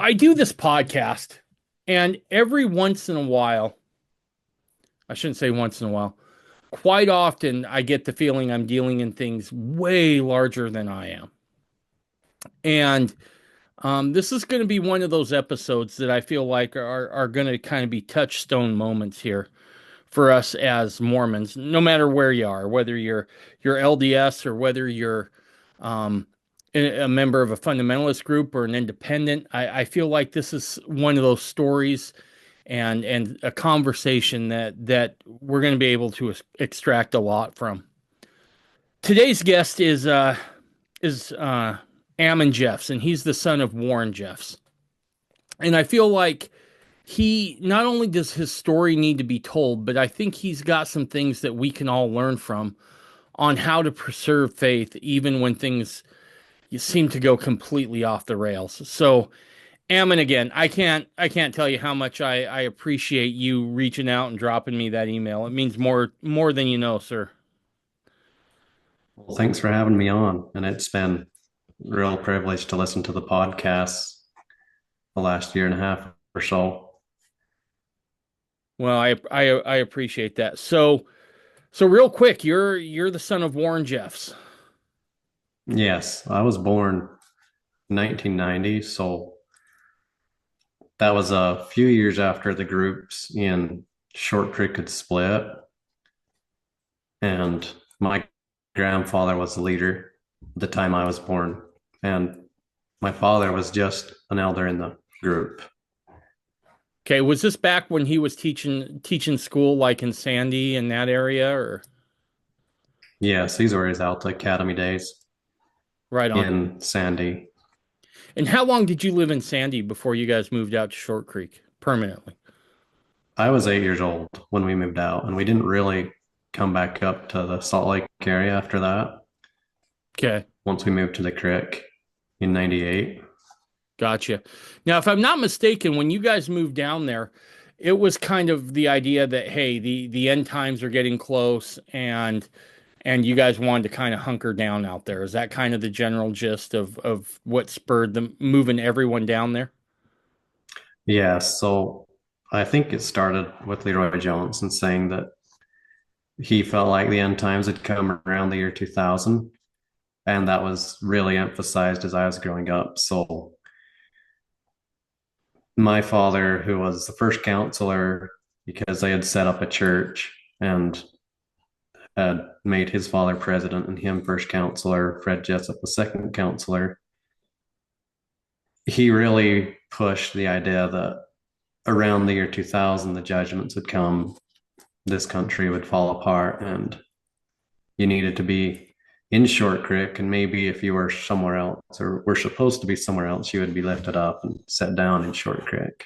I do this podcast, and every once in a while, I shouldn't say once in a while, quite often I get the feeling I'm dealing in things way larger than I am. And this is going to be one of those episodes that I feel like are going to kind of be touchstone moments here for us as Mormons, no matter where you are, whether you're LDS or whether you're um, a member of a fundamentalist group or an independent. I feel like this is one of those stories and a conversation that we're going to be able to extract a lot from. Today's guest is Ammon Jeffs, and he's the son of Warren Jeffs. And I feel like he not only does his story need to be told, but I think he's got some things that we can all learn from on how to preserve faith even when things seem to go completely off the rails. So, Ammon, again, I can't tell you how much I appreciate you reaching out and dropping me that email. It means more than you know, sir. Well, thanks for having me on. And it's been a real privilege to listen to the podcast the last year and a half or so. Well, I appreciate that. So real quick, you're the son of Warren Jeffs. Yes, I was born in 1990, so that was a few years after the groups in Short Creek had split. And my grandfather was the leader the time I was born. And my father was just an elder in the group. Okay, was this back when he was teaching school like in Sandy in that area or Yes, these were his Alta Academy days right on? in Sandy. And how long did you live in Sandy before you guys moved out to Short Creek permanently? I was 8 years old when we moved out, and we didn't really come back up to the Salt Lake area after that. Okay, Once we moved to the creek in 98. gotcha. Now, if I'm not mistaken, when you guys moved down there, it was kind of the idea that hey, the end times are getting close and you guys wanted to kind of hunker down out there. Is that kind of the general gist of what spurred them moving everyone down there? Yeah, so I think it started with Leroy Johnson saying that he felt like the end times had come around the year 2000, and that was really emphasized as I was growing up. So my father, who was the first counselor, because they had set up a church and had made his father president and him first counselor, Fred Jessup the second counselor, he really pushed the idea that around the year 2000, the judgments would come, this country would fall apart, and you needed to be in Short Creek. And maybe if you were somewhere else or were supposed to be somewhere else, you would be lifted up and set down in Short Creek.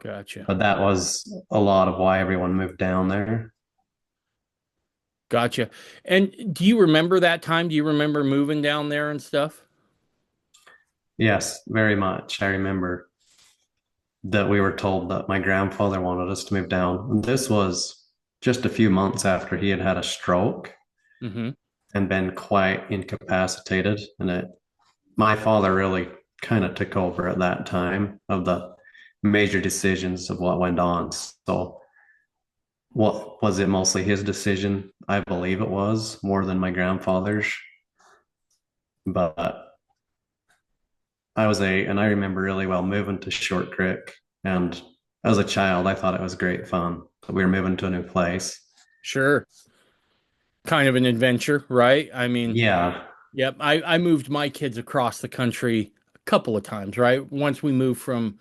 Gotcha. But that was a lot of why everyone moved down there. Gotcha. And do you remember that time? Do you remember moving down there and stuff? Yes, very much. I remember that we were told that my grandfather wanted us to move down. And this was just a few months after he had had a stroke Hmm. and been quite incapacitated. And my father really kind of took over at that time of the major decisions of what went on. So, what was it mostly his decision? I believe it was more than my grandfather's. But and I remember really well moving to Short Creek. And as a child, I thought it was great fun. We were moving to a new place. Sure. Kind of an adventure, right? I mean, Yeah. yep. I moved my kids across the country a couple of times, right? Once we moved from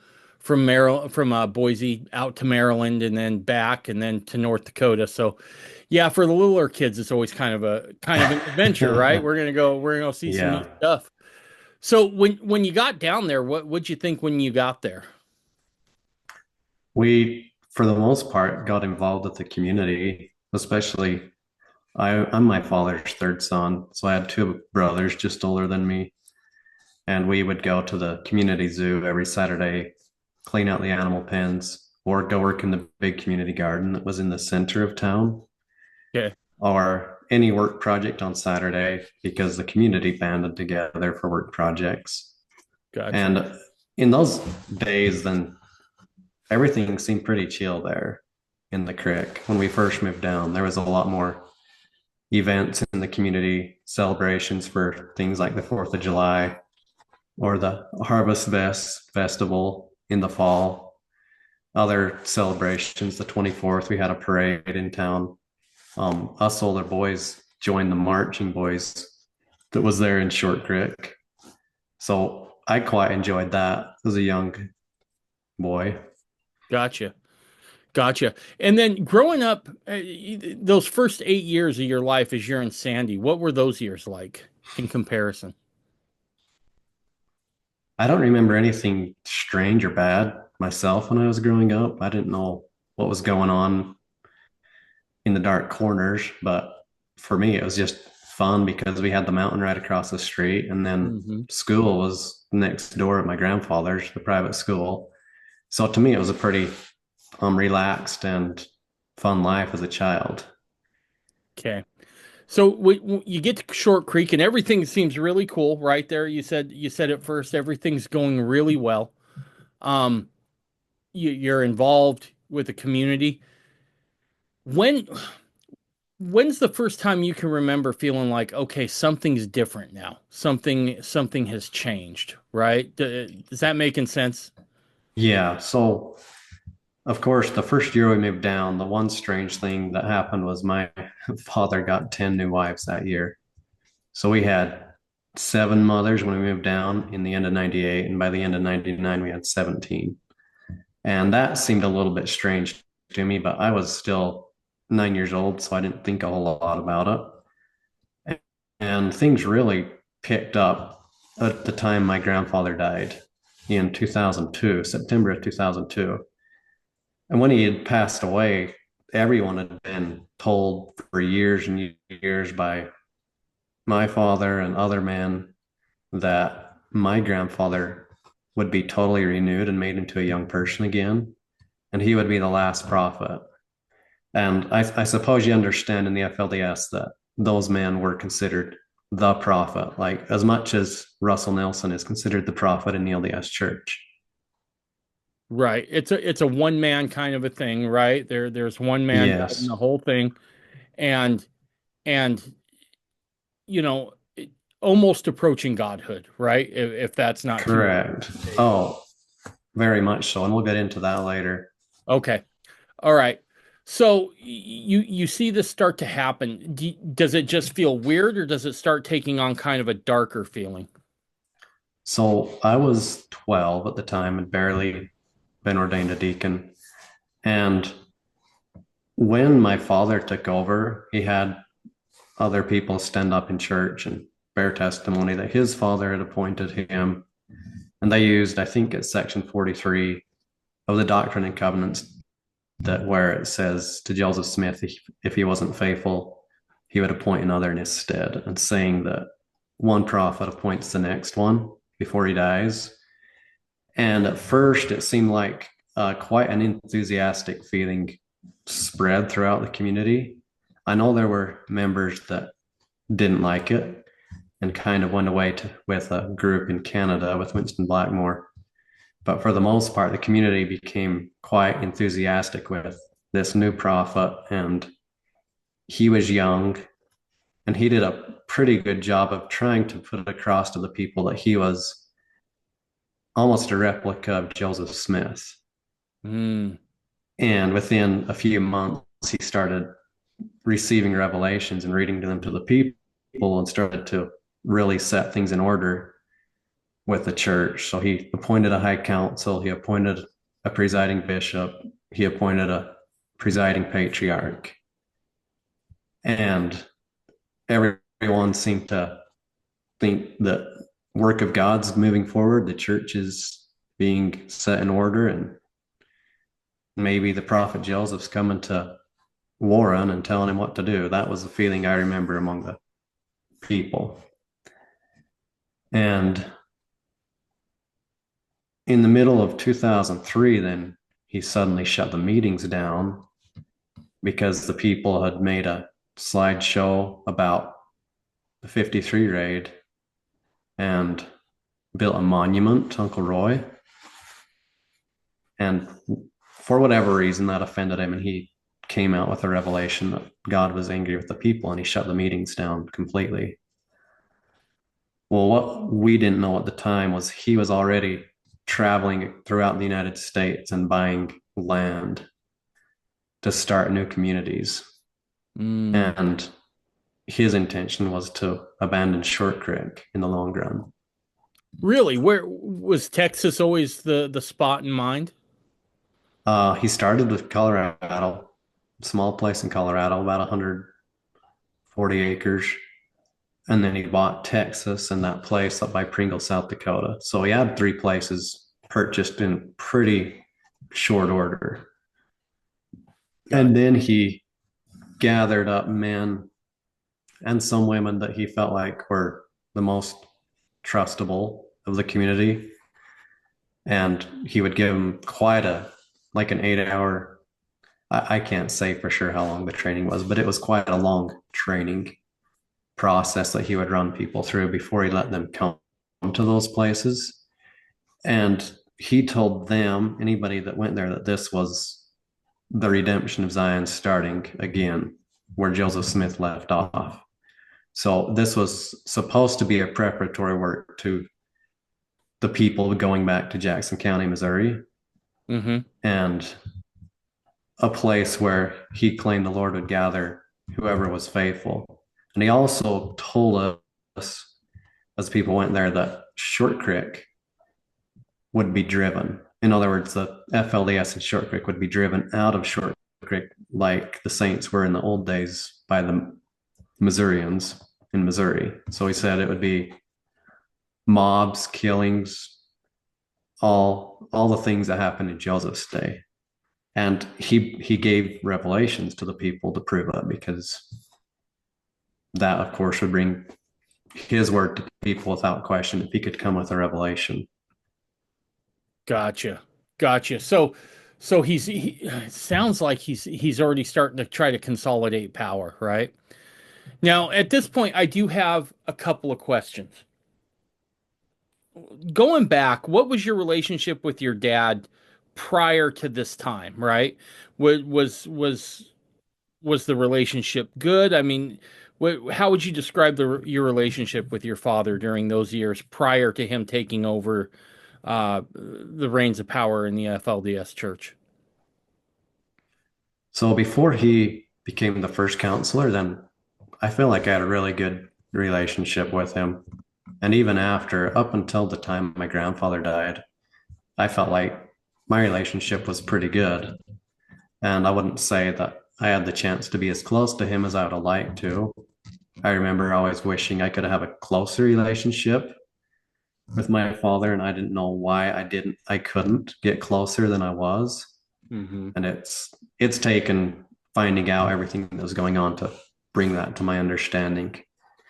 Maryland, from Boise out to Maryland, and then back, and then to North Dakota. So, yeah, for the littler kids, it's always kind of an adventure, right? We're gonna go see some neat Yeah. stuff. So when you got down there, what'd you think when you got there? We, for the most part, got involved with the community, especially I'm my father's third son. So I had two brothers just older than me. And we would go to the community zoo every Saturday, clean out the animal pens, or go work in the big community garden that was in the center of town, Okay, or any work project on Saturday because the community banded together for work projects. gotcha. And in those days, then everything seemed pretty chill there in the creek. When we first moved down, there was a lot more events in the community, celebrations for things like the 4th of July or the Festival in the fall. Other celebrations, the 24th, we had a parade in town. Us older boys joined the marching boys that was there in Short Creek. So I quite enjoyed that as a young boy. Gotcha. Gotcha. And then growing up, those first 8 years of your life as you're in Sandy, what were those years like in comparison? I don't remember anything strange or bad myself when I was growing up. I didn't know what was going on in the dark corners, but for me, it was just fun because we had the mountain right across the street, and then Hmm. school was next door at my grandfather's, the private school. So to me, it was a pretty relaxed and fun life as a child. Okay. So you get to Short Creek and everything seems really cool right there. You said at first everything's going really well. Um, you're involved with the community. When when's the first time you can remember feeling like, okay, something's different now. Something has changed, right? Is that making sense? Yeah. So, of course, the first year we moved down, the one strange thing that happened was my father got 10 new wives that year. So we had seven mothers when we moved down in the end of 98. And by the end of 99, we had 17. And that seemed a little bit strange to me, but I was still 9 years old. So I didn't think a whole lot about it. And things really picked up at the time my grandfather died in 2002, September of 2002. And when he had passed away, everyone had been told for years and years by my father and other men that my grandfather would be totally renewed and made into a young person again, and he would be the last prophet. And I suppose you understand in the FLDS that those men were considered the prophet, like as much as Russell Nelson is considered the prophet in the LDS Church. Right. It's a one man kind of a thing, right? There's one man guiding the Yes, whole thing, and and you know, almost approaching godhood, right? If that's not too much correct. to take. Oh, very much so. And we'll get into that later. Okay. All right. So you see this start to happen. Does it just feel weird, or does it start taking on kind of a darker feeling? So I was 12 at the time and barely been ordained a deacon. And when my father took over, he had other people stand up in church and bear testimony that his father had appointed him. And they used, I think it's section 43 of the Doctrine and Covenants, that where it says to Joseph Smith, if he wasn't faithful, he would appoint another in his stead, and saying that one prophet appoints the next one before he dies. And at first, it seemed like quite an enthusiastic feeling spread throughout the community. I know there were members that didn't like it and kind of went away with a group in Canada with Winston Blackmore. But for the most part, the community became quite enthusiastic with this new prophet, and he was young, and he did a pretty good job of trying to put it across to the people that he was almost a replica of Joseph Smith. Hmm. And within a few months, he started receiving revelations and reading them to the people and started to really set things in order with the church. So he appointed a high council, he appointed a presiding bishop, he appointed a presiding patriarch. And everyone seemed to think that work of God's moving forward, the church is being set in order, and maybe the prophet Joseph's coming to Warren and telling him what to do. That was the feeling I remember among the people. And in the middle of 2003, then he suddenly shut the meetings down because the people had made a slideshow about the 53 raid and built a monument to Uncle Roy. And for whatever reason, that offended him, and he came out with a revelation that God was angry with the people, and he shut the meetings down completely. Well, what we didn't know at the time was he was already traveling throughout the United States and buying land to start new communities. Mm. And his intention was to abandon Short Creek in the long run. Really? Where was Texas always the spot in mind? He started with Colorado, small place in Colorado, about 140 acres. And then he bought Texas and that place up by Pringle, South Dakota. So he had three places purchased in pretty short order. God. And then he gathered up men and some women that he felt like were the most trustable of the community. And he would give them quite like an 8 hour, I can't say for sure how long the training was, but it was quite a long training process that he would run people through before he let them come to those places. And he told them, anybody that went there, that this was the redemption of Zion starting again, where Joseph Smith left off. So this was supposed to be a preparatory work to the people going back to Jackson County, Missouri, Mm-hmm. and a place where he claimed the Lord would gather whoever was faithful. And he also told us, as people went there, that Short Creek would be driven. In other words, the FLDS and Short Creek would be driven out of Short Creek like the Saints were in the old days by the Missourians in Missouri. So he said it would be mobs, killings, all the things that happened in Joseph's day. And he gave revelations to the people to prove it, because that, of course, would bring his word to people without question if he could come with a revelation. Gotcha. Gotcha. So it sounds like he's already starting to try to consolidate power, right? Now, at this point, I do have a couple of questions. Going back, what was your relationship with your dad prior to this time, right? Was the relationship good? I mean, how would you describe your relationship with your father during those years prior to him taking over the reins of power in the FLDS Church? So before he became the first counselor, then I feel like I had a really good relationship with him. And even after, up until the time my grandfather died, I felt like my relationship was pretty good. And I wouldn't say that I had the chance to be as close to him as I would have liked to. I remember always wishing I could have a closer relationship with my father, and I didn't know why I couldn't get closer than I was. Hmm. And it's taken finding out everything that was going on to bring that to my understanding.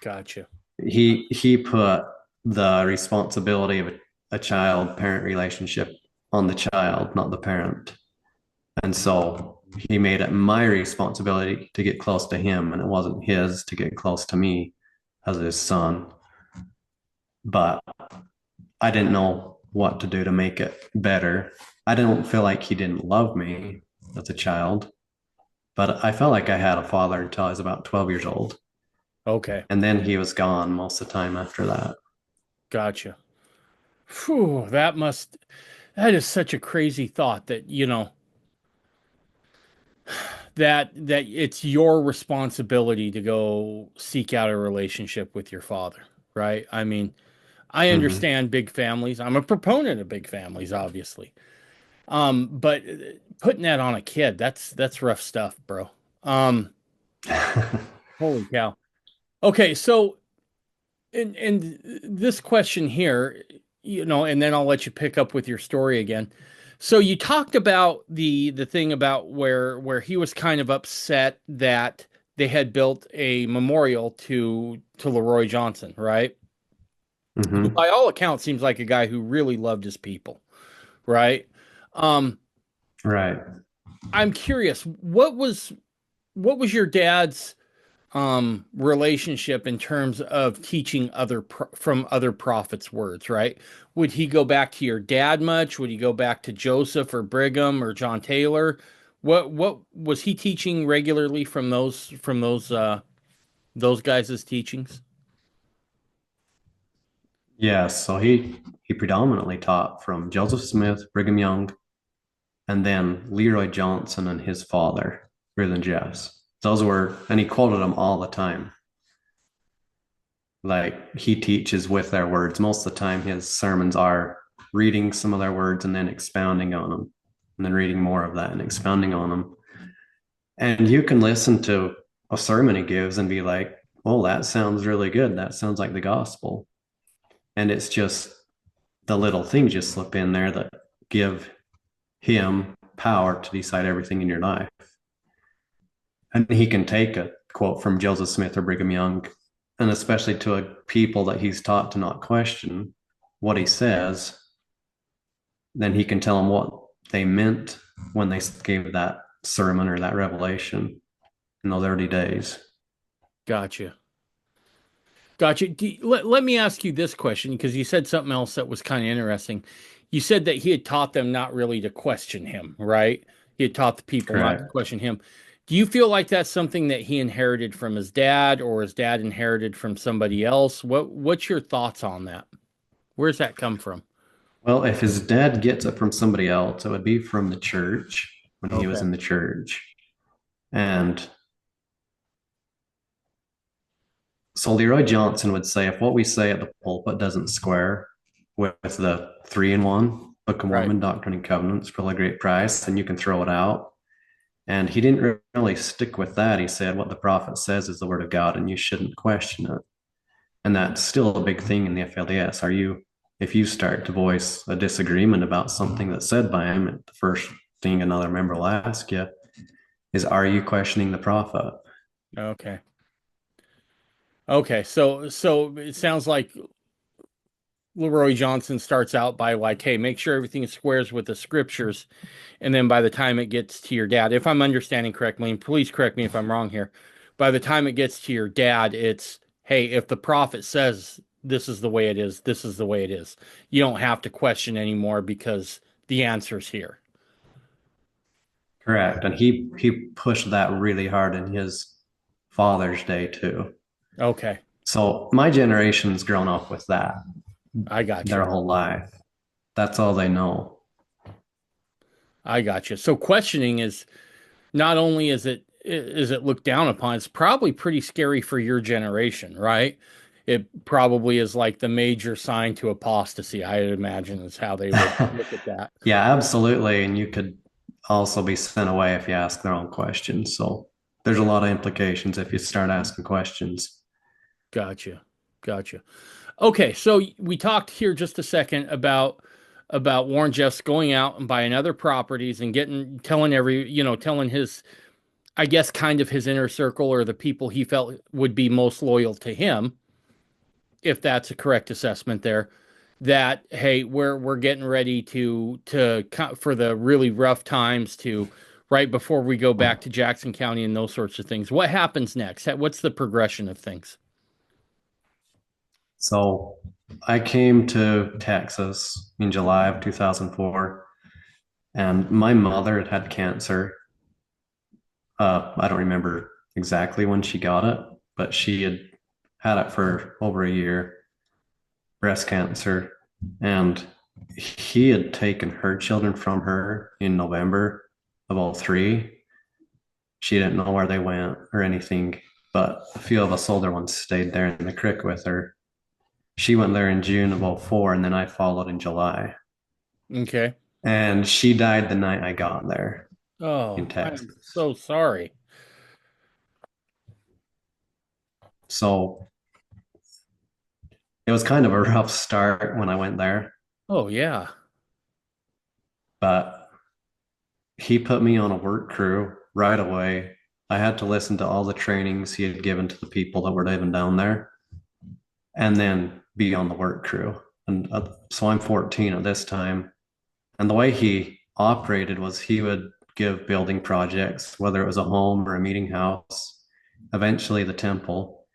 Gotcha. He put the responsibility of a child parent relationship on the child, not the parent. And so he made it my responsibility to get close to him, and it wasn't his to get close to me as his son. But I didn't know what to do to make it better. I didn't feel like he didn't love me as a child, but I felt like I had a father until I was about 12 years old. Okay. And then he was gone most of the time after that. Gotcha. Phew, that is such a crazy thought that, that it's your responsibility to go seek out a relationship with your father, right? I mean, I Mm-hmm. understand big families. I'm a proponent of big families, obviously. But putting that on a kid, that's rough stuff, bro. Um, Holy cow. Okay, so and this question here, and then I'll let you pick up with your story again. So you talked about the thing about where he was kind of upset that they had built a memorial to Leroy Johnson, right? Who Mm-hmm. by all accounts seems like a guy who really loved his people, right? Um, Right. I'm curious, what was your dad's relationship in terms of teaching from other prophets' words, right? Would he go back to your dad much? Would he go back to Joseph or Brigham or John Taylor? What was he teaching regularly from those guys' teachings? Yes, so he predominantly taught from Joseph Smith, Brigham Young, and then Leroy Johnson and his father, Ammon Jeffs. Those were, and he quoted them all the time. Like he teaches with their words. Most of the time, his sermons are reading some of their words and then expounding on them, and then reading more of that and expounding on them. And you can listen to a sermon he gives and be like, oh, that sounds really good. That sounds like the gospel. And it's just the little things you slip in there that give him power to decide everything in your life. And he can take a quote from Joseph Smith or Brigham Young, and especially to a people that he's taught to not question what he says, then he can tell them what they meant when they gave that sermon or that revelation in those early days. Gotcha. Gotcha. Let me ask you this question because you said something else that was kind of interesting. You said that he had taught them not really to question him, right? He had taught the people not to Correct. question him. Do you feel like that's something that he inherited from his dad or his dad inherited from somebody else? What's your thoughts on that? Where's that come from? Well, if his dad gets it from somebody else, it would be from the church when he was Okay. in the church. And so Leroy Johnson would say if what we say at the pulpit doesn't square with the 3-in-1 Book of Right. Mormon Doctrine and Covenants for a great price, then you can throw it out. And he didn't really stick with that. He said what the prophet says is the word of God and you shouldn't question it. And that's still a big thing in the FLDS. If you start to voice a disagreement about something that's said by him, the first thing another member will ask you is, are you questioning the prophet? Okay. Okay. So it sounds like Leroy Johnson starts out by like, hey, make sure everything squares with the scriptures. And then by the time it gets to your dad, if I'm understanding correctly, and please correct me if I'm wrong here, by the time it gets to your dad, it's, hey, if the prophet says this is the way it is, this is the way it is. You don't have to question anymore because the answer's here. Correct. And he pushed that really hard in his father's day too. Okay, So my generation's grown up with that I got their you. whole life. That's all they know. I got you. So questioning is not only is it looked down upon, it's probably pretty scary for your generation, right? It probably is like the major sign to apostasy, I imagine is how they would look at that. Yeah, absolutely. And you could also be sent away if you ask their own questions. So there's a lot of implications if you start asking questions. Gotcha. Gotcha. Okay, so we talked here just a second about Warren Jeffs going out and buying other properties and telling his, I guess, kind of his inner circle or the people he felt would be most loyal to him, if that's a correct assessment there, that hey, we're getting ready for the really rough times to right before we go back to Jackson County and those sorts of things. What happens next? What's the progression of things? So I came to Texas in July of 2004, and my mother had had cancer. I don't remember exactly when she got it, but she had it for over a year, breast cancer. And he had taken her children from her in November of '03. She didn't know where they went or anything, but a few of us older ones stayed there in the creek with her. She went there in June of '04, and then I followed in July. Okay. And she died the night I got there in Oh, I'm Texas. so sorry. So it was kind of a rough start when I went there, Oh yeah. but he put me on a work crew right away. I had to listen to all the trainings he had given to the people that were living down there and then be on the work crew. And so I'm 14 at this time. And the way he operated was he would give building projects, whether it was a home or a meeting house. eventually the temple,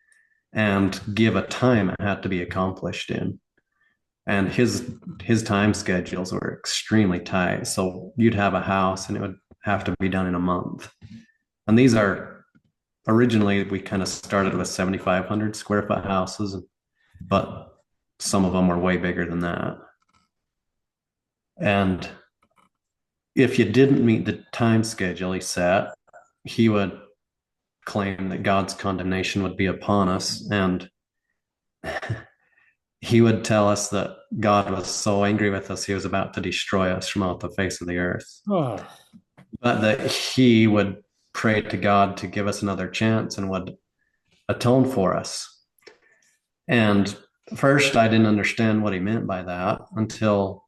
and give a time it had to be accomplished in. And his time schedules were extremely tight. So you'd have a house and it would have to be done in a month. And these are originally, we kind of started with 7,500 square foot houses, but some of them were way bigger than that. And if you didn't meet the time schedule he set, he would claim that God's condemnation would be upon us. And he would tell us that God was so angry with us, he was about to destroy us from off the face of the earth. Oh. But that he would pray to God to give us another chance and would atone for us. And first, I didn't understand what he meant by that until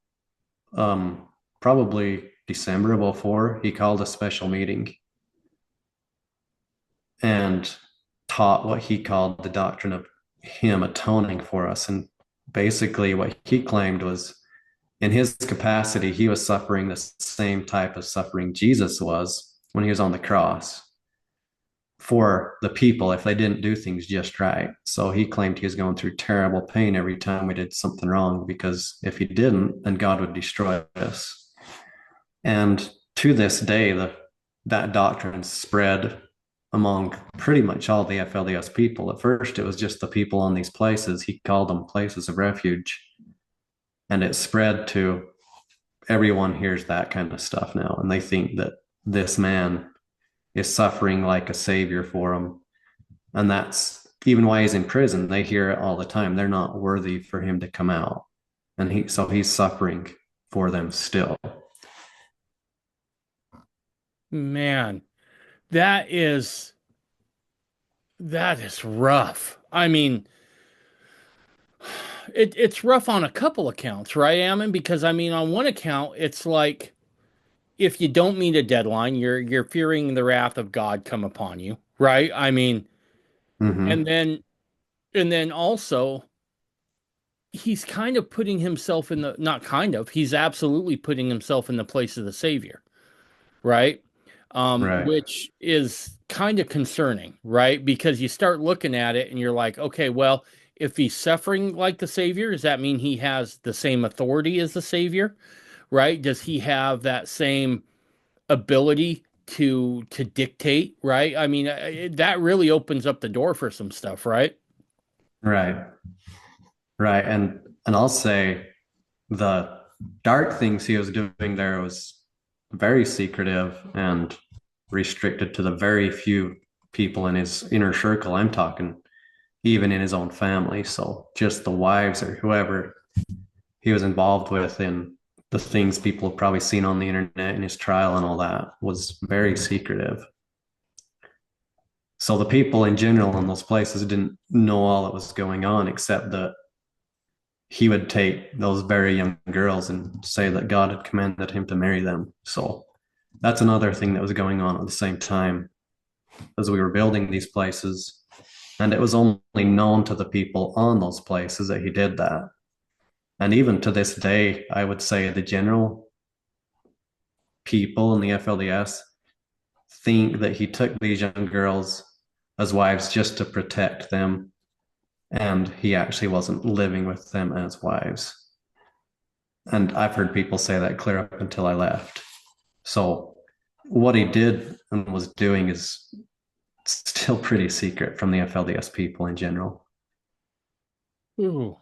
probably December of 2004. He called a special meeting and taught what he called the doctrine of him atoning for us. And basically, what he claimed was, in his capacity, he was suffering the same type of suffering Jesus was when he was on the cross for the people if they didn't do things just right. So he claimed he was going through terrible pain every time we did something wrong, because if he didn't, then God would destroy us. And to this day, that doctrine spread among pretty much all the FLDS people. At first, it was just the people on these places. He called them places of refuge. And it spread to everyone hears that kind of stuff now. And they think that this man is suffering like a savior for them. And that's even why he's in prison. They hear it all the time. They're not worthy for him to come out. And he's suffering for them still. Man, that is rough. I mean, it's rough on a couple accounts, right, Ammon? Because I mean, on one account, it's like if you don't meet a deadline, you're fearing the wrath of God come upon you, right? I mean, and Mm-hmm. then and then also he's kind of putting himself in the not kind of, he's absolutely putting himself in the place of the Savior, right? Right. Which is kind of concerning, right? Because you start looking at it and you're like, okay, well, if he's suffering like the Savior, does that mean he has the same authority as the Savior, right? Does he have that same ability to dictate, right? I mean, that really opens up the door for some stuff, right? Right. Right. And I'll say the dark things he was doing there was very secretive and restricted to the very few people in his inner circle. I'm talking even in his own family. So just the wives or whoever he was involved with in the things people have probably seen on the internet in his trial and all that was very secretive. So the people in general in those places didn't know all that was going on, except that he would take those very young girls and say that God had commanded him to marry them. So that's another thing that was going on at the same time as we were building these places. And it was only known to the people on those places that he did that. And even to this day, I would say the general people in the FLDS think that he took these young girls as wives just to protect them. And he actually wasn't living with them as wives. And I've heard people say that clear up until I left. So what he did and was doing is still pretty secret from the FLDS people in general. Ooh.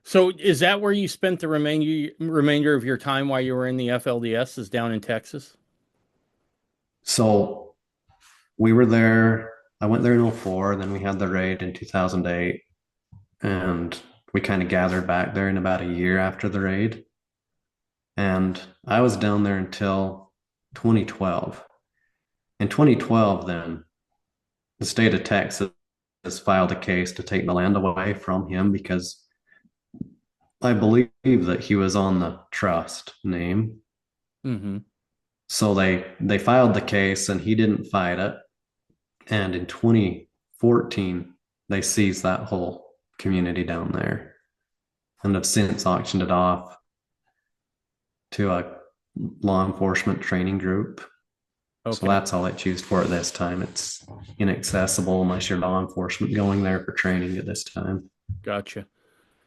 So is that where you spent the remainder of your time while you were in the FLDS, is down in Texas? So we were there. I went there in 2004. Then we had the raid in 2008. And we kind of gathered back there in about a year after the raid. And I was down there until 2012. In 2012, then the state of Texas filed a case to take the land away from him because I believe that he was on the trust name. Mm-hmm. So they filed the case and he didn't fight it. And in 2014, they seized that whole community down there and have since auctioned it off to a law enforcement training group. So Okay. that's all it's used for at this time. It's inaccessible unless you're law enforcement going there for training at this time. Gotcha.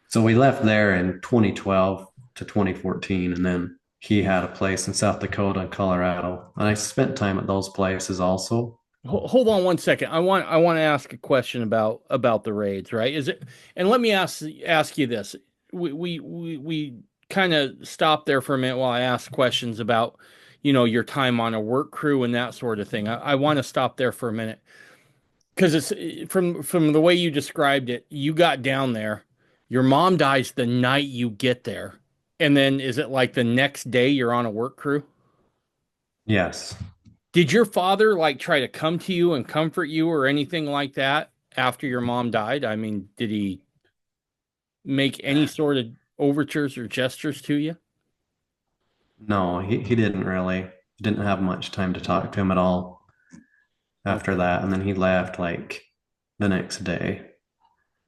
So we left there in 2012 to 2014, and then he had a place in South Dakota and Colorado. And I spent time at those places also. Hold on one second. I want to ask a question about the raids, right? Is it? And let me ask you this. We kind of stop there for a minute while I ask questions about, your time on a work crew and that sort of thing. I want to stop there for a minute because it's from the way you described it. You got down there, your mom dies the night you get there, and then is it like the next day you're on a work crew? Yes. Did your father like try to come to you and comfort you or anything like that after your mom died? I mean, did he make any sort of overtures or gestures to you? No, he didn't really. Didn't have much time to talk to him at all after Okay. that. And then he left like the next day.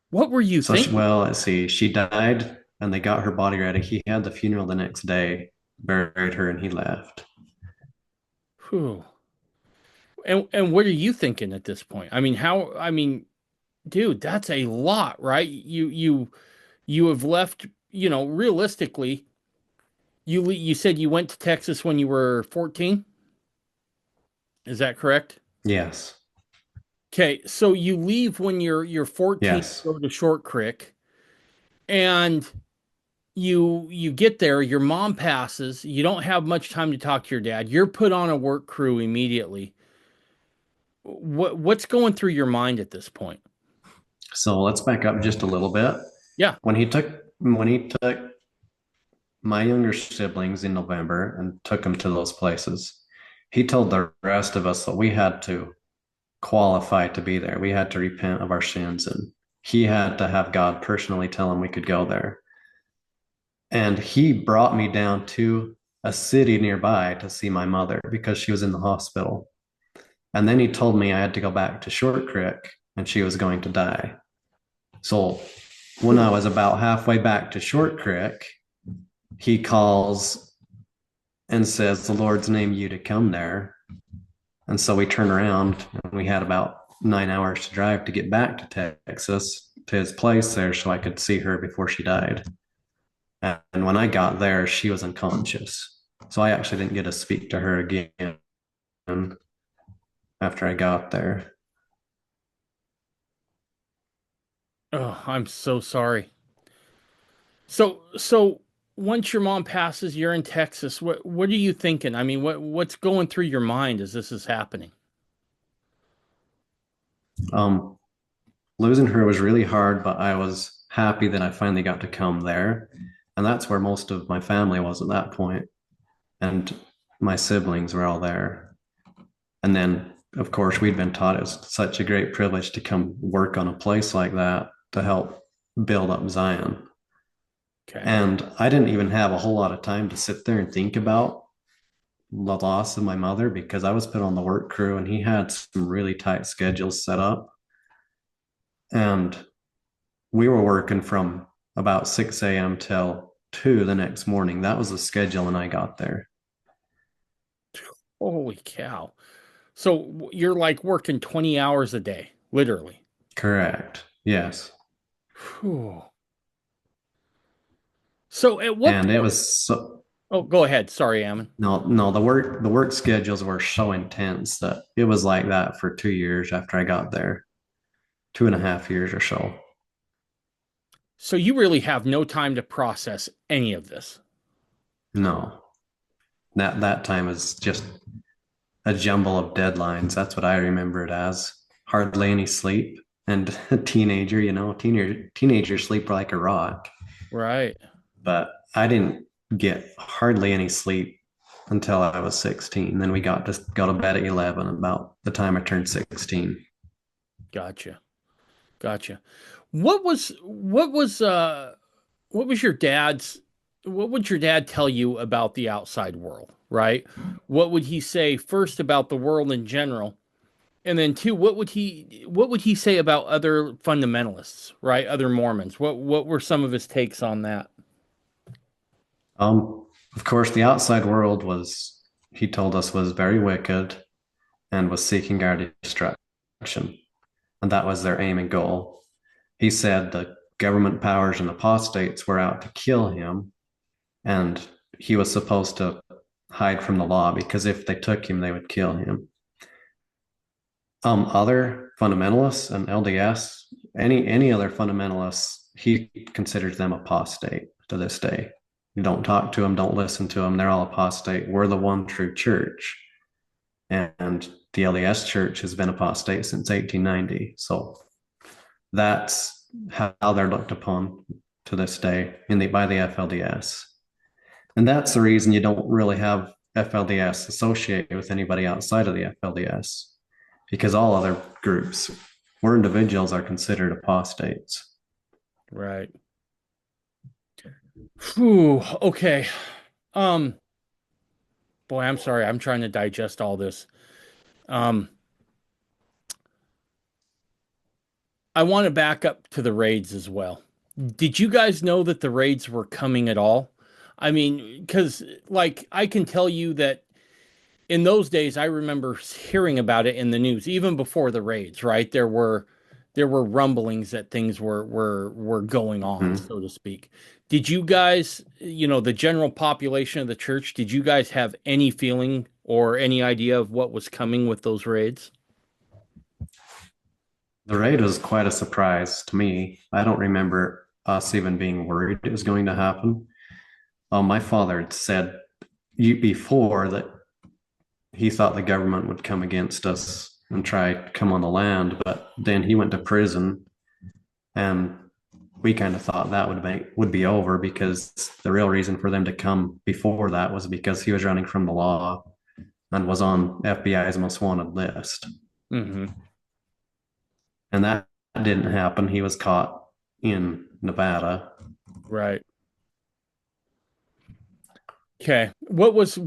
What were you So, thinking? well, let's see. She died and they got her body ready. He had the funeral the next day, buried her, and he left. Whew. And what are you thinking at this point? I mean, dude, that's a lot, right? You have left, realistically, you said you went to Texas when you were 14? Is that correct? Yes. Okay, so you leave when you're 14, Yes. go to Short Creek, and you get there, your mom passes, you don't have much time to talk to your dad. You're put on a work crew immediately. What's going through your mind at this point? So let's back up just a little bit. Yeah. When he took my younger siblings in November and took them to those places, he told the rest of us that we had to qualify to be there. We had to repent of our sins, and he had to have God personally tell him we could go there. And he brought me down to a city nearby to see my mother because she was in the hospital. And then he told me I had to go back to Short Creek and she was going to die. So when I was about halfway back to Short Creek, he calls and says, "The Lord's name you to come there." And so we turned around and we had about 9 hours to drive to get back to Texas to his place there so I could see her before she died. And when I got there, she was unconscious. So I actually didn't get to speak to her again after I got there. Oh, I'm so sorry. So once your mom passes, you're in Texas. What are you thinking? I mean, what's going through your mind as this is happening? Um, Losing her was really hard, but I was happy that I finally got to come there. And that's where most of my family was at that point. And my siblings were all there. And then, of course, we'd been taught it was such a great privilege to come work on a place like that to help build up Zion. Okay. And I didn't even have a whole lot of time to sit there and think about the loss of my mother because I was put on the work crew and he had some really tight schedules set up. And we were working from about 6 a.m. till 2 the next morning. That was the schedule when I got there. Holy cow. So you're like working 20 hours a day, literally. Correct. Yes. Whew. So at what And it point? was so Oh, go ahead. Sorry, Ammon. no, the work schedules were so intense that it was like that for 2 years after I got there, 2.5 years or so. So you really have no time to process any of this. No, that time was just a jumble of deadlines. That's what I remember it as. Hardly any sleep. And a teenager, teenagers sleep like a rock. Right. But I didn't get hardly any sleep until I was 16. Then we got to go to bed at 11 about the time I turned 16. Gotcha. Gotcha. What was your dad's what would your dad tell you about the outside world, right? What would he say first about the world in general? And then two, what would he say about other fundamentalists, right? Other Mormons. What were some of his takes on that? Of course, the outside world was, he told us, was very wicked. and was seeking our destruction. And that was their aim and goal. He said the government powers and apostates were out to kill him, and he was supposed to hide from the law because if they took him, they would kill him. Other fundamentalists and LDS, any other fundamentalists, he considers them apostate to this day. You don't talk to them, don't listen to them. They're all apostate. We're the one true church. And the LDS Church has been apostate since 1890. So that's how they're looked upon to this day by the FLDS. And that's the reason you don't really have FLDS associated with anybody outside of the FLDS, because all other groups or individuals are considered apostates. Right. Whew, okay. Boy, I'm sorry. I'm trying to digest all this. Um, I want to back up to the raids as well. Did you guys know that the raids were coming at all? I mean, because like I can tell you that in those days, I remember hearing about it in the news, even before the raids, right? There were rumblings that things were going on, Mm-hmm. so to speak. Did you guys, the general population of the church, did you guys have any feeling or any idea of what was coming with those raids? The raid was quite a surprise to me. I don't remember us even being worried it was going to happen. My father had said before that he thought the government would come against us and try to come on the land, but then he went to prison, and we kind of thought that would be over because the real reason for them to come before that was because he was running from the law and was on FBI's most wanted list. Mm-hmm. And that didn't happen. He was caught in Nevada. Right. Okay. What was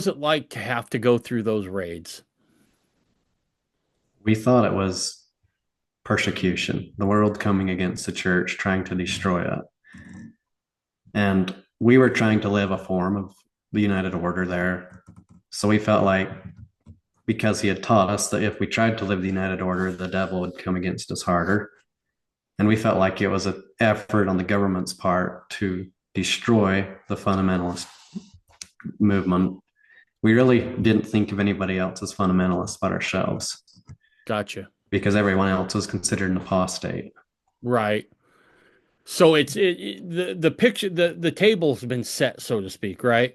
it like to have to go through those raids? We thought it was persecution, the world coming against the church, trying to destroy it. And we were trying to live a form of the United Order there. So we felt like because he had taught us that if we tried to live the United Order, the devil would come against us harder. And we felt like it was an effort on the government's part to destroy the fundamentalist movement. We really didn't think of anybody else as fundamentalists but ourselves Gotcha. because everyone else was considered an apostate. Right. So the picture, the table's been set, so to speak, right?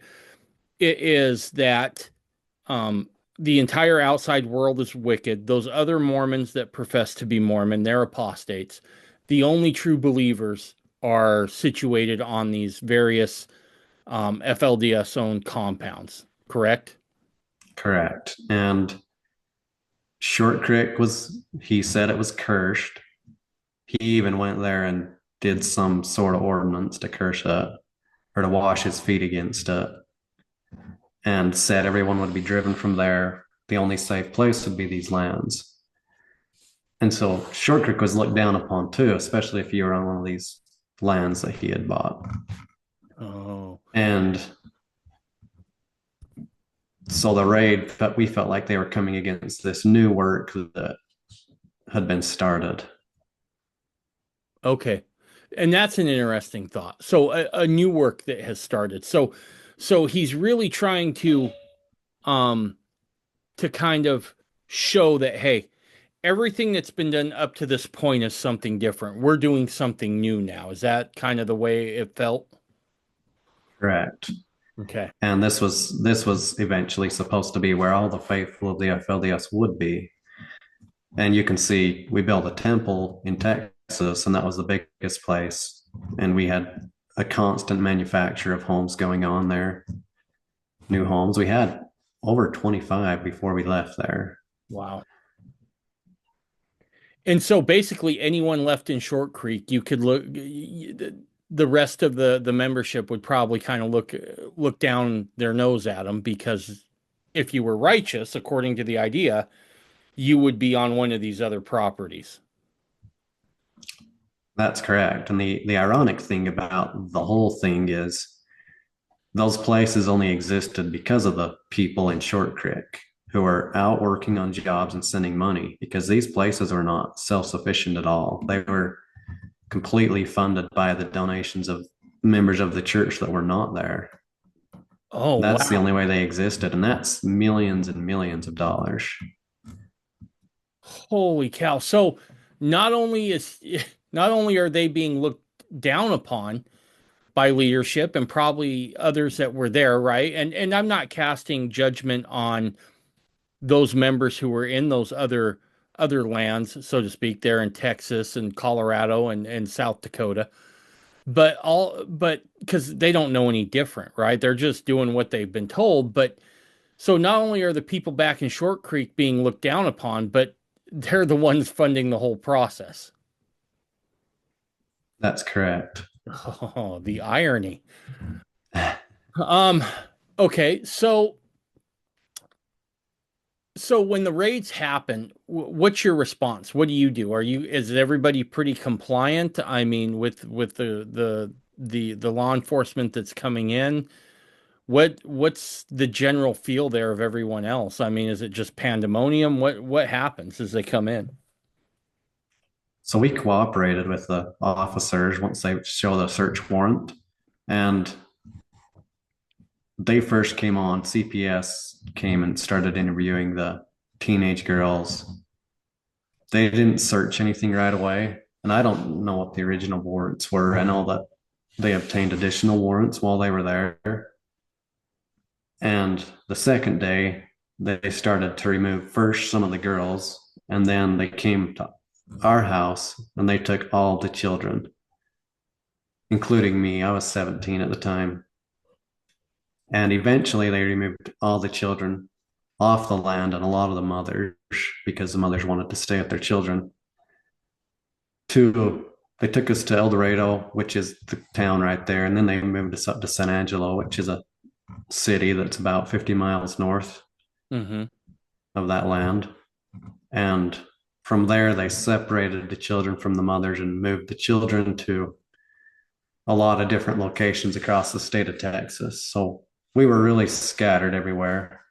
It is that the entire outside world is wicked. Those other Mormons that profess to be Mormon, they're apostates. The only true believers are situated on these various FLDS owned compounds, correct? Correct. And Short Creek he said it was cursed. He even went there and did some sort of ordinance to curse it or to wash his feet against it, and said everyone would be driven from there. The only safe place would be these lands. And so Short Creek was looked down upon too, especially if you were on one of these lands that he had bought. Oh, And so the raid, but we felt like they were coming against this new work that had been started. okay. And that's an interesting thought. So a new work that has started. So he's really trying um to kind of show that, hey, everything that's been done up to this point is something different. We're doing something new now. Is that kind of the way it felt? Correct. Okay. And this was eventually supposed to be where all the faithful of the FLDS would be. And you can see we built a temple in Texas, and that was the biggest place. And we had a constant manufacture of homes going on there, new homes. We had over 25 before we left there. Wow. And so basically anyone left in Short Creek, you could the rest of the membership would probably kind of look down their nose at them because if you were righteous, according to the idea, you would be on one of these other properties. That's correct. And the ironic thing about the whole thing is those places only existed because of the people in Short Creek. who were out working on jobs and sending money, because these places were not self-sufficient at all. They were completely funded by the donations of members of the church that were not there. Oh, That's the wow. only way they existed, and that's millions and millions of dollars. Holy cow. So not only is not only are they being looked down upon by leadership and probably others that were there, right? And I'm not casting judgment on those members who were in those other lands, so to speak, there in Texas and Colorado and South Dakota. But because they don't know any different, right? They're just doing what they've been told. But so not only are the people back in Short Creek being looked down upon, but they're the ones funding the whole process. That's correct. Oh, the irony. Um, okay, so when the raids happen, what's your response? What do you do? Is everybody pretty compliant? I mean, with the law enforcement that's coming in, what's the general feel there of everyone else? I mean, is it just pandemonium? What happens as they come in? So we cooperated with the officers once they show the search warrant. And they first came on, CPS came and started interviewing the teenage girls. They didn't search anything right away. And I don't know what the original warrants were. I know that they obtained additional warrants while they were there. And the second day, they started to remove first some of the girls, and then they came to our house and they took all the children, including me. I was 17 at the time. And eventually they removed all the children off the land and a lot of the mothers, because the mothers wanted to stay with their children. They took us to El Dorado, which is the town right there. And then they moved us up to San Angelo, which is a city that's about 50 miles north Hmm. of that land. And from there, they separated the children from the mothers and moved the children to a lot of different locations across the state of Texas. So we were really scattered everywhere.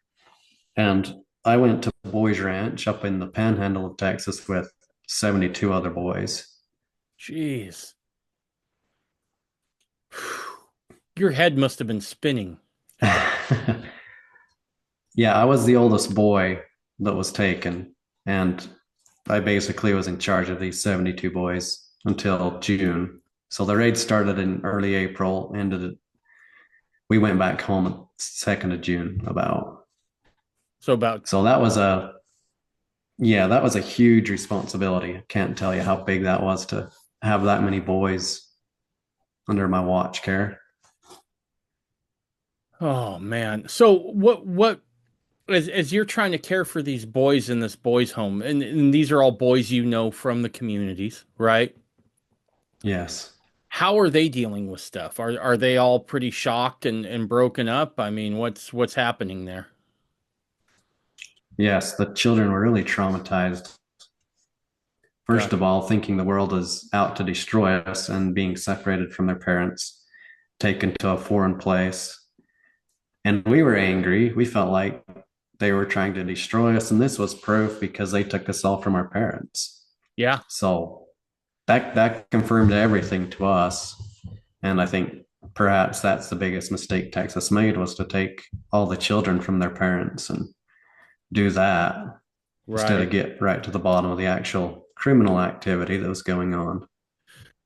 And I went to Boys Ranch up in the panhandle of Texas with 72 other boys. Jeez. Your head must have been spinning at that. Yeah, I was the oldest boy that was taken. And I basically was in charge of these 72 boys until June. So the raid started in early April, ended. We went back home at 2nd of June about. So about So that was a huge responsibility. I can't tell you how big that was to have that many boys under my watch care. Oh man. So what as you're trying to care for these boys in this boys' home, and these are all boys you know from the communities, right? Yes. How are they dealing with stuff? Are they all pretty shocked and broken up? I mean, what's happening there? Yes, the children were really traumatized. First Gotcha. of all, thinking the world is out to destroy us and being separated from their parents, taken to a foreign place. And we were angry. We felt like they were trying to destroy us. And this was proof because they took us all from our parents. Yeah. So that confirmed everything to us. And I think perhaps that's the biggest mistake Texas made, was to take all the children from their parents and do that instead Right. of get right to the bottom of the actual criminal activity that was going on.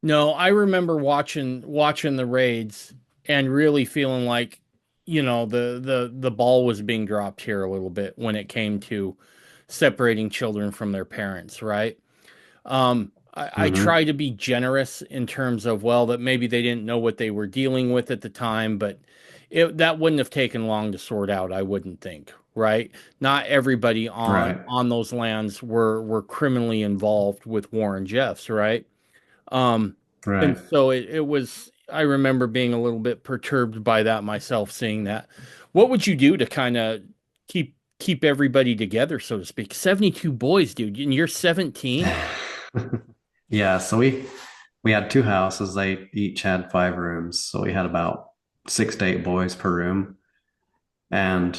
No, I remember watching the raids and really feeling like, the ball was being dropped here a little bit when it came to separating children from their parents, right? I Mm-hmm. try to be generous in terms of, well, that maybe they didn't know what they were dealing with at the time, but that wouldn't have taken long to sort out, I wouldn't think, right? Not everybody Right. on those lands were criminally involved with Warren Jeffs, right? Um, and Right. so it was, I remember being a little bit perturbed by that myself, seeing that. What would you do to kind of keep everybody together, so to speak? 72 boys, dude, and you're 17? Yeah. So we had two houses. They each had 5 rooms. So we had about 6 to 8 boys per room. And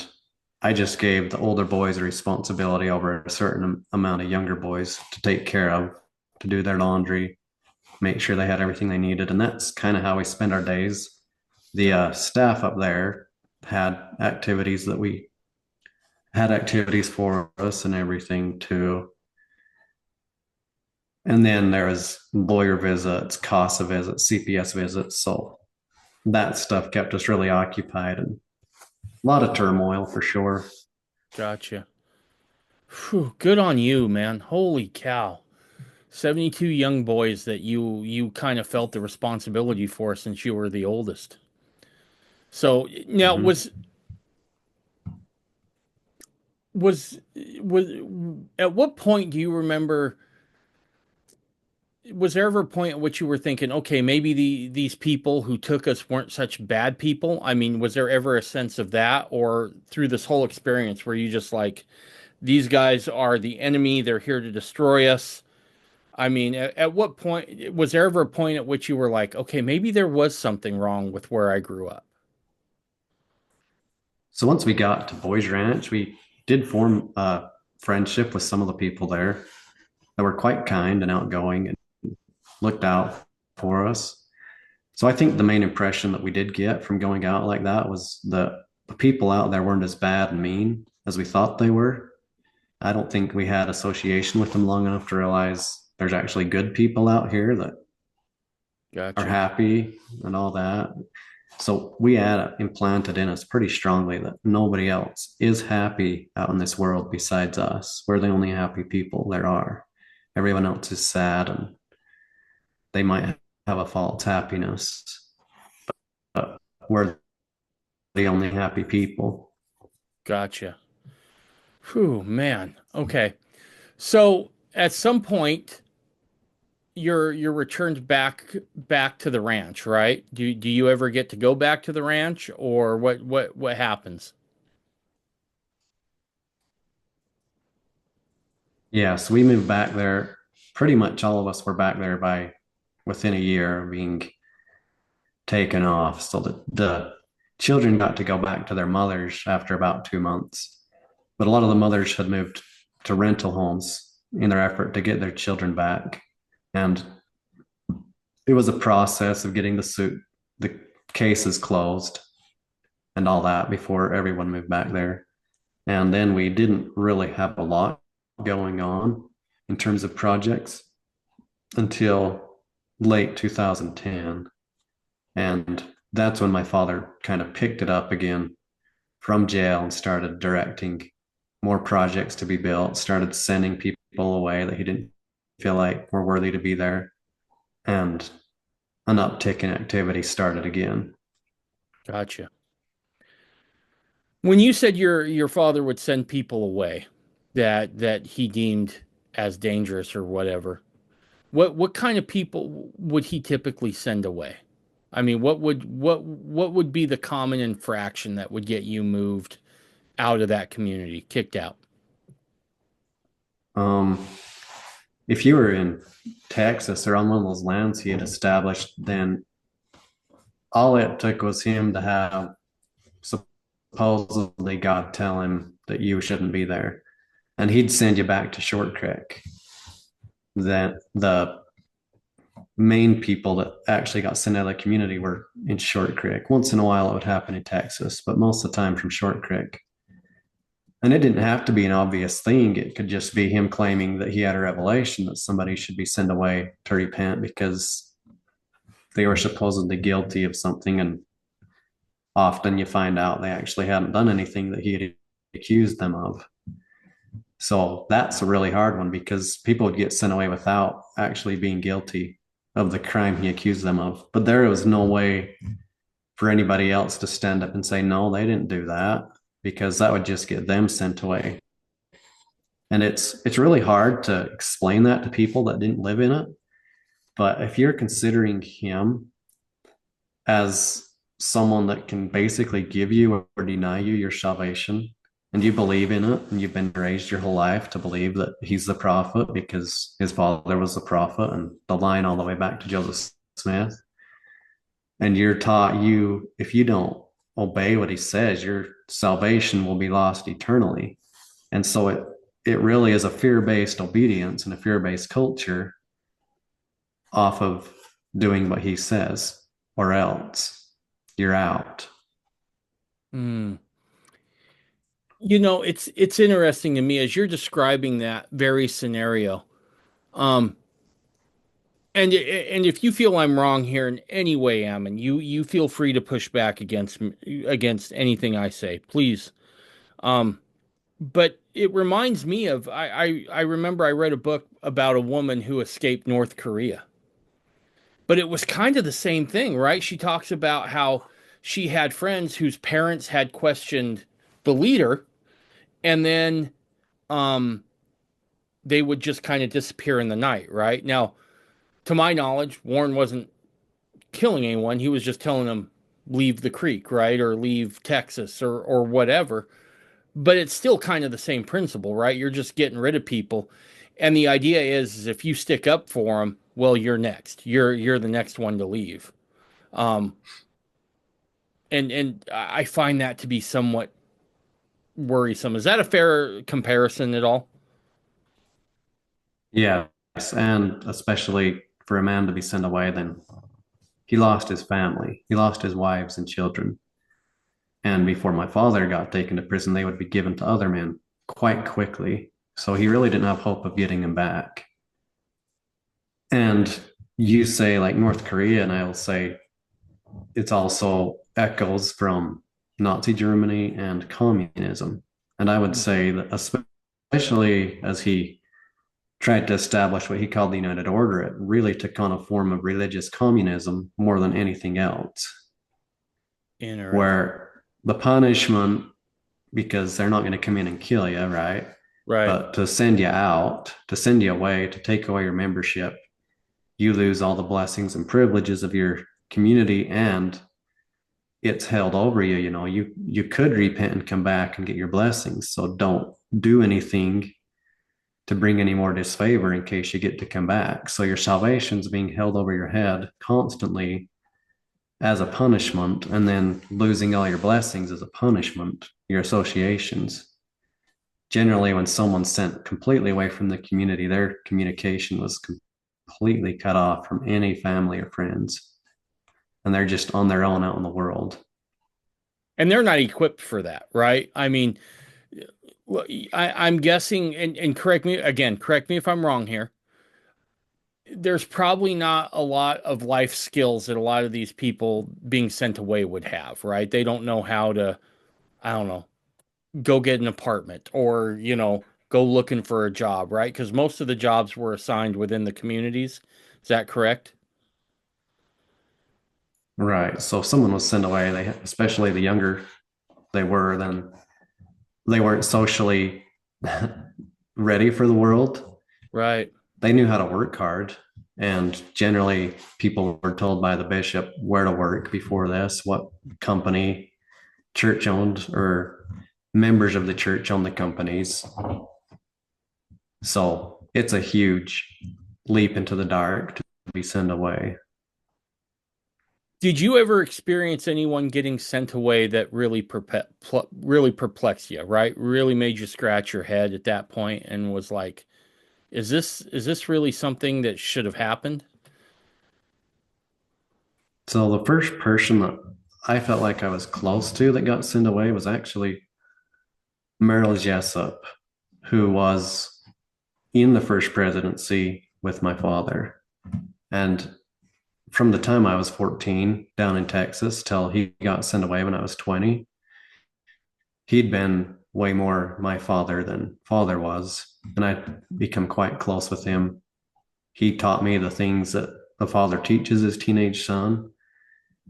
I just gave the older boys a responsibility over a certain amount of younger boys to take care of, to do their laundry, make sure they had everything they needed. And that's kind of how we spend our days. The staff up there had activities for us and everything too. And then there was lawyer visits, CASA visits, CPS visits. So that stuff kept us really occupied, and a lot of turmoil for sure. Gotcha. Whew, good on you, man. Holy cow. 72 young boys that you kind of felt the responsibility for since you were the oldest. So now Mm-hmm. was was at what point do you remember, was there ever a point at which you were thinking, okay, maybe these people who took us weren't such bad people? I mean, was there ever a sense of that, or through this whole experience were you just like, these guys are the enemy, they're here to destroy us? I mean, at what point was there ever a point at which you were like, okay, maybe there was something wrong with where I grew up? So once we got to Boys Ranch, we did form a friendship with some of the people there that were quite kind and outgoing and looked out for us. So I think the main impression that we did get from going out like that was that the people out there weren't as bad and mean as we thought they were. I don't think we had association with them long enough to realize there's actually good people out here that are Gotcha. happy and all that. So we had implanted in us pretty strongly that nobody else is happy out in this world besides us. We're the only happy people there are. Everyone else is sad and they might have a false happiness, but we're the only happy people. Gotcha. Whew, man. Okay. So at some point you're returned back to the ranch, right? Do you ever get to go back to the ranch, or what happens? Yeah, so we moved back there. Pretty much all of us were back there by within a year of being taken off. So the children got to go back to their mothers after about 2 months. But a lot of the mothers had moved to rental homes in their effort to get their children back. And it was a process of getting the cases closed and all that before everyone moved back there. And then we didn't really have a lot going on in terms of projects until late 2010. And that's when my father kind of picked it up again from jail and started directing more projects to be built, started sending people away that he didn't feel like were worthy to be there. And an uptick in activity started again. Gotcha. When you said your father would send people away that he deemed as dangerous or whatever, what kind of people would he typically send away? I mean, what would be the common infraction that would get you moved out of that community, kicked out? Um, if you were in Texas or on one of those lands he had established, then all it took was him to have supposedly God tell him that you shouldn't be there, and he'd send you back to Short Creek. That the main people that actually got sent out of the community were in Short Creek. Once in a while, it would happen in Texas, but most of the time from Short Creek. And it didn't have to be an obvious thing. It could just be him claiming that he had a revelation that somebody should be sent away to repent because they were supposedly guilty of something. And often you find out they actually hadn't done anything that he had accused them of. So that's a really hard one because people would get sent away without actually being guilty of the crime he accused them of. But there was no way for anybody else to stand up and say, no, they didn't do that, because that would just get them sent away. And it's really hard to explain that to people that didn't live in it. But if you're considering him as someone that can basically give you or deny you your salvation, and you believe in it, and you've been raised your whole life to believe that he's the prophet because his father was the prophet, and the line all the way back to Joseph Smith, and you're taught, if you don't obey what he says, your salvation will be lost eternally. And so it really is a fear-based obedience and a fear-based culture off of doing what he says, or else you're out. Hmm. It's interesting to me as you're describing that very scenario. Um, and if you feel I'm wrong here in any way, Ammon, you feel free to push back against anything I say, please. Um, but it reminds me of I remember I read a book about a woman who escaped North Korea. But it was kind of the same thing, right? She talks about how she had friends whose parents had questioned the leader, and then um, they would just kind of disappear in the night, right? Now, to my knowledge, Warren wasn't killing anyone. He was just telling them leave the creek, right? Or leave Texas or whatever. But it's still kind of the same principle, right? You're just getting rid of people. And the idea is if you stick up for them, well, you're next. You're the next one to leave. Um, and I find that to be somewhat worrisome. Is that a fair comparison at all? Yes, and especially for a man to be sent away, then he lost his family, he lost his wives and children. And before my father got taken to prison, they would be given to other men quite quickly. So he really didn't have hope of getting him back. And you say like North Korea, and I'll say it's also echoes from Nazi Germany and communism. And I would say that, especially as he tried to establish what he called the United Order, it really took on a form of religious communism more than anything else, Interesting. where the punishment, because they're not going to come in and kill you, right? Right. But to send you out, to send you away, to take away your membership, you lose all the blessings and privileges of your community, and it's held over you. You know, you could repent and come back and get your blessings. So don't do anything to bring any more disfavor in case you get to come back. So your salvation's being held over your head constantly as a punishment, and then losing all your blessings as a punishment, your associations. Generally, when someone's sent completely away from the community, their communication was completely cut off from any family or friends, and they're just on their own out in the world. And they're not equipped for that, right? I mean, well, I'm guessing, and correct me again, correct me if I'm wrong here. There's probably not a lot of life skills that a lot of these people being sent away would have, right? They don't know how to, I don't know, go get an apartment or, go looking for a job, right? Because most of the jobs were assigned within the communities. Is that correct? Right. So if someone was sent away, they, especially the younger they were, then they weren't socially ready for the world. Right. They knew how to work hard. And generally, people were told by the bishop where to work before this, what company, church owned, or members of the church owned the companies. So it's a huge leap into the dark to be sent away. Did you ever experience anyone getting sent away that really perplexed you, right? Really made you scratch your head at that point and was like, is this really something that should have happened? So the first person that I felt like I was close to that got sent away was actually Merrill Jessup, who was in the first presidency with my father. And from the time I was 14 down in Texas till he got sent away when I was 20, he'd been way more my father than father was. And I'd become quite close with him. He taught me the things that a father teaches his teenage son,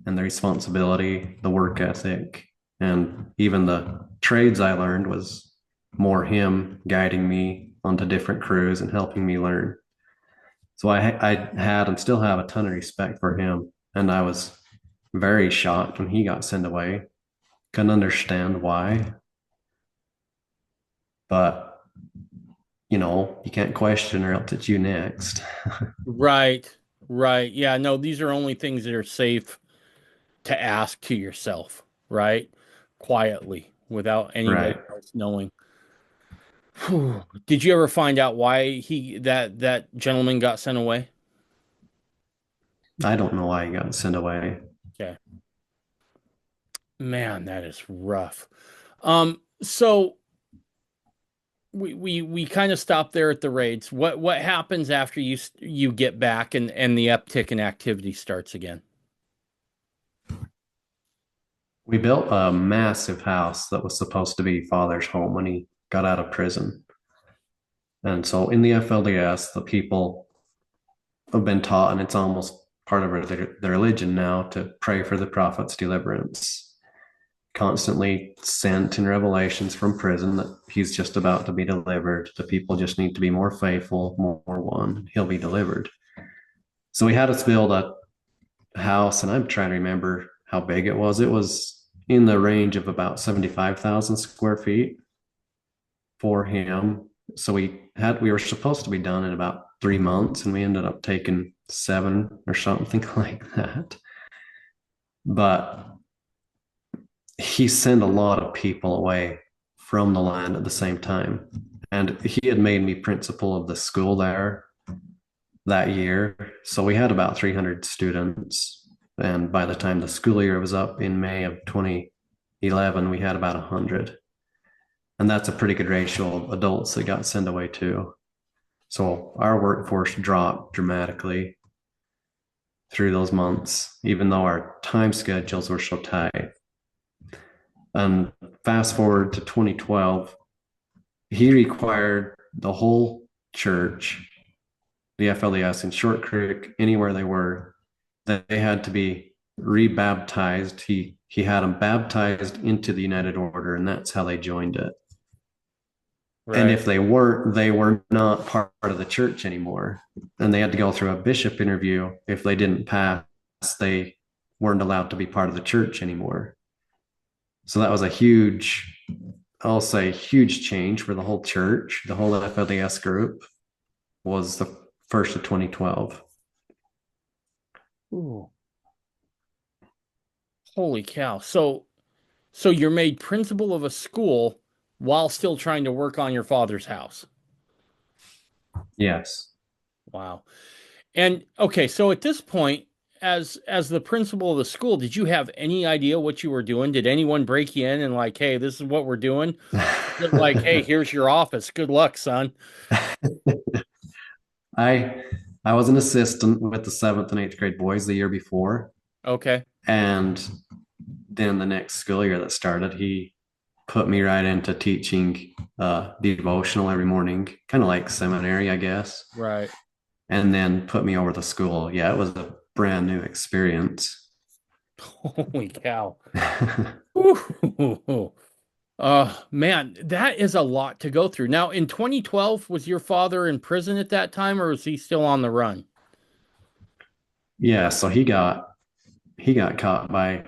and the responsibility, the work ethic, and even the trades I learned was more him guiding me onto different crews and helping me learn. So I had and still have a ton of respect for him. And I was very shocked when he got sent away. Couldn't understand why, but you can't question or else it's you next. Right. Right. Yeah, no, these are only things that are safe to ask to yourself. right? Quietly, without anybody Right. else knowing. Whew. Did you ever find out why that gentleman got sent away? I don't know why he got sent away. Okay. Man, that is rough. So we kind of stop there at the raids. What happens after you get back and the uptick in activity starts again? We built a massive house that was supposed to be Father's home when he got out of prison. And so in the FLDS, the people have been taught, and it's almost part of their religion now, to pray for the prophet's deliverance. Constantly sent in revelations from prison that he's just about to be delivered. The people just need to be more faithful, more one. He'll be delivered. So we had us build a house, and I'm trying to remember how big it was. It was in the range of about 75,000 square feet for him. So we were supposed to be done in about 3 months, and we ended up taking 7 or something like that. But he sent a lot of people away from the land at the same time. And he had made me principal of the school there that year. So we had about 300 students. And by the time the school year was up in May of 2011, we had about 100. And that's a pretty good ratio of adults that got sent away too. So our workforce dropped dramatically through those months, even though our time schedules were so tight. And fast forward to 2012, he required the whole church, the FLDS in Short Creek, anywhere they were, that they had to be rebaptized. He had them baptized into the United Order, and that's how they joined it. Right. And if they weren't, they were not part of the church anymore. And they had to go through a bishop interview. If they didn't pass, they weren't allowed to be part of the church anymore. So that was a huge, I'll say, huge change for the whole church. The whole FLDS group was the first of 2012. Ooh. Holy cow. So you're made principal of a school while still trying to work on your father's house. Yes. Wow. And okay, so at this point, as the principal of the school, did you have any idea what you were doing? Did anyone break you in and like, hey, this is what we're doing? Like, hey, here's your office. Good luck, son. I I was an assistant with the 7th and 8th grade boys the year before. Okay. And then the next school year that started, he put me right into teaching devotional every morning, kind of like seminary, I guess. Right. And then put me over the school. Yeah, it was a brand new experience. Holy cow. Ooh. Man, that is a lot to go through. Now, in 2012, was your father in prison at that time, or was he still on the run? Yeah, so he got caught by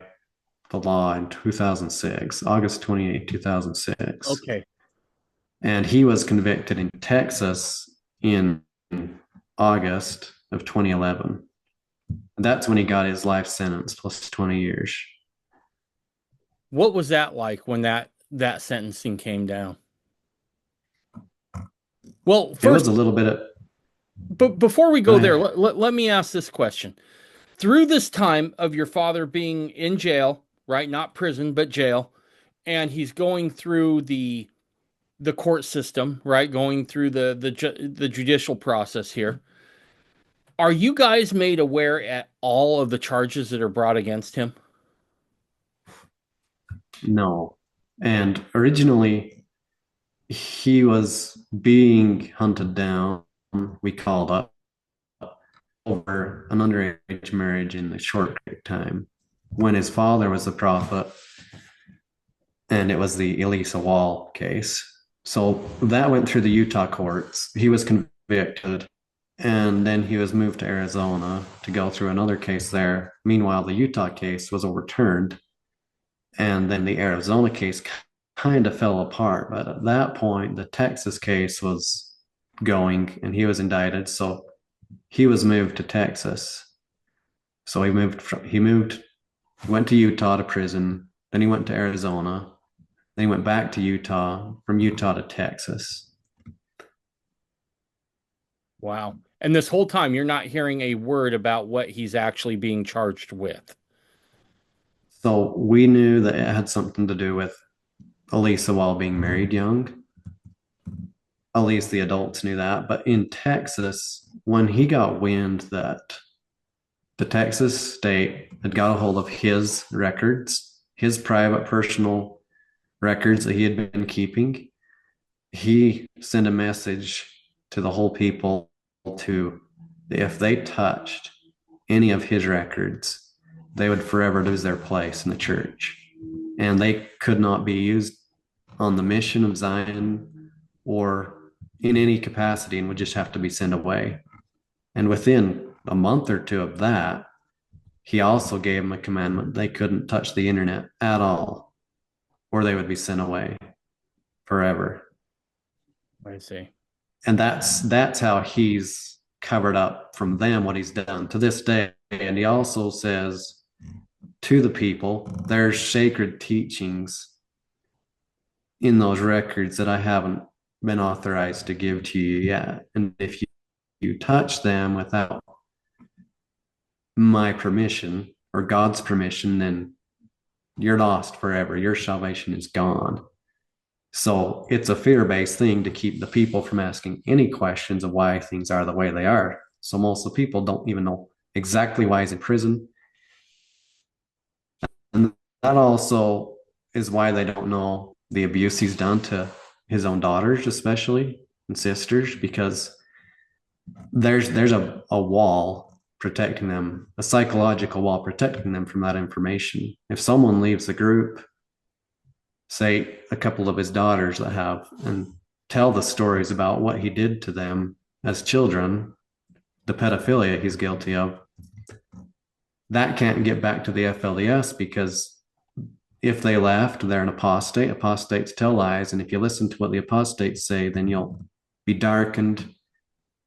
the law in 2006, August 28, 2006. Okay. And he was convicted in Texas in August of 2011. And that's when he got his life sentence plus 20 years. What was that like when that sentencing came down? Well, It was first, a little bit of, but before we go go there, ahead. let me ask this question. Through this time of your father being in jail, right? Not prison, but jail, and he's going through the court system, right? Going through the judicial process here. Are you guys made aware at all of the charges that are brought against him? No. And originally, he was being hunted down. We called up over an underage marriage in the Short Creek time when his father was the prophet, and it was the Elisa Wall case. So that went through the Utah courts. He was convicted, and then he was moved to Arizona to go through another case there. Meanwhile, the Utah case was overturned, and then the Arizona case kind of fell apart. But at that point, the Texas case was going, and he was indicted. So he was moved to Texas. So he went to Utah to prison, Then he went to Arizona. Then he went back to Utah, from Utah to Texas. Wow. And this whole time, you're not hearing a word about what he's actually being charged with. So we knew that it had something to do with Elisa while being married young. At least the adults knew that. But in Texas, when he got wind that the Texas state had got a hold of his records, his private personal records that he had been keeping, he sent a message to the whole people to, if they touched any of his records, they would forever lose their place in the church. And they could not be used on the mission of Zion or in any capacity and would just have to be sent away. And within a month or two of that, he also gave them a commandment they couldn't touch the internet at all, or they would be sent away forever. I see. And that's how he's covered up from them what he's done to this day. And he also says to the people, there's sacred teachings in those records that I haven't been authorized to give to you yet. And if you touch them without my permission or God's permission, then you're lost forever. Your salvation is gone. So it's a fear-based thing to keep the people from asking any questions of why things are the way they are. So most of the people don't even know exactly why he's in prison. And that also is why they don't know the abuse he's done to his own daughters, especially, and sisters, because there's a wall protecting them, a psychological wall protecting them from that information. If someone leaves the group, say a couple of his daughters that have, and tell the stories about what he did to them as children, the pedophilia he's guilty of, that can't get back to the FLDS, because if they left, they're an apostate. Apostates tell lies. And if you listen to what the apostates say, then you'll be darkened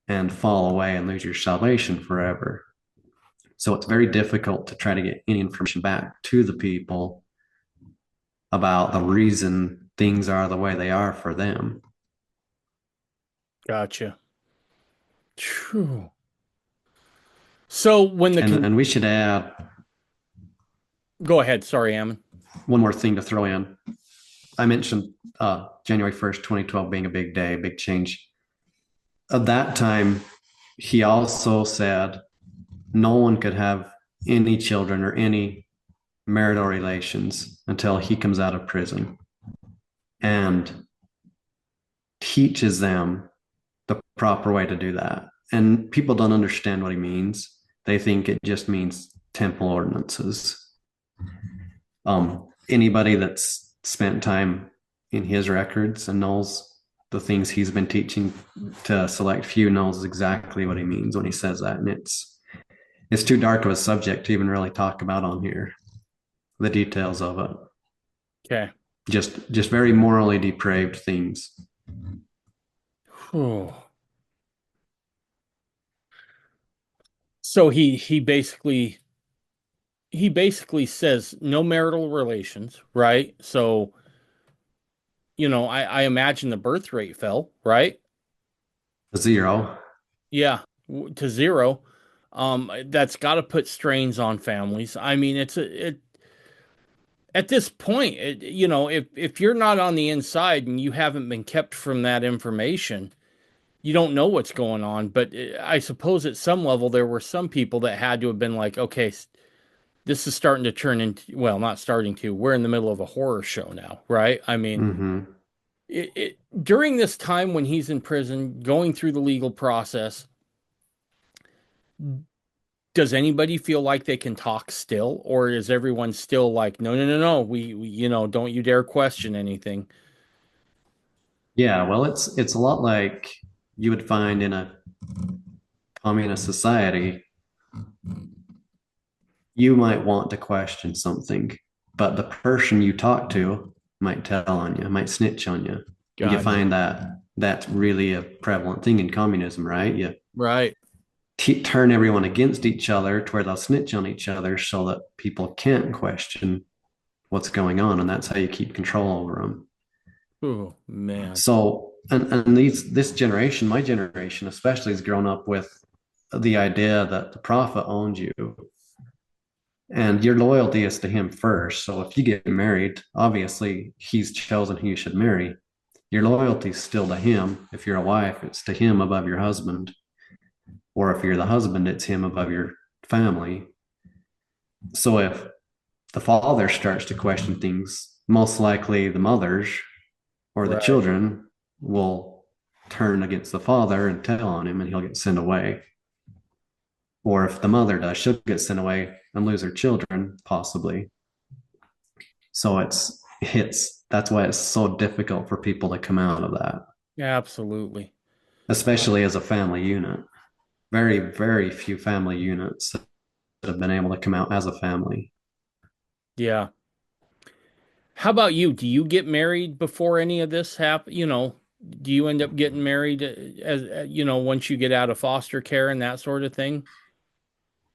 and fall away and lose your salvation forever. So it's very difficult to try to get any information back to the people about the reason things are the way they are for them. Gotcha. True. So when and we should add, go ahead, sorry, Ammon. One more thing to throw in. I mentioned January 1st, 2012 being a big day, big change. At that time, he also said no one could have any children or any marital relations until he comes out of prison, and teaches them the proper way to do that. And people don't understand what he means. They think it just means temple ordinances. Anybody that's spent time in his records and knows the things he's been teaching to select few knows exactly what he means when he says that. And it's too dark of a subject to even really talk about on here, the details of it. Okay. Just very morally depraved things. Oh. So he basically says no marital relations, right? So, I imagine the birth rate fell, right? 0. Yeah, to 0. That's got to put strains on families. I mean, at this point, if you're not on the inside and you haven't been kept from that information, you don't know what's going on. But I suppose at some level there were some people that had to have been like, okay, this is starting to turn into, well, not starting to, we're in the middle of a horror show now, right? I mean, during this time when he's in prison, going through the legal process, does anybody feel like they can talk still, or is everyone still like, no, no, no, no, we don't you dare question anything? Yeah, well, it's a lot like you would find in a communist society. You might want to question something, but the person you talk to might tell on you, might snitch on you. And you find that that's really a prevalent thing in communism, right? You Right. turn everyone against each other to where they'll snitch on each other so that people can't question what's going on, and that's how you keep control over them. Oh man. So, and this generation, my generation especially, has grown up with the idea that the prophet owns you, and your loyalty is to him first. So if you get married, obviously he's chosen who you should marry. Your loyalty is still to him. If you're a wife, it's to him above your husband. Or if you're the husband, it's him above your family. So if the father starts to question things, most likely the mothers or the Right. children will turn against the father and tell on him, and he'll get sent away. Or if the mother does, she'll get sent away and lose her children, possibly. So it's that's why it's so difficult for people to come out of that, Absolutely. especially as a family unit. Very, very few family units that have been able to come out as a family. Yeah. How about you? Do you get married before any of this happen? Do you end up getting married as once you get out of foster care and that sort of thing?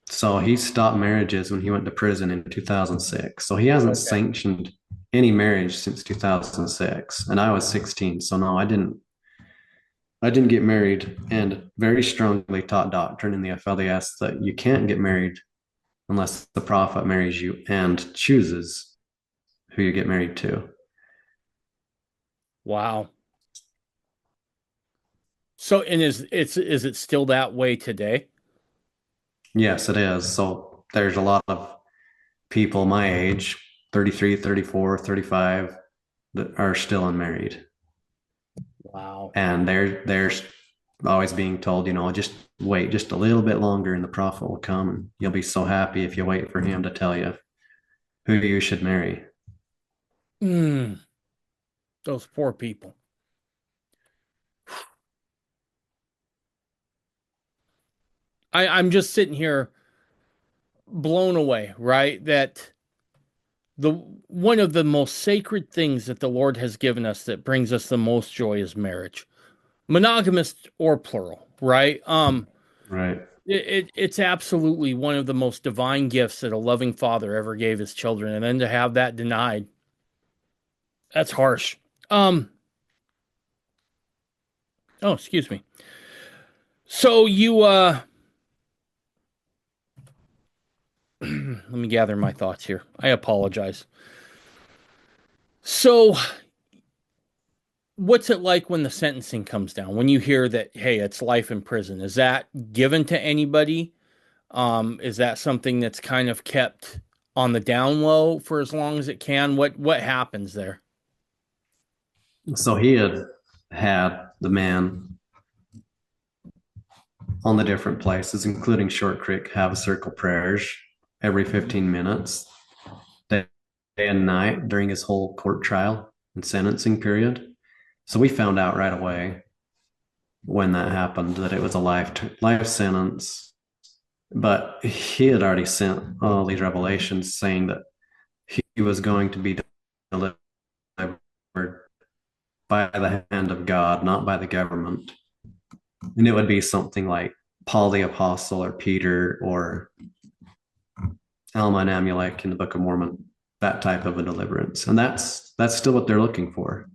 So he stopped marriages when he went to prison in 2006. So he hasn't Okay. sanctioned any marriage since 2006. And I was 16. So no, I didn't get married, and very strongly taught doctrine in the FLDS that you can't get married unless the prophet marries you and chooses who you get married to. Wow. So, and is it still that way today? Yes, it is. So there's a lot of people my age, 33, 34, 35, that are still unmarried. Wow. And they're always being told, just wait just a little bit longer and the prophet will come, and you'll be so happy if you wait for him to tell you who you should marry. Mm, those poor people. I'm just sitting here blown away, right? That the one of the most sacred things that the Lord has given us that brings us the most joy is marriage, monogamous or plural, right? Right. It's absolutely one of the most divine gifts that a loving father ever gave his children, and then to have that denied, that's harsh. Um, oh, excuse me. So you let me gather my thoughts here. I apologize. So what's it like when the sentencing comes down? When you hear that, hey, it's life in prison, is that given to anybody? Is that something that's kind of kept on the down low for as long as it can? What happens there? So he had the man on the different places, including Short Creek, have circle prayers every 15 minutes, day and night, during his whole court trial and sentencing period. So we found out right away when that happened that it was a life sentence. But he had already sent all these revelations saying that he was going to be delivered by the hand of God, not by the government. And it would be something like Paul the Apostle or Peter or Alma and Amulek in the Book of Mormon, that type of a deliverance. And that's still what they're looking for.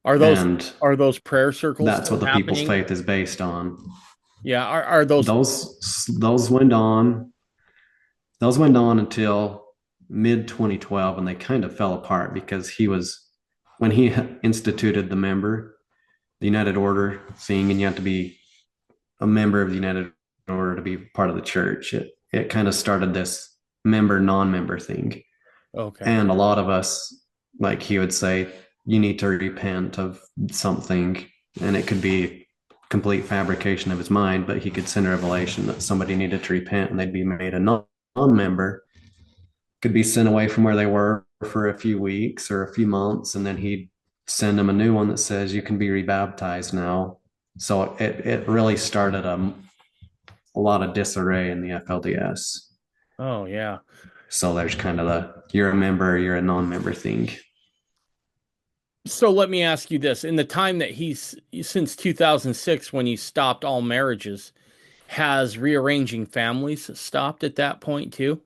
Are those And are those prayer circles that's still what the people's happening? faith is based on. Yeah, are those Those went on. Those went on until mid 2012, and they kind of fell apart because when he instituted the United Order thing, and you have to be a member of the United Order to be part of the church. It kind of started this member non-member thing, okay. and a lot of us, like he would say, you need to repent of something, and it could be complete fabrication of his mind, but he could send a revelation that somebody needed to repent, and they'd be made a non-member, could be sent away from where they were for a few weeks or a few months, and then he'd send them a new one that says you can be rebaptized now. So it really started a lot of disarray in the FLDS. Oh yeah. So there's kind of you're a member, you're a non-member thing. So let me ask you this. In the time that he's since 2006 when he stopped all marriages, has rearranging families stopped at that point too?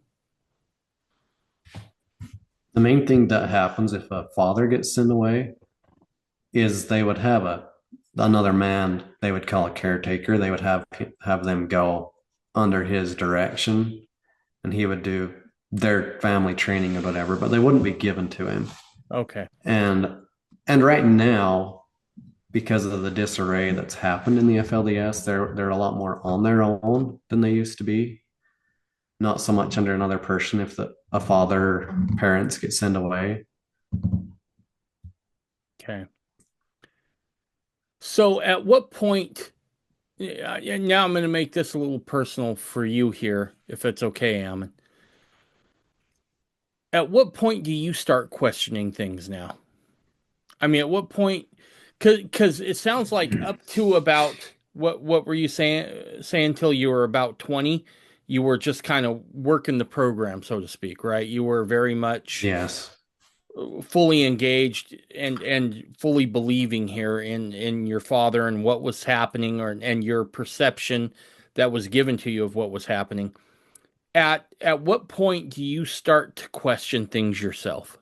The main thing that happens if a father gets sent away is they would have another man they would call a caretaker. They would have them go under his direction, and he would do their family training or whatever, but they wouldn't be given to him. Okay. And right now, because of the disarray that's happened in the FLDS, they're a lot more on their own than they used to be. Not so much under another person if a father or parents get sent away. Okay. So at what point, and now I'm going to make this a little personal for you here, if it's okay, Ammon. At what point do you start questioning things now? I mean, at what point? Because it sounds like up to about what were you saying until you were about 20, you were just kind of working the program, so to speak, right? You were very much Yes. fully engaged and fully believing here in your father and what was happening, or and your perception that was given to you of what was happening. At what point do you start to question things yourself?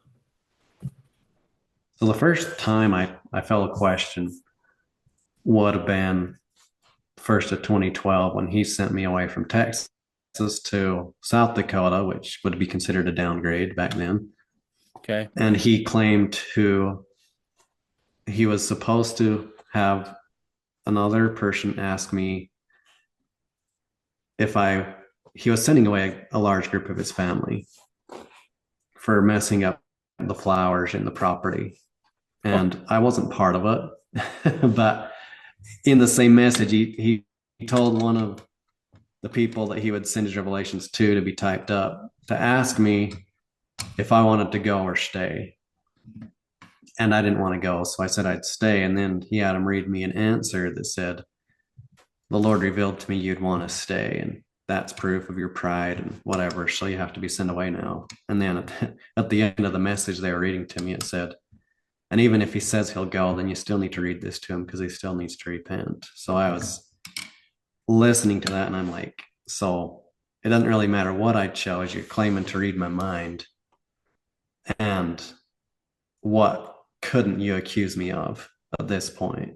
So the first time I felt a question would have been first of 2012 when he sent me away from Texas to South Dakota, which would be considered a downgrade back then. Okay. And he was supposed to have another person ask me if he was sending away a large group of his family for messing up the flowers in the property. Oh, And I wasn't part of it. But in the same message, he told one of the people that he would send his revelations to be typed up to ask me if I wanted to go or stay. And I didn't want to go. So I said I'd stay. And then he had him read me an answer that said, the Lord revealed to me you'd want to stay. And that's proof of your pride and whatever. So you have to be sent away now. And then at the end of the message they were reading to me, it said, and even if he says he'll go, then you still need to read this to him because he still needs to repent. So I was listening to that and I'm like, so it doesn't really matter what I chose. You're claiming to read my mind. And what couldn't you accuse me of at this point?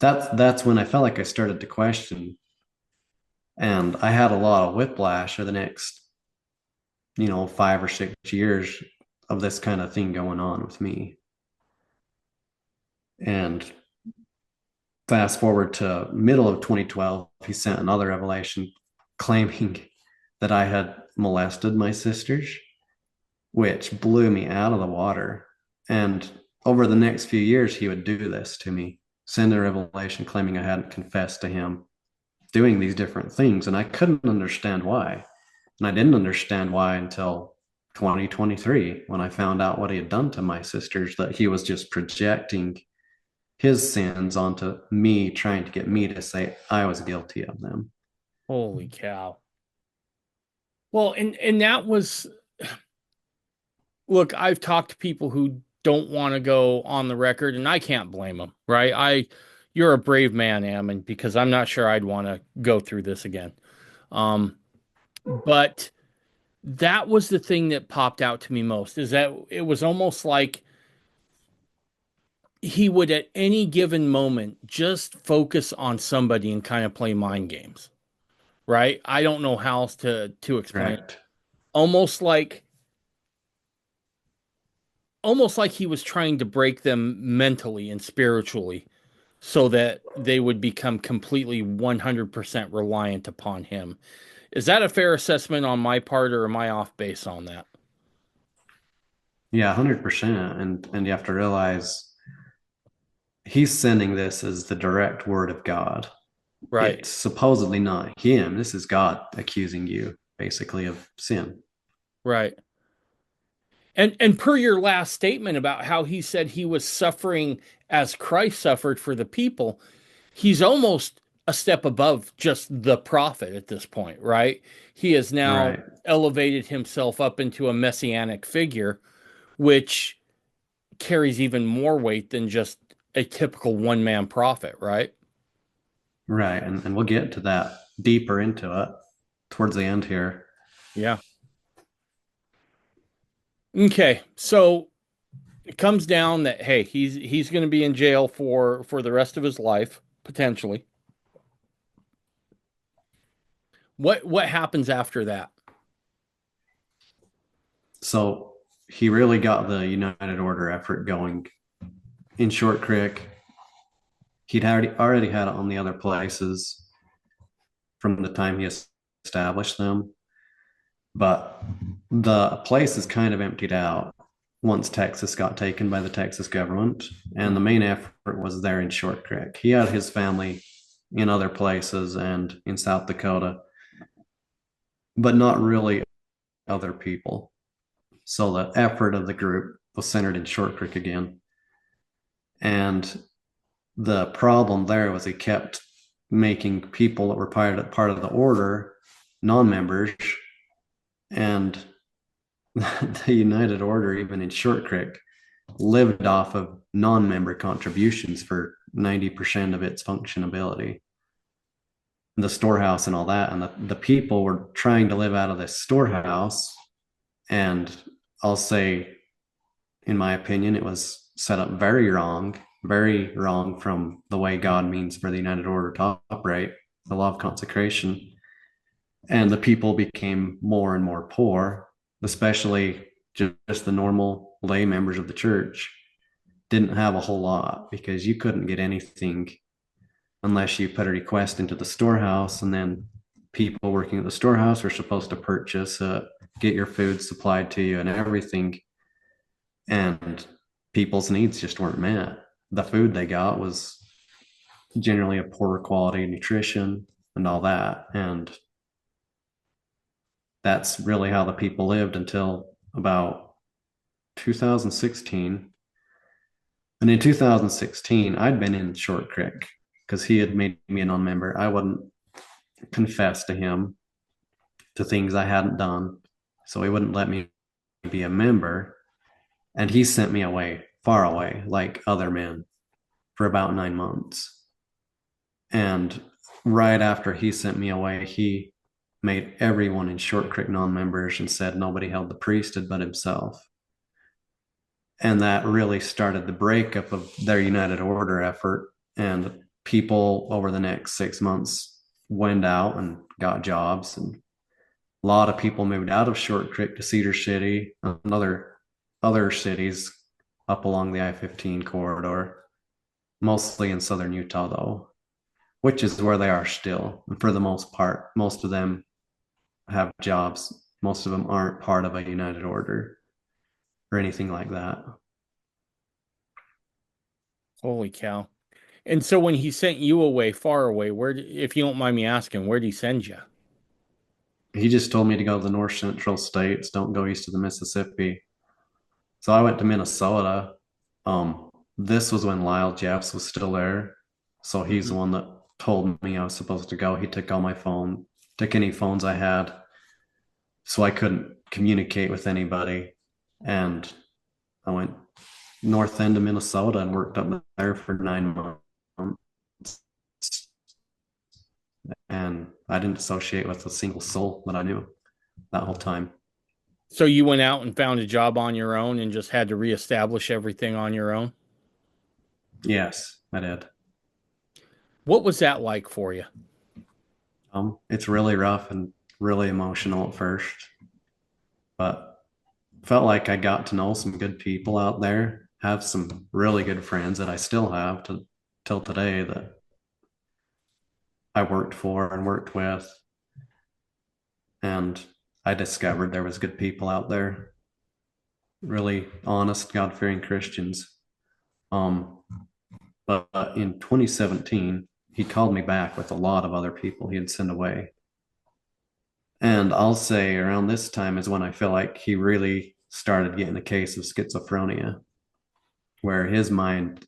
That's when I felt like I started to question. And I had a lot of whiplash for the next, 5 or 6 years of this kind of thing going on with me. And fast forward to middle of 2012, he sent another revelation claiming that I had molested my sisters, which blew me out of the water. And over the next few years, he would do this to me, send a revelation claiming I hadn't confessed to him, doing these different things. And I couldn't understand why. And I didn't understand why until 2023 when I found out what he had done to my sisters, that he was just projecting his sins onto me, trying to get me to say I was guilty of them. holy cow. Well, and that was, look, I've talked to people who don't want to go on the record, and I can't blame them, right? You're a brave man, Ammon, because I'm not sure I'd want to go through this again. But that was the thing that popped out to me most, is that it was almost like he would at any given moment just focus on somebody and kind of play mind games, right? I don't know how else to explain it. Correct. Almost like almost like he was trying to break them mentally and spiritually so that they would become completely 100% reliant upon him. Is that a fair assessment on my part, or am I off base on that? Yeah, 100%. And you have to realize he's sending this as the direct word of God. Right. It's supposedly not him. This is God accusing you basically of sin. Right. And per your last statement about how he said he was suffering as Christ suffered for the people, he's almost a step above just the prophet at this point, right? He has now Right. elevated himself up into a messianic figure, which carries even more weight than just a typical one man prophet, right? Right. And we'll get to that deeper into it towards the end here. Yeah. Okay, so it comes down that hey, he's going to be in jail for the rest of his life potentially. What happens after that? So he really got the United Order effort going in Short Creek. He'd already had it on the other places from the time he established them, but the place is kind of emptied out once Texas got taken by the Texas government, and the main effort was there in Short Creek. He had his family in other places and in South Dakota, but not really other people. So the effort of the group was centered in Short Creek again. And the problem there was he kept making people that were part of the order non-members, and the United Order, even in Short Creek, lived off of non-member contributions for 90% of its functionability, the storehouse and all that. And the people were trying to live out of this storehouse. And I'll say, in my opinion, it was set up very wrong from the way God means for the United Order to operate, the law of consecration. And the people became more and more poor, especially just the normal lay members of the church didn't have a whole lot because you couldn't get anything unless you put a request into the storehouse, and then people working at the storehouse were supposed to purchase, get your food supplied to you and everything. And people's needs just weren't met. The food they got was generally a poorer quality nutrition and all that. And that's really how the people lived until about 2016. And in 2016, I'd been in Short Creek because he had made me a non-member. I wouldn't confess to him to things I hadn't done, so he wouldn't let me be a member. And he sent me away, far away, like other men, for about 9 months. And right after he sent me away, he made everyone in Short Creek non-members and said nobody held the priesthood but himself. And that really started the breakup of their United Order effort. And people over the next 6 months went out and got jobs. And a lot of people moved out of Short Creek to Cedar City and other cities up along the I-15 corridor, mostly in southern Utah, though, which is where they are still. And for the most part, most of them have jobs. Most of them aren't part of a United Order or anything like that. Holy cow. And so when he sent you away, far away, if you don't mind me asking, where did he send you? He just told me to go to the north central states, don't go east of the Mississippi. So I went to Minnesota. This was when Lyle Jeffs was still there. So he's the one that told me I was supposed to go. He took all my phone, took any phones I had. So I couldn't communicate with anybody. And I went north end of Minnesota and worked up there for 9 months. And I didn't associate with a single soul that I knew that whole time. So you went out and found a job on your own and just had to reestablish everything on your own? Yes, I did. What was that like for you? It's really rough and really emotional at first, but felt like I got to know some good people out there, have some really good friends that I still have till today that I worked for and worked with. And I discovered there was good people out there, really honest, God-fearing Christians. But in 2017, he called me back with a lot of other people he had sent away. And I'll say around this time is when I feel like he really started getting a case of schizophrenia, where his mind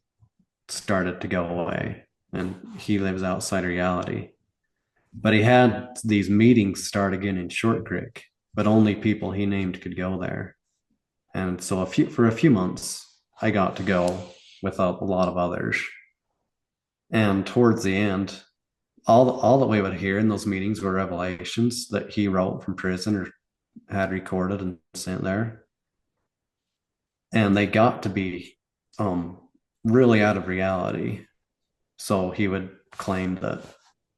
started to go away and he lives outside reality. But he had these meetings start again in Short Creek, but only people he named could go there. And so for a few months, I got to go with a lot of others. And towards the end, all that we would hear in those meetings were revelations that he wrote from prison or had recorded and sent there. and they got to be um, really out of reality. So he would claim that,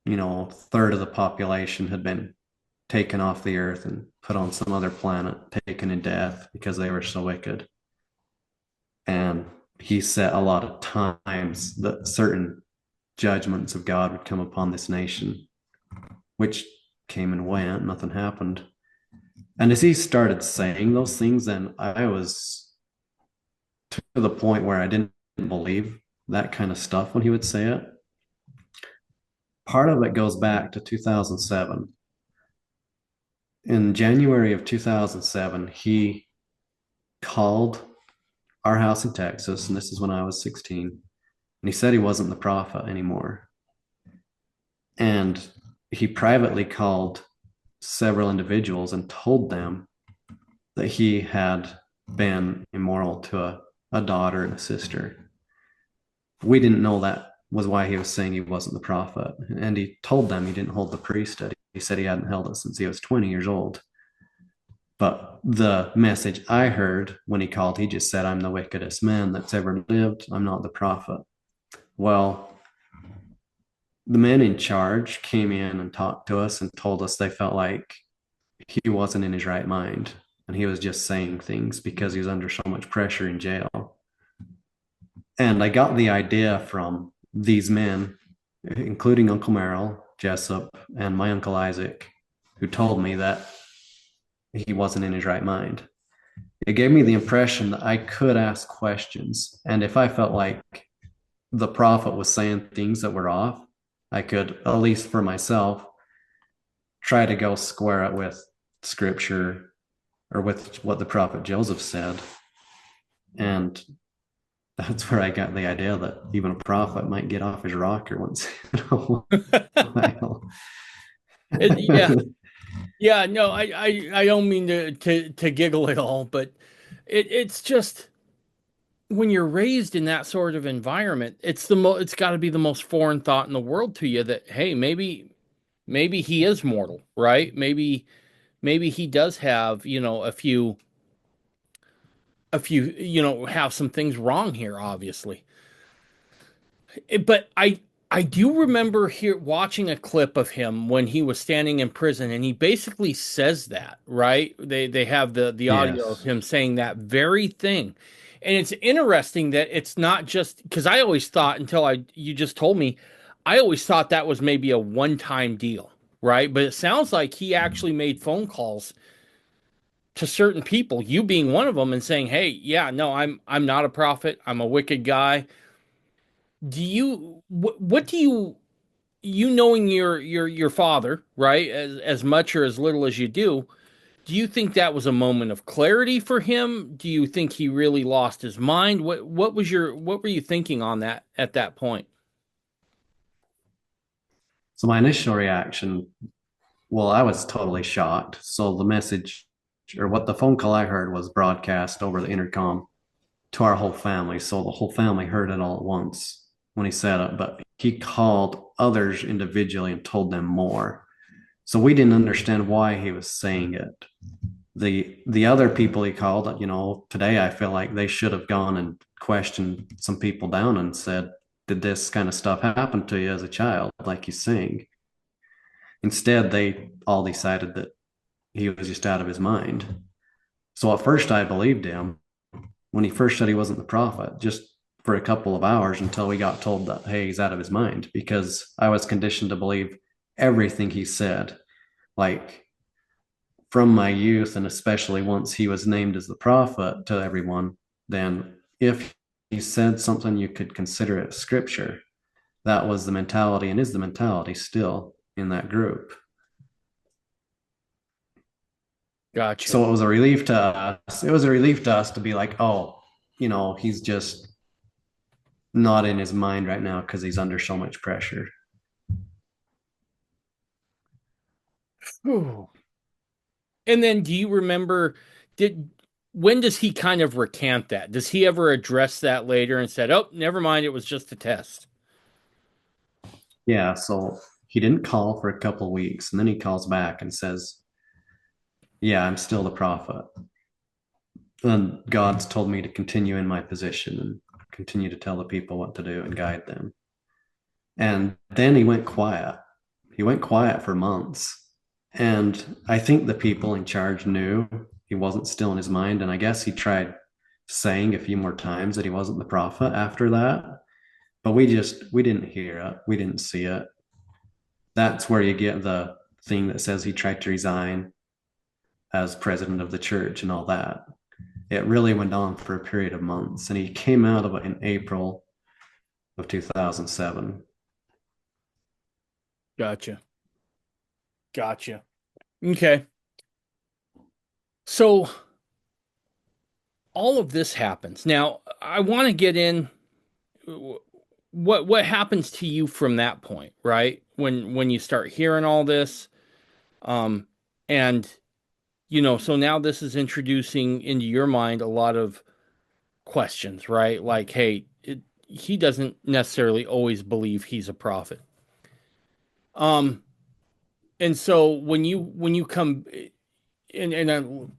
a third of the population had been taken off the earth and put on some other planet, taken in death because they were so wicked. And he said a lot of times that certain judgments of God would come upon this nation, which came and went, nothing happened. And as he started saying those things, then I was to the point where I didn't believe that kind of stuff when he would say it. Part of it goes back to 2007. In January of 2007, he called our house in Texas, and this is when I was 16, and he said he wasn't the prophet anymore. And he privately called several individuals and told them that he had been immoral to a daughter and a sister. We didn't know that was why he was saying he wasn't the prophet. And he told them he didn't hold the priesthood. He said he hadn't held it since he was 20 years old. But the message I heard when he called, he just said, I'm the wickedest man that's ever lived. I'm not the prophet. Well, the men in charge came in and talked to us and told us they felt like he wasn't in his right mind. And he was just saying things because he was under so much pressure in jail. And I got the idea from these men, including Uncle Merrill, Jessup, and my Uncle Isaac, who told me that he wasn't in his right mind. It gave me the impression that I could ask questions. And if I felt like the prophet was saying things that were off, I could, at least for myself, try to go square it with scripture or with what the prophet Joseph said. And that's where I got the idea that even a prophet might get off his rocker once in a while. Yeah. Yeah, no, I don't mean to giggle at all, but it's just when you're raised in that sort of environment, it's got to be the most foreign thought in the world to you that hey, maybe he is mortal, right? Maybe he does have, a few, have some things wrong here, obviously. But I do remember here watching a clip of him when he was standing in prison, and he basically says that, right? They have the audio of Yes. him saying that very thing. And it's interesting that it's not just because I always thought until you just told me, I always thought that was maybe a one-time deal, right? But it sounds like he actually made phone calls to certain people, you being one of them, and saying, "Hey, yeah, no, I'm not a prophet. I'm a wicked guy." What do you knowing your father, right, as much or as little as you do you think that was a moment of clarity for him? Do you think he really lost his mind? What were you thinking on that at that point? So my initial reaction, well, I was totally shocked. So the message or what the phone call I heard was broadcast over the intercom to our whole family. So the whole family heard it all at once when he said it, but he called others individually and told them more. So we didn't understand why he was saying it. The other people he called, today I feel like they should have gone and questioned some people down and said, did this kind of stuff happen to you as a child, like he's saying? Instead, they all decided that he was just out of his mind. So at first I believed him when he first said he wasn't the prophet, just for a couple of hours until we got told that, hey, he's out of his mind, because I was conditioned to believe everything he said. Like from my youth, and especially once he was named as the prophet to everyone, then if he said something you could consider it scripture, that was the mentality and is the mentality still in that group. Gotcha. So it was a relief to us. It was a relief to us to be like, oh, he's just not in his mind right now because he's under so much pressure. Whew. And then do you remember did when does he kind of recant that? Does he ever address that later and said, "Oh, never mind, it was just a test." Yeah, so he didn't call for a couple of weeks, and then he calls back and says, yeah, I'm still the prophet. And God's told me to continue in my position and continue to tell the people what to do and guide them. And then he went quiet. He went quiet for months. And I think the people in charge knew he wasn't still in his mind. And I guess he tried saying a few more times that he wasn't the prophet after that. But we didn't hear it. We didn't see it. That's where you get the thing that says he tried to resign as president of the church and all that. It really went on for a period of months. And he came out of it in April of 2007. Gotcha. Okay. So all of this happens. Now, I want to get in what happens to you from that point, right? When you start hearing all this, and so now this is introducing into your mind a lot of questions, right? Like, hey, he doesn't necessarily always believe he's a prophet. And so when you come and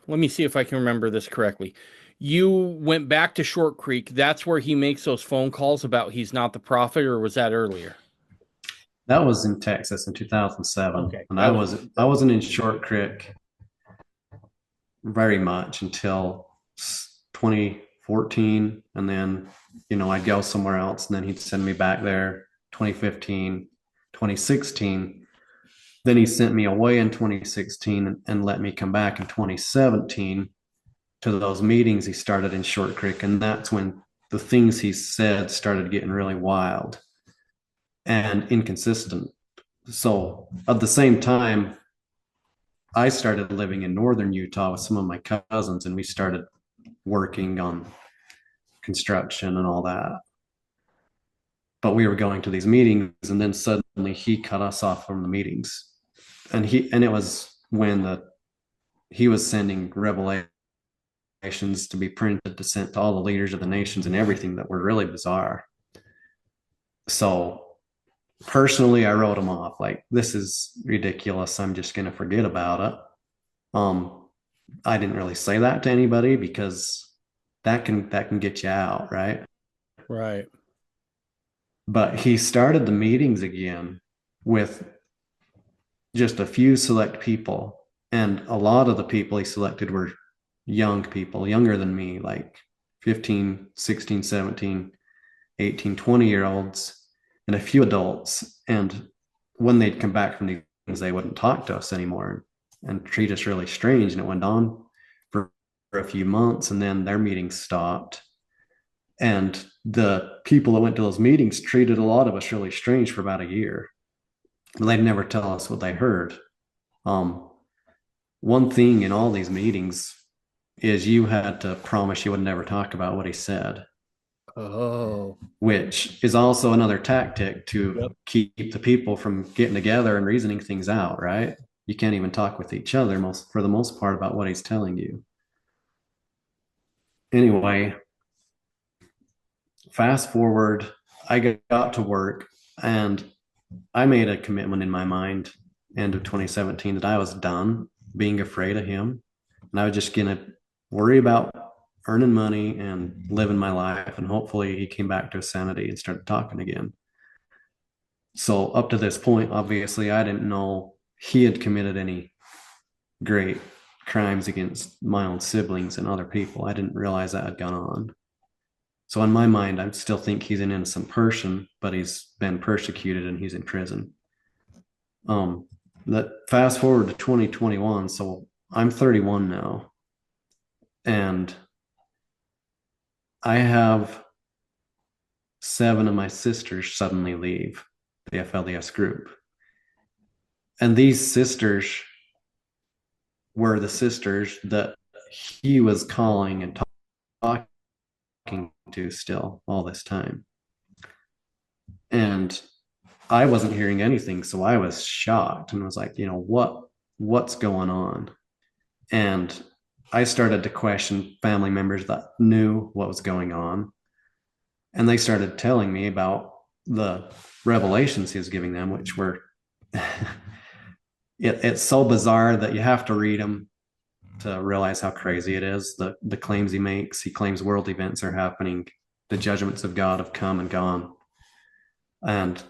let me see if I can remember this correctly. You went back to Short Creek. That's where he makes those phone calls about he's not the prophet, or was that earlier? That was in Texas in 2007. Okay, And that was I wasn't in Short Creek very much until 2014. And then, I'd go somewhere else and then he'd send me back there 2015, 2016. Then he sent me away in 2016 and let me come back in 2017 to those meetings he started in Short Creek. And that's when the things he said started getting really wild and inconsistent. So at the same time, I started living in northern Utah with some of my cousins, and we started working on construction and all that. But we were going to these meetings, and then suddenly he cut us off from the meetings. And it was when he was sending revelations to be printed to send to all the leaders of the nations and everything that were really bizarre. So personally, I wrote him off. Like, this is ridiculous. I'm just going to forget about it. I didn't really say that to anybody because that can get you out, right? right. But he started the meetings again with just a few select people. And a lot of the people he selected were young people, younger than me, like 15, 16, 17, 18, 20-year-olds, and a few adults. And when they'd come back from these, they wouldn't talk to us anymore and treat us really strange. And it went on for a few months, and then their meetings stopped. And the people that went to those meetings treated a lot of us really strange for about a year. They'd never tell us what they heard. One thing in all these meetings is you had to promise you would never talk about what he said. Oh, Which is also another tactic to yep. keep the people from getting together and reasoning things out, right? You can't even talk with each other for the most part about what he's telling you. Anyway, fast forward, I got to work and I made a commitment in my mind, end of 2017, that I was done being afraid of him. And I was just going to worry about earning money and living my life. And hopefully he came back to his sanity and started talking again. So up to this point, obviously, I didn't know he had committed any great crimes against my own siblings and other people. I didn't realize that had gone on. So in my mind, I still think he's an innocent person, but he's been persecuted and he's in prison. That fast forward to 2021. So I'm 31 now. And I have 7 of my sisters suddenly leave the FLDS group. And these sisters were the sisters that he was calling and talking to still all this time. And I wasn't hearing anything, so I was shocked and was like, what's going on? And I started to question family members that knew what was going on. And they started telling me about the revelations he was giving them, which were, it's so bizarre that you have to read them to realize how crazy it is. The claims he makes. He claims world events are happening. The judgments of God have come and gone. And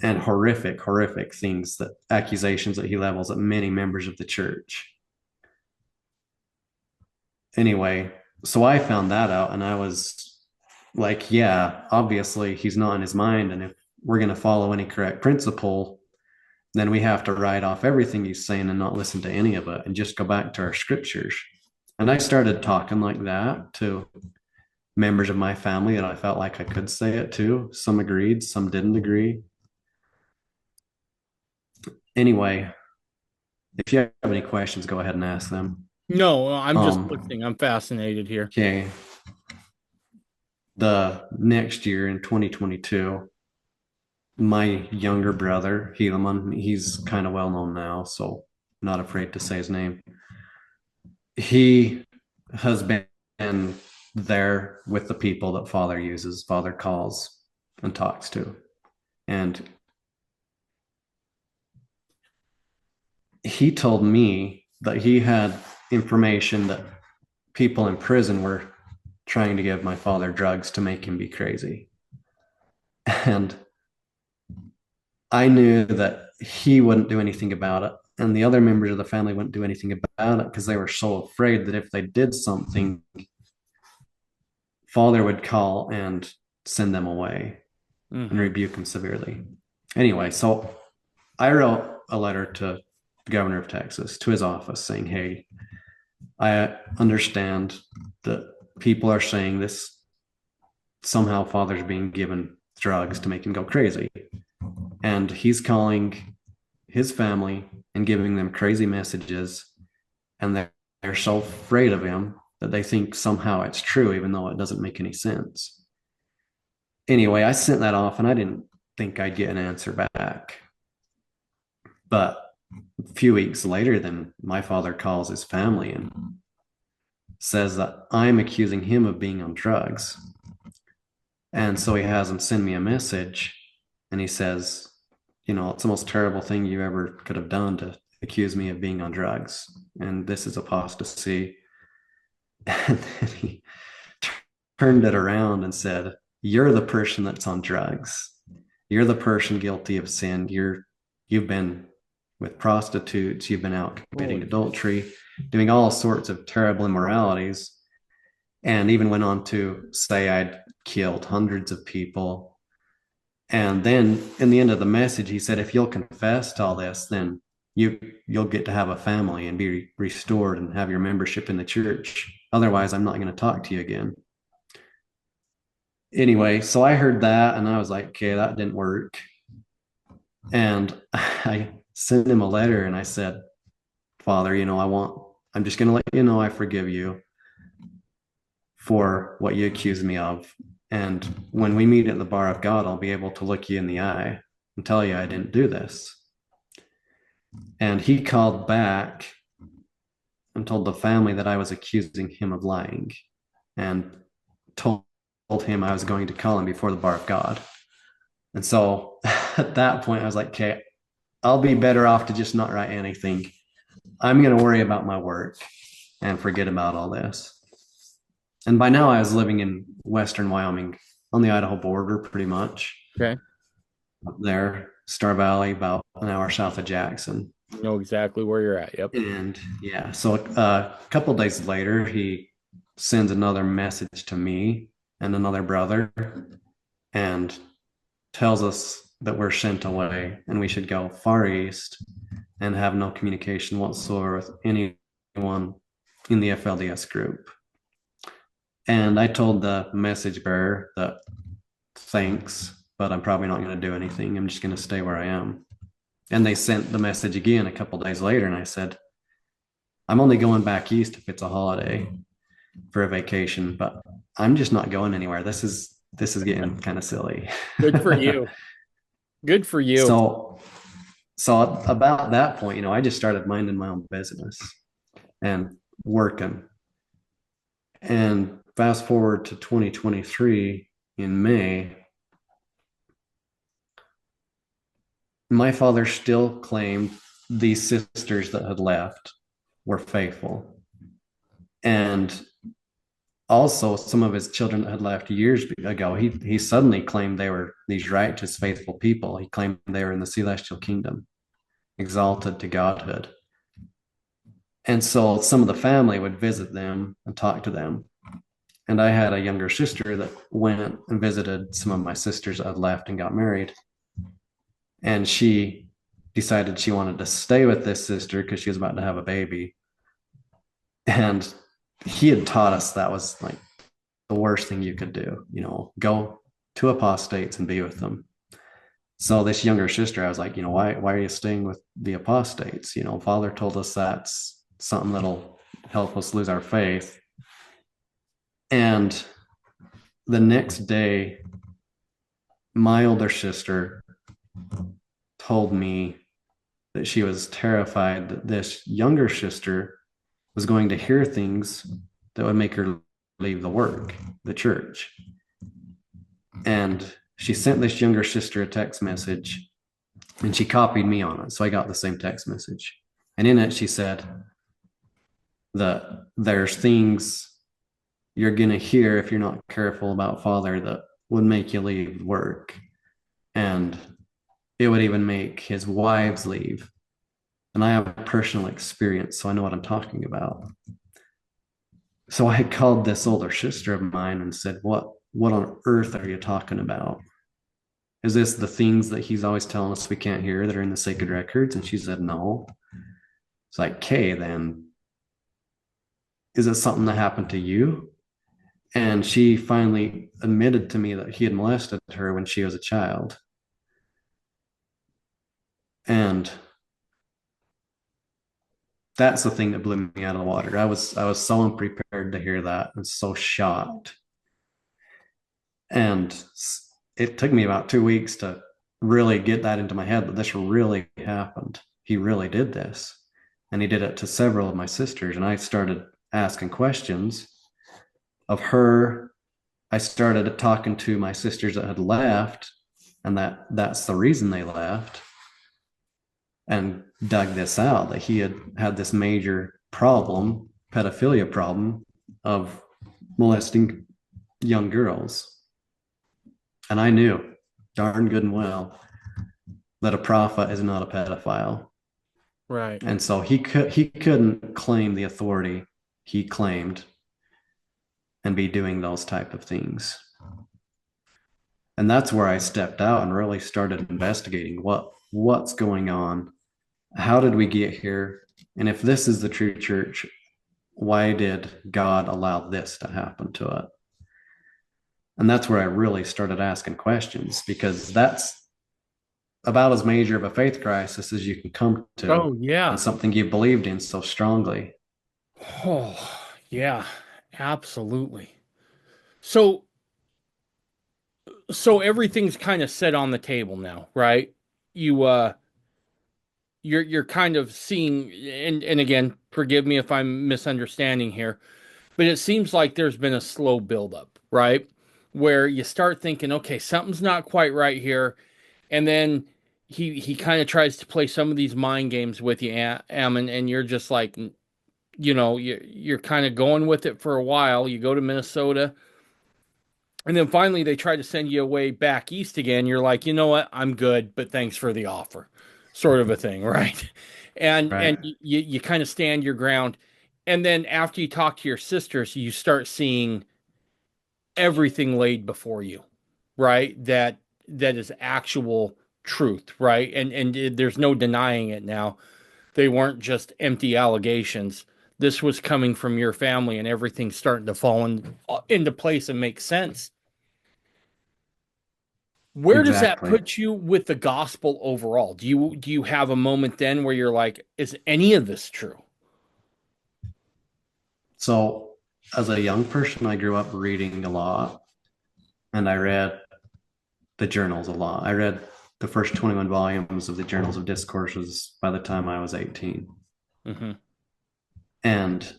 horrific things, that accusations that he levels at many members of the church. Anyway, so I found that out, and I was like, yeah, obviously he's not in his mind. And if we're going to follow any correct principle, then we have to write off everything he's saying and not listen to any of it and just go back to our scriptures. And I started talking like that to members of my family that I felt like I could say it to. Some agreed, some didn't agree. Anyway, if you have any questions, go ahead and ask them. No, I'm just listening. I'm fascinated here. Okay. The next year in 2022, my younger brother, Helaman, he's kind of well known now, so not afraid to say his name. He has been there with the people that Father uses, Father calls and talks to. And he told me that he had information that people in prison were trying to give my father drugs to make him be crazy. And I knew that he wouldn't do anything about it. And the other members of the family wouldn't do anything about it because they were so afraid that if they did something, Father would call and send them away and rebuke them severely. Anyway, so I wrote a letter to the governor of Texas, to his office, saying, hey, I understand that people are saying this, somehow Father's being given drugs to make him go crazy. And he's calling his family and giving them crazy messages. And they're so afraid of him that they think somehow it's true, even though it doesn't make any sense. Anyway, I sent that off and I didn't think I'd get an answer back. But a few weeks later, then my father calls his family and says that I'm accusing him of being on drugs. And so he has him send me a message and he says, you know, it's the most terrible thing you ever could have done to accuse me of being on drugs. And this is apostasy. And then he turned it around and said, you're the person that's on drugs. You're the person guilty of sin. You've been with prostitutes. You've been out committing adultery, doing all sorts of terrible immoralities. And even went on to say I'd killed hundreds of people. And then in the end of the message, he said, if you'll confess to all this, then you'll get to have a family and be restored and have your membership in the church. Otherwise, I'm not going to talk to you again. Anyway, so I heard that and I was like, okay, that didn't work. And I sent him a letter and I said, Father, you know, I'm just going to let you know I forgive you for what you accuse me of. And when we meet at the bar of God, I'll be able to look you in the eye and tell you I didn't do this. And he called back and told the family that I was accusing him of lying and told him I was going to call him before the bar of God. And so at that point, I was like, okay, I'll be better off to just not write anything. I'm going to worry about my work and forget about all this. And by now I was living in Western Wyoming on the Idaho border, pretty much. Okay. Up there, Star Valley, about an hour south of Jackson. You know exactly where you're at. Yep. And yeah, so a couple days later, he sends another message to me and another brother and tells us that we're sent away and we should go far east and have no communication whatsoever with anyone in the FLDS group. And I told the message bearer that thanks, but I'm probably not going to do anything. I'm just going to stay where I am. And they sent the message again a couple days later. And I said, I'm only going back east if it's a holiday for a vacation, but I'm just not going anywhere. This is getting kind of silly. Good for you. Good for you. So about that point, you know, I just started minding my own business and working. And fast forward to 2023 in May, my father still claimed these sisters that had left were faithful. And also, some of his children that had left years ago, he suddenly claimed they were these righteous, faithful people. He claimed they were in the celestial kingdom, exalted to godhood. And so some of the family would visit them and talk to them. And I had a younger sister that went and visited some of my sisters that had left and got married. And she decided she wanted to stay with this sister because she was about to have a baby. And he had taught us that was like the worst thing you could do, go to apostates and be with them. So this younger sister, I was like, why are you staying with the apostates? Father told us that's something that'll help us lose our faith. And the next day, my older sister told me that she was terrified that this younger sister was going to hear things that would make her leave the church. And she sent this younger sister a text message, and she copied me on it. So I got the same text message. And in it, she said that there's things you're going to hear if you're not careful about Father that would make you leave work. And it would even make his wives leave. And I have a personal experience, so I know what I'm talking about. So I had called this older sister of mine and said, what on earth are you talking about? Is this the things that he's always telling us we can't hear that are in the sacred records? And she said, no. It's like, okay, then is it something that happened to you? And she finally admitted to me that he had molested her when she was a child. And that's the thing that blew me out of the water. I was so unprepared to hear that and so shocked. And it took me about 2 weeks to really get that into my head that this really happened. He really did this. And he did it to several of my sisters. And I started asking questions of her. I started talking to my sisters that had left, and that's the reason they left, and dug this out, that he had this major problem, pedophilia problem, of molesting young girls. And I knew darn good and well that a prophet is not a pedophile. Right. And so he couldn't claim the authority he claimed and be doing those type of things. And that's where I stepped out and really started investigating what's going on. How did we get here? And if this is the true church, why did God allow this to happen to it? And that's where I really started asking questions, because that's about as major of a faith crisis as you can come to. Oh, yeah. And something you believed in so strongly. Oh, yeah, absolutely. So everything's kind of set on the table now, right? You you're kind of seeing, and again, forgive me if I'm misunderstanding here, but it seems like there's been a slow buildup, right? Where you start thinking, okay, something's not quite right here, and then he kind of tries to play some of these mind games with you, Ammon, and you're just like, you're kind of going with it for a while. You go to Minnesota, and then finally they try to send you away back east again. You're like, you know what? I'm good, but thanks for the offer, sort of a thing, right? And Right. you kind of stand your ground. And then after you talk to your sisters, you start seeing everything laid before you, right? That is actual truth, right? And there's no denying it now. They weren't just empty allegations. This was coming from your family, and everything's starting to fall into place and make sense. Where does that Exactly. put you with the gospel overall? Do you have a moment then where you're like, is any of this true? So as a young person, I grew up reading a lot, and I read the journals a lot. I read the first 21 volumes of the Journals of Discourses by the time I was 18. Mm-hmm. And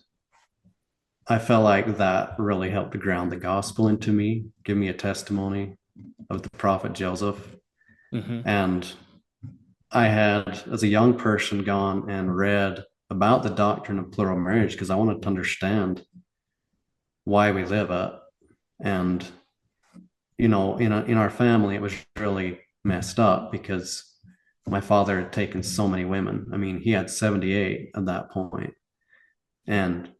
I felt like that really helped to ground the gospel into me, give me a testimony of the prophet Joseph. Mm-hmm. And I had, as a young person, gone and read about the doctrine of plural marriage because I wanted to understand why we live it. And, in our family, it was really messed up because my father had taken so many women. I mean, he had 78 at that point, and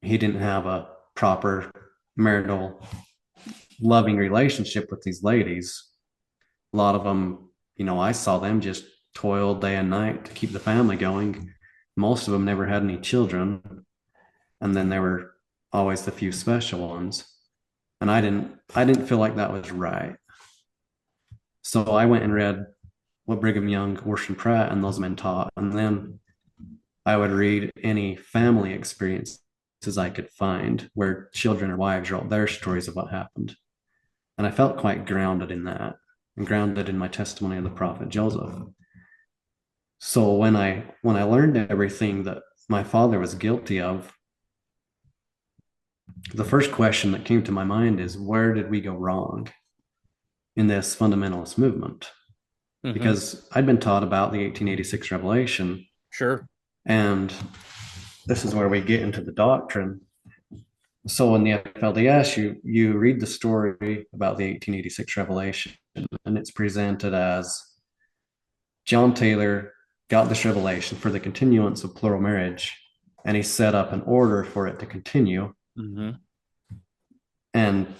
he didn't have a proper marital loving relationship with these ladies. A lot of them, I saw them just toil day and night to keep the family going. Most of them never had any children. And then there were always the few special ones. And I didn't feel like that was right. So I went and read what Brigham Young, Orson Pratt, and those men taught. And then I would read any family experiences I could find where children or wives wrote their stories of what happened. And I felt quite grounded in that and grounded in my testimony of the prophet Joseph. So when I learned everything that my father was guilty of, the first question that came to my mind is, where did we go wrong in this fundamentalist movement? Mm-hmm. Because I'd been taught about the 1886 revelation. Sure. And this is where we get into the doctrine. So in the FLDS, you read the story about the 1886 revelation, and it's presented as John Taylor got this revelation for the continuance of plural marriage, and he set up an order for it to continue. Mm-hmm. And,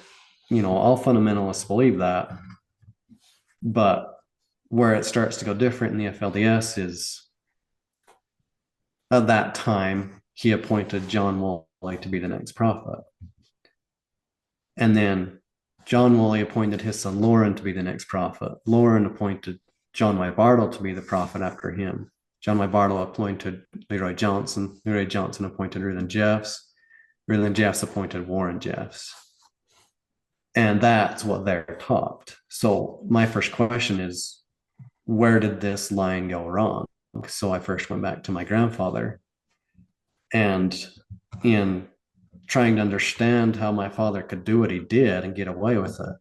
all fundamentalists believe that. But where it starts to go different in the FLDS is at that time, he appointed John Woolley to be the next prophet. And then John Woolley appointed his son Lauren to be the next prophet. Lauren appointed John Y. Bartle to be the prophet after him. John Y. Bartle appointed Leroy Johnson. Leroy Johnson appointed Ammon Jeffs. Ammon Jeffs appointed Warren Jeffs. And that's what they're taught. So my first question is, where did this line go wrong? So I first went back to my grandfather, and in trying to understand how my father could do what he did and get away with it,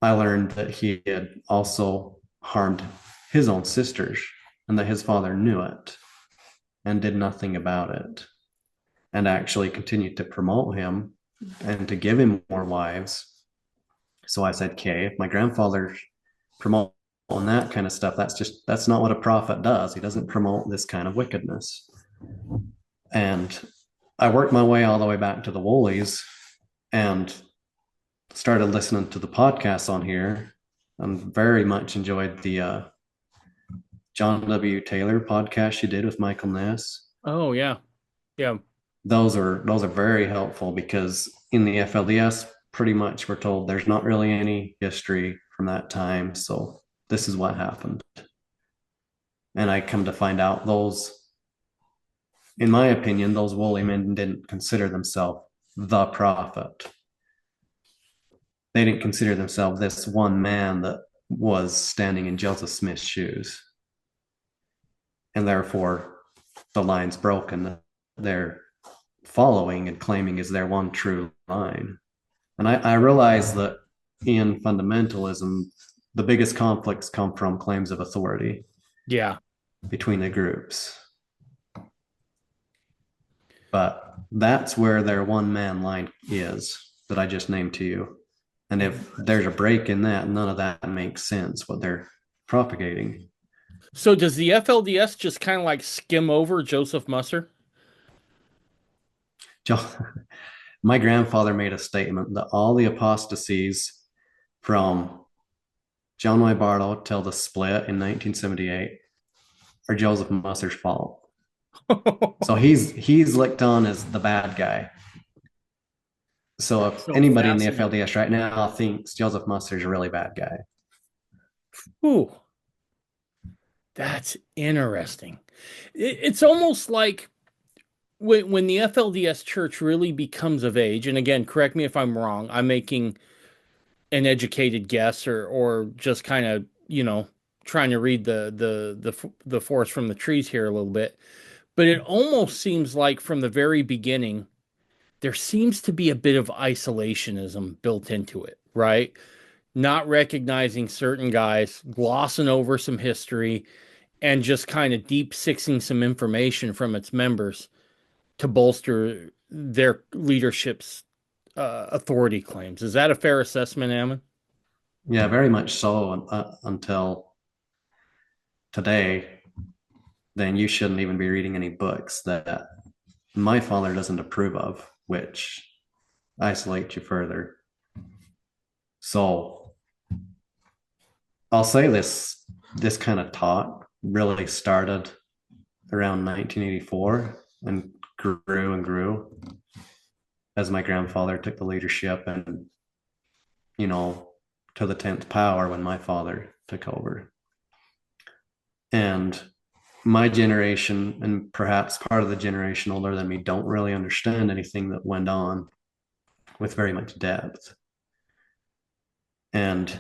I learned that he had also harmed his own sisters and that his father knew it and did nothing about it, and actually continued to promote him and to give him more wives. So I said, okay, if my grandfather's promoting that kind of stuff, that's not what a prophet does. He doesn't promote this kind of wickedness. And I worked my way all the way back to the Woolies and started listening to the podcasts on here, and very much enjoyed the John W. Taylor podcast you did with Michael Ness. Oh yeah. Yeah. Those are very helpful because in the FLDS, pretty much we're told there's not really any history from that time. So this is what happened. And I come to find out in my opinion, those woolly men didn't consider themselves the prophet. They didn't consider themselves this one man that was standing in Joseph Smith's shoes. And therefore, the line's broken. They're following and claiming is their one true line. And I realize that in fundamentalism, the biggest conflicts come from claims of authority. Yeah. Between the groups. But that's where their one man line is that I just named to you. And if there's a break in that, none of that makes sense, what they're propagating. So does the FLDS just kind of like skim over Joseph Musser? My grandfather made a statement that all the apostasies from John Y. Bartle till the split in 1978 are Joseph Musser's fault. So he's looked on as the bad guy. So if anybody in the FLDS right now thinks Joseph Musser's a really bad guy. Ooh, that's interesting. It's almost like when the FLDS Church really becomes of age, and again, correct me if I'm wrong, I'm making an educated guess or just kind of, trying to read the forest from the trees here a little bit. But it almost seems like from the very beginning, there seems to be a bit of isolationism built into it, right? Not recognizing certain guys, glossing over some history, and just kind of deep sixing some information from its members to bolster their leadership's authority claims. Is that a fair assessment, Ammon? Yeah, very much so. Until today, then you shouldn't even be reading any books that my father doesn't approve of, which isolate you further. So I'll say this kind of talk really started around 1984 and grew as my grandfather took the leadership, and to the 10th power when my father took over. And my generation, and perhaps part of the generation older than me, don't really understand anything that went on with very much depth. And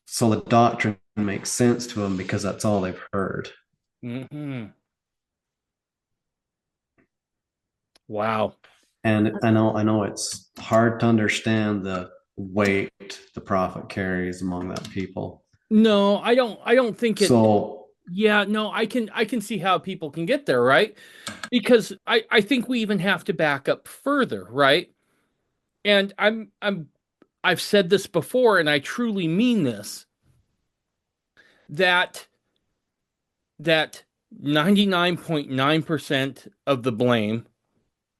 so the doctrine makes sense to them because that's all they've heard. Mm-hmm. Wow. And I know it's hard to understand the weight the prophet carries among that people. No, I don't think it. So Yeah, no, I can see how people can get there, right? Because I think we even have to back up further, right? And I've said this before, and I truly mean this, that that 99.9% of the blame,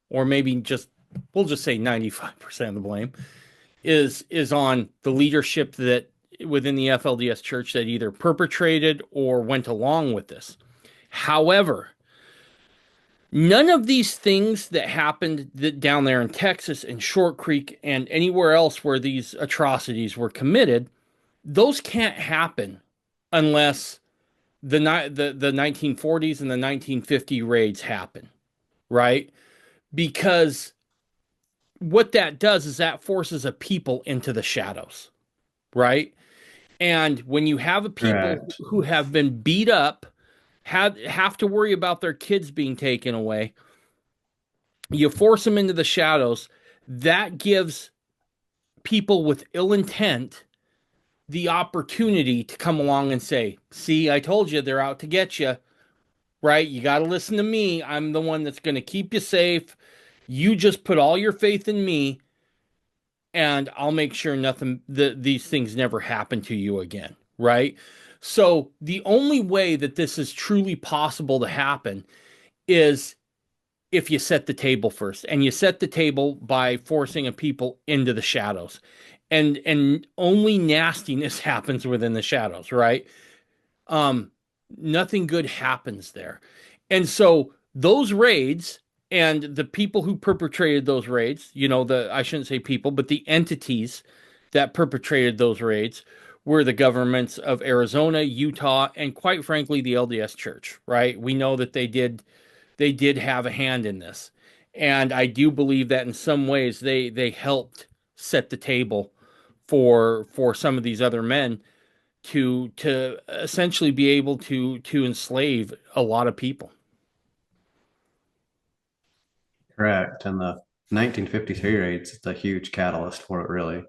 or maybe just we'll just say 95% of the blame, is on the leadership that within the FLDS Church that either perpetrated or went along with this. However, none of these things that happened down there in Texas and Short Creek and anywhere else where these atrocities were committed, those can't happen unless the 1940s and the 1950 raids happen, right? Because what that does is that forces a people into the shadows, right? And when you have a people correct. who have been beat up, have to worry about their kids being taken away, you force them into the shadows. That gives people with ill intent the opportunity to come along and say, "See, I told you they're out to get you." Right? You got to listen to me. I'm the one that's going to keep you safe. You just put all your faith in me, and I'll make sure these things never happen to you again. Right? So the only way that this is truly possible to happen is if you set the table first, and you set the table by forcing a people into the shadows, and only nastiness happens within the shadows, right? um, Nothing good happens there. And so those raids and the people who perpetrated those raids, I shouldn't say people, but the entities that perpetrated those raids were the governments of Arizona, Utah, and quite frankly, the LDS Church, right? We know that they did have a hand in this. And I do believe that in some ways they helped set the table for some of these other men to essentially be able to enslave a lot of people. Correct. And the 1953 raids is a huge catalyst for it, really,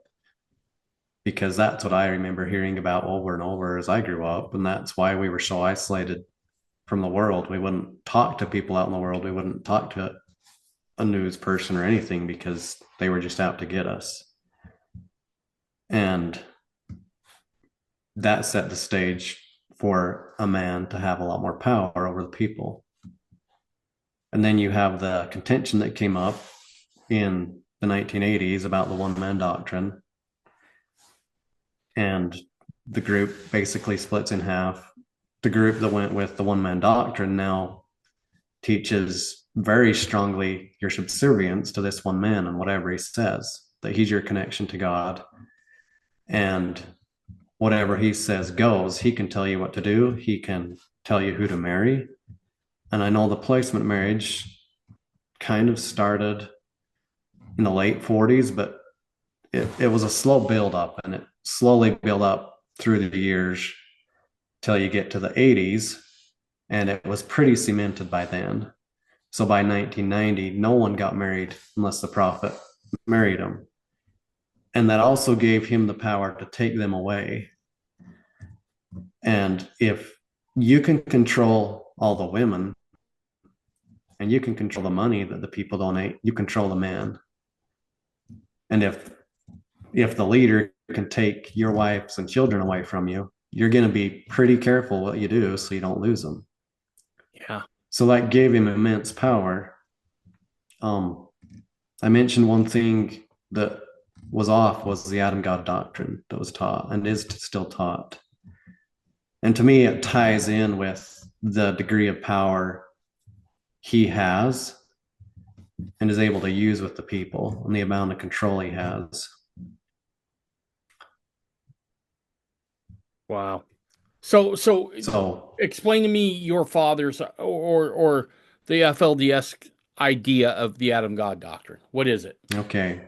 because that's what I remember hearing about over and over as I grew up. And that's why we were so isolated from the world. We wouldn't talk to people out in the world. We wouldn't talk to a news person or anything because they were just out to get us. And that set the stage for a man to have a lot more power over the people. And then you have the contention that came up in the 1980s about the one man doctrine. And the group basically splits in half. The group that went with the one man doctrine now teaches very strongly your subservience to this one man and whatever he says, that he's your connection to God. And whatever he says goes. He can tell you what to do. He can tell you who to marry. And I know the placement marriage kind of started in the late 40s, but it was a slow build up, and it slowly built up through the years till you get to the 80s, and it was pretty cemented by then. So by 1990, no one got married unless the prophet married them. And that also gave him the power to take them away. And if you can control all the women and you can control the money that the people donate, you control the man. And if the leader can take your wives and children away from you, you're going to be pretty careful what you do so you don't lose them. Yeah. So that gave him immense power. I mentioned one thing that was off was the Adam God doctrine that was taught and is still taught. And to me, it ties in with the degree of power he has and is able to use with the people and the amount of control he has. Wow. So explain to me your father's or the FLDS idea of the Adam God doctrine. What is it? Okay.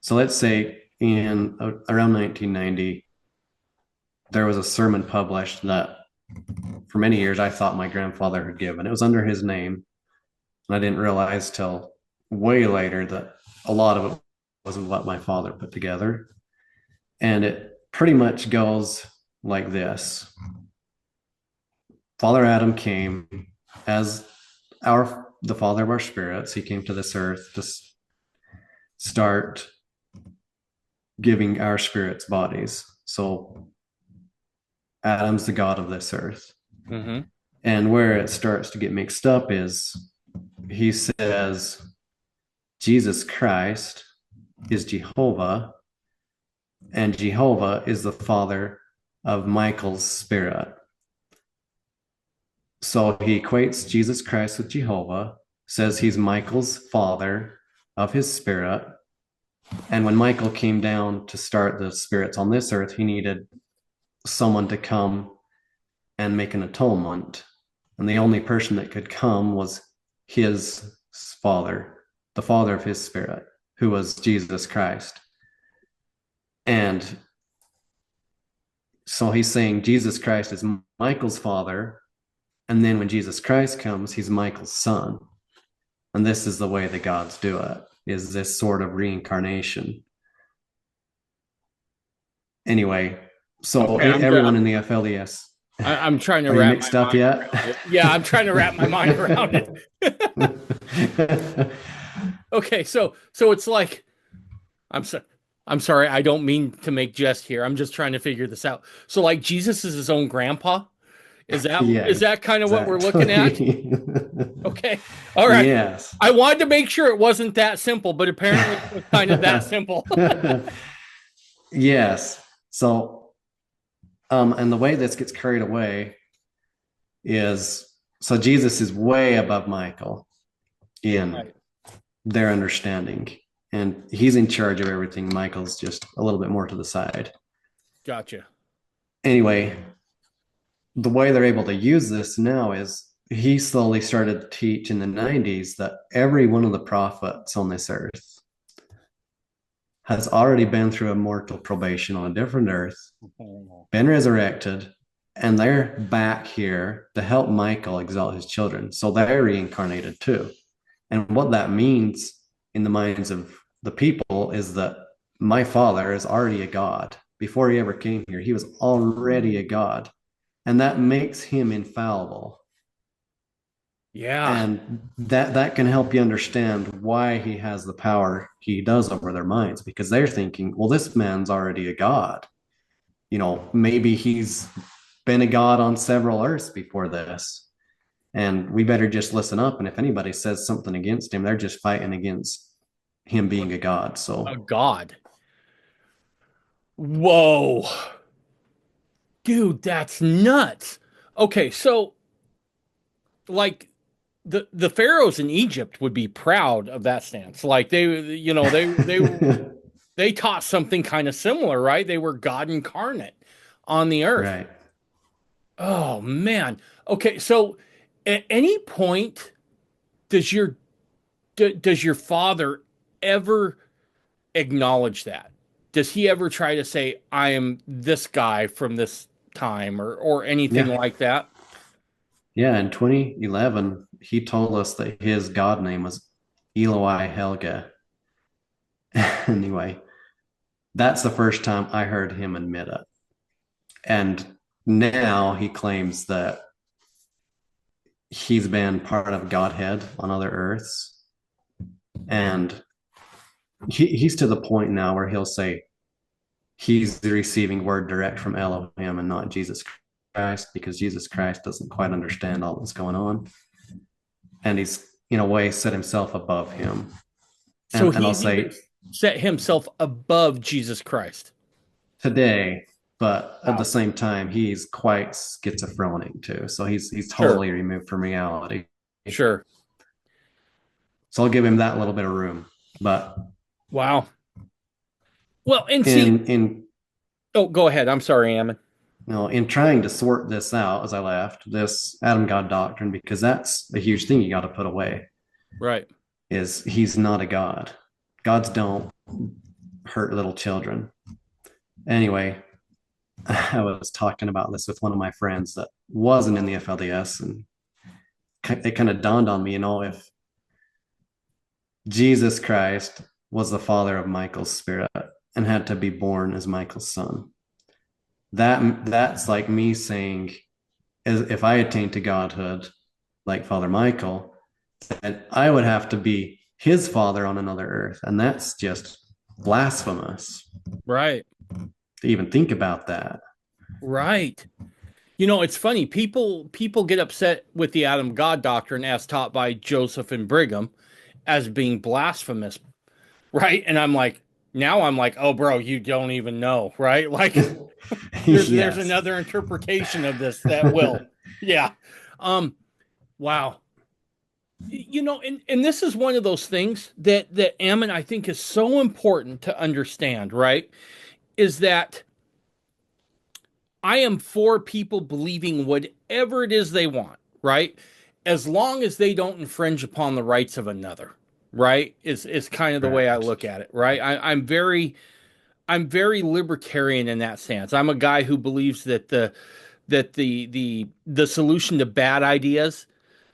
So let's say in around 1990, there was a sermon published that for many years I thought my grandfather had given. It was under his name. And I didn't realize till way later that a lot of it wasn't what my father put together. And it pretty much goes like this. Father Adam came as the father of our spirits. He came to this earth to start giving our spirits bodies. So Adam's the god of this earth. Mm-hmm. And where it starts to get mixed up is he says Jesus Christ is Jehovah, and Jehovah is the father of Michael's spirit. So he equates Jesus Christ with Jehovah, says he's Michael's father of his spirit. And when Michael came down to start the spirits on this earth, he needed someone to come and make an atonement. And the only person that could come was his father, the father of his spirit, who was Jesus Christ. And so he's saying Jesus Christ is Michael's father. And then when Jesus Christ comes, he's Michael's son. And this is the way the gods do it, is this sort of reincarnation. Anyway, so Okay, everyone in the FLDS, I'm trying to are you wrap mixed my up mind yet? around it. Yeah, I'm trying to wrap my mind around it. Okay, so it's like I'm so, I'm sorry, I don't mean to make jest here. I'm just trying to figure this out. So like Jesus is his own grandpa? Yeah, Is that kind of what we're looking at? exactly. Okay. All right. Yes. I wanted to make sure it wasn't that simple, but apparently it was kind of that simple. Yes. So, and the way this gets carried away is so Jesus is way above Michael in Right. their understanding, and he's in charge of everything. Michael's just a little bit more to the side. Gotcha. Anyway, the way they're able to use this now is he slowly started to teach in the 90s that every one of the prophets on this earth has already been through a mortal probation on a different earth, been resurrected, and they're back here to help Michael exalt his children. So they're reincarnated too. And what that means in the minds of the people is that my father is already a god. Before he ever came here, he was already a god. And that makes him infallible. Yeah. And that can help you understand why he has the power he does over their minds, because they're thinking, well, this man's already a god. Maybe he's been a god on several earths before this, and we better just listen up. And if anybody says something against him, they're just fighting against him being a god. A So god. Whoa. Dude, that's nuts. Okay, so like the pharaohs in Egypt would be proud of that stance. Like they taught something kind of similar, right? They were God incarnate on the earth. right. Oh man. Okay, so at any point does your father ever acknowledge that? Does he ever try to say, I am this guy from this time or anything Yeah. like that? Yeah. In 2011, he told us that his god name was Eloi Helga. Anyway, that's the first time I heard him admit it. And now he claims that he's been part of Godhead on other earths. And he's to the point now where he'll say he's receiving word direct from Elohim and not Jesus Christ, because Jesus Christ doesn't quite understand all that's going on. And he's, in a way, set himself above him. So And I'll he's even say set himself above Jesus Christ. today, but at the Wow. same time, he's quite schizophrenic too. So he's Sure. totally removed from reality. Sure. So I'll give him that little bit of room. But Wow. Well, and see, in oh, go ahead. I'm sorry, Ammon. in trying to sort this out as I left, this Adam God doctrine, because that's a huge thing you got to put away, Right. is he's not a God. Gods don't hurt little children. Anyway, I was talking about this with one of my friends that wasn't in the FLDS, and it kind of dawned on me, if Jesus Christ was the father of Michael's spirit and had to be born as Michael's son, that's like me saying, if I attain to godhood like Father Michael, then I would have to be his father on another earth, and that's just blasphemous Right. to even think about that. Right. It's funny. People get upset with the Adam God doctrine as taught by Joseph and Brigham as being blasphemous, right? And I'm like, oh, bro, you don't even know, right? Like, there's Yes. another interpretation of this that will, yeah. Um, wow. And this is one of those things that Ammon, I think, is so important to understand, right? Is that I am for people believing whatever it is they want, right? As long as they don't infringe upon the rights of another, right? Is kind of the way I Correct. look at it, right? I'm very libertarian in that stance. I'm a guy who believes that the solution to bad ideas,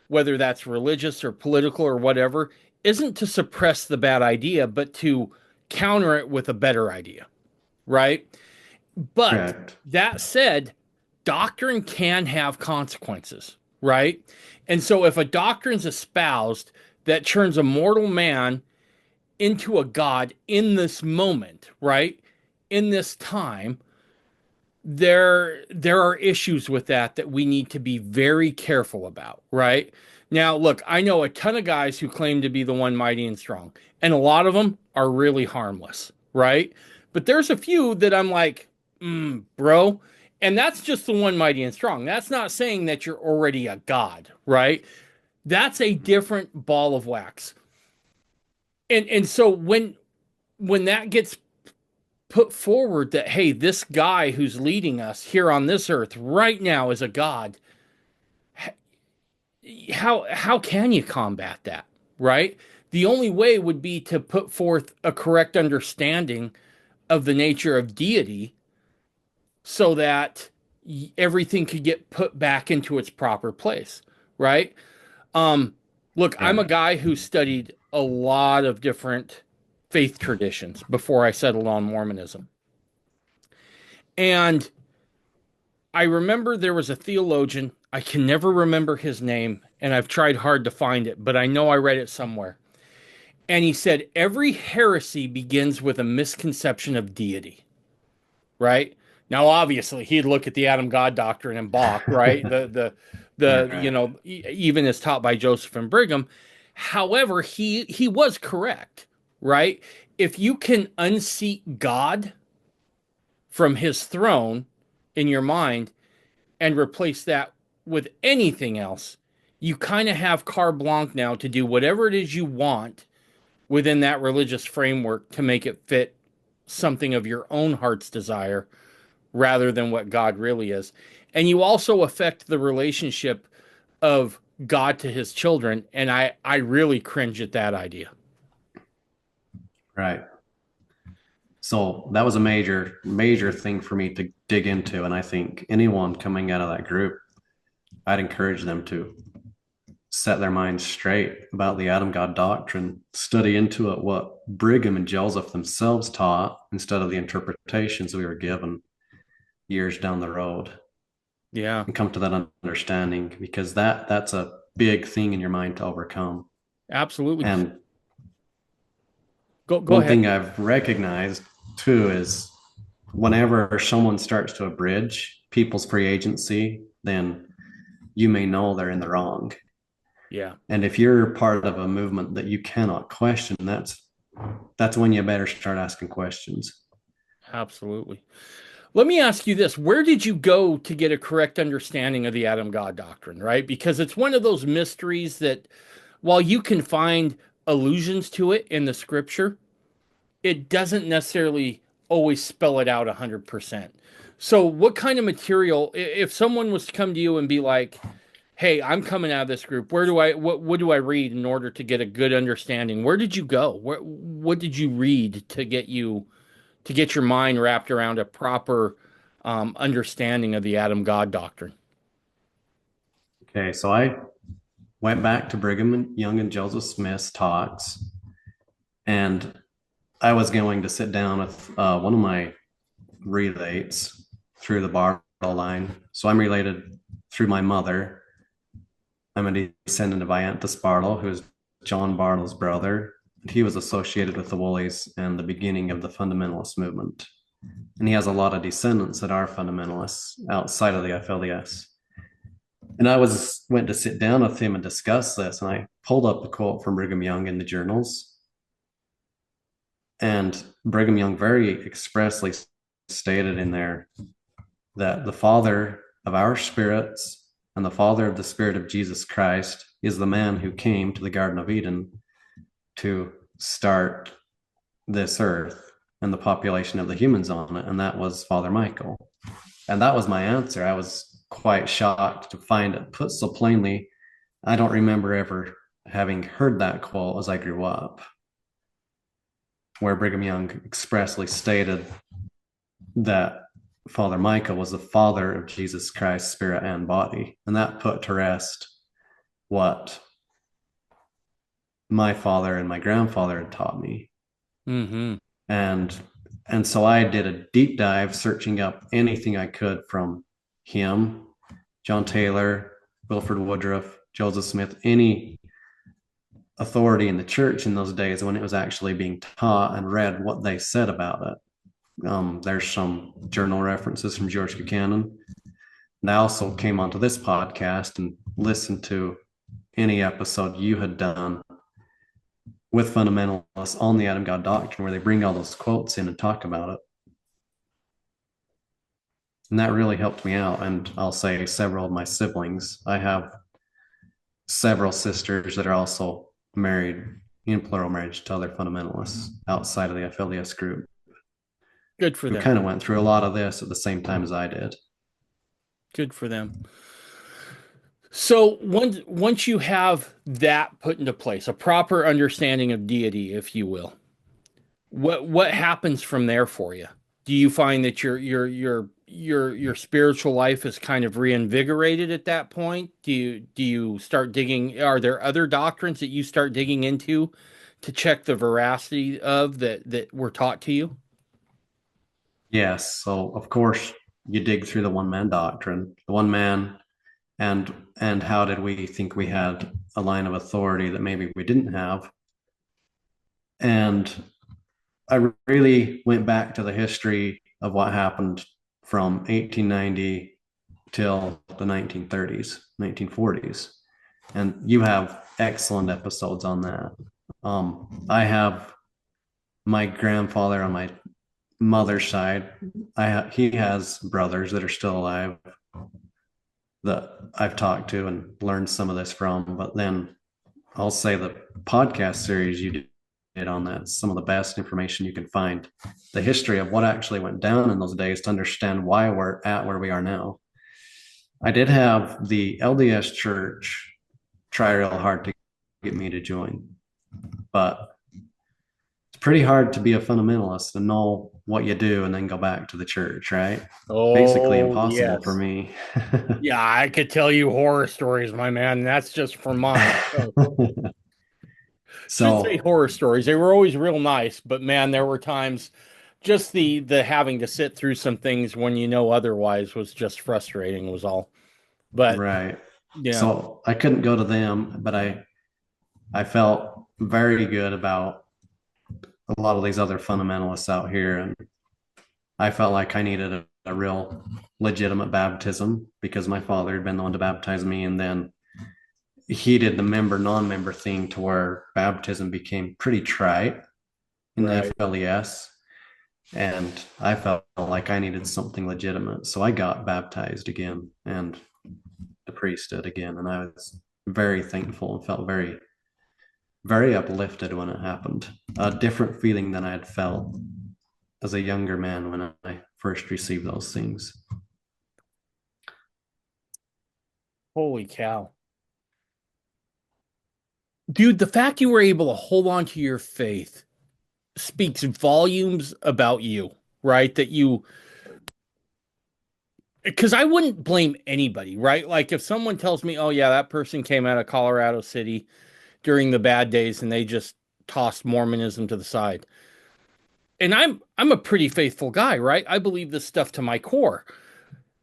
whether that's religious or political or whatever, isn't to suppress the bad idea, but to counter it with a better idea, right? But Correct. that said, doctrine can have consequences, right? And so if a doctrine's espoused that turns a mortal man into a god in this moment, right? In this time, there are issues with that we need to be very careful about, right? Now, look, I know a ton of guys who claim to be the one mighty and strong, and a lot of them are really harmless, right? But there's a few that I'm like, bro, and that's just the one mighty and strong. That's not saying that you're already a god, right? That's a different ball of wax. And so when that gets put forward that, hey, this guy who's leading us here on this earth right now is a god, how can you combat that, right? The only way would be to put forth a correct understanding of the nature of deity so that everything could get put back into its proper place, right? um Look, I'm a Right. guy who studied a lot of different faith traditions before I settled on Mormonism. And I remember there was a theologian, I can never remember his name, and I've tried hard to find it, but I know I read it somewhere. And he said every heresy begins with a misconception of deity, right? Now, obviously, he'd look at the Adam God doctrine and balk, right? Right. Even as taught by Joseph and Brigham. However, he was correct, right? If you can unseat God from his throne in your mind and replace that with anything else, you kind of have carte blanche now to do whatever it is you want within that religious framework to make it fit something of your own heart's desire rather than what God really is. And you also affect the relationship of God to his children. And I really cringe at that idea. Right. So that was a major, major thing for me to dig into. And I think anyone coming out of that group, I'd encourage them to set their minds straight about the Adam God doctrine, study into it what Brigham and Joseph themselves taught instead of the interpretations we were given years down the road. Yeah, and come to that understanding, because that's a big thing in your mind to overcome. absolutely. And Go one ahead. thing I've recognized too is whenever someone starts to abridge people's free agency, then you may know they're in the wrong. Yeah, And if you're part of a movement that you cannot question, that's when you better start asking questions. absolutely. Let me ask you this. Where did you go to get a correct understanding of the Adam God doctrine, right? Because it's one of those mysteries that while you can find allusions to it in the scripture, it doesn't necessarily always spell it out 100%. So, what kind of material, if someone was to come to you and be like, "Hey, I'm coming out of this group. What do I read in order to get a good understanding?" Where did you go? What did you read to get your mind wrapped around a proper understanding of the Adam God doctrine? Okay, so I went back to Brigham and Young and Joseph Smith's talks, and I was going to sit down with one of my relates through the Bartle line. So I'm related through my mother. I'm a descendant of Ianthus Bartle, who is John Bartle's brother. He was associated with the Woolies and the beginning of the fundamentalist movement. And he has a lot of descendants that are fundamentalists outside of the FLDS. And I went to sit down with him and discuss this, and I pulled up a quote from Brigham Young in the journals. And Brigham Young very expressly stated in there that the Father of our spirits and the Father of the Spirit of Jesus Christ is the man who came to the Garden of Eden to start this earth and the population of the humans on it. And that was Father Michael. And that was my answer. I was quite shocked to find it put so plainly. I don't remember ever having heard that quote as I grew up, where Brigham Young expressly stated that Father Michael was the father of Jesus Christ, spirit and body. And that put to rest what my father and my grandfather had taught me. Mm-hmm. And and so I did a deep dive searching up anything I could from him, John Taylor, Wilford Woodruff, Joseph Smith, any authority in the church in those days when it was actually being taught, and read what they said about it. There's some journal references from George Buchanan. And I also came onto this podcast and listened to any episode you had done with fundamentalists on the Adam God doctrine, where they bring all those quotes in and talk about it. And that really helped me out. And I'll say several of my siblings, I have several sisters that are also married in plural marriage to other fundamentalists outside of the FLDS group, Good for who them. kind of went through a lot of this at the same time as I did. Good for them. So once you have that put into place, a proper understanding of deity, if you will, what happens from there for you? Do you find that your spiritual life is kind of reinvigorated at that point? Do you start digging? Are there other doctrines that you start digging into to check the veracity of that were taught to you? Yes. So, of course, you dig through the one man doctrine, the one man, and how did we think we had a line of authority that maybe we didn't have? And I really went back to the history of what happened from 1890 till the 1930s, 1940s. And you have excellent episodes on that. I have my grandfather on my mother's side. He has brothers that are still alive that I've talked to and learned some of this from. But then I'll say the podcast series you did on that, some of the best information you can find, the history of what actually went down in those days to understand why we're at where we are now. I did have the LDS Church try real hard to get me to join, but it's pretty hard to be a fundamentalist and know what you do and then go back to the church, right? Basically Oh, impossible for yes. me. Yeah, I could tell you horror stories, my man. That's just for mine. So, should say So, horror stories. They were always real nice, but man, there were times Just the having to sit through some things when you know otherwise was just frustrating was all. But Right. yeah, So I couldn't go to them, but I felt very good about a lot of these other fundamentalists out here. And I felt like I needed a real legitimate baptism because my father had been the one to baptize me. And then he did the member non-member thing to where baptism became pretty trite in the right. FLDS. And I felt like I needed something legitimate. So I got baptized again and the priesthood again. And I was very thankful and felt very, very uplifted when it happened. A different feeling than I had felt as a younger man when I first received those things. Holy cow. Dude, the fact you were able to hold on to your faith speaks volumes about you, right? That you, because I wouldn't blame anybody, right? Like if someone tells me, oh, yeah, that person came out of Colorado City during the bad days and they just tossed Mormonism to the side. And I'm a pretty faithful guy, right? I believe this stuff to my core.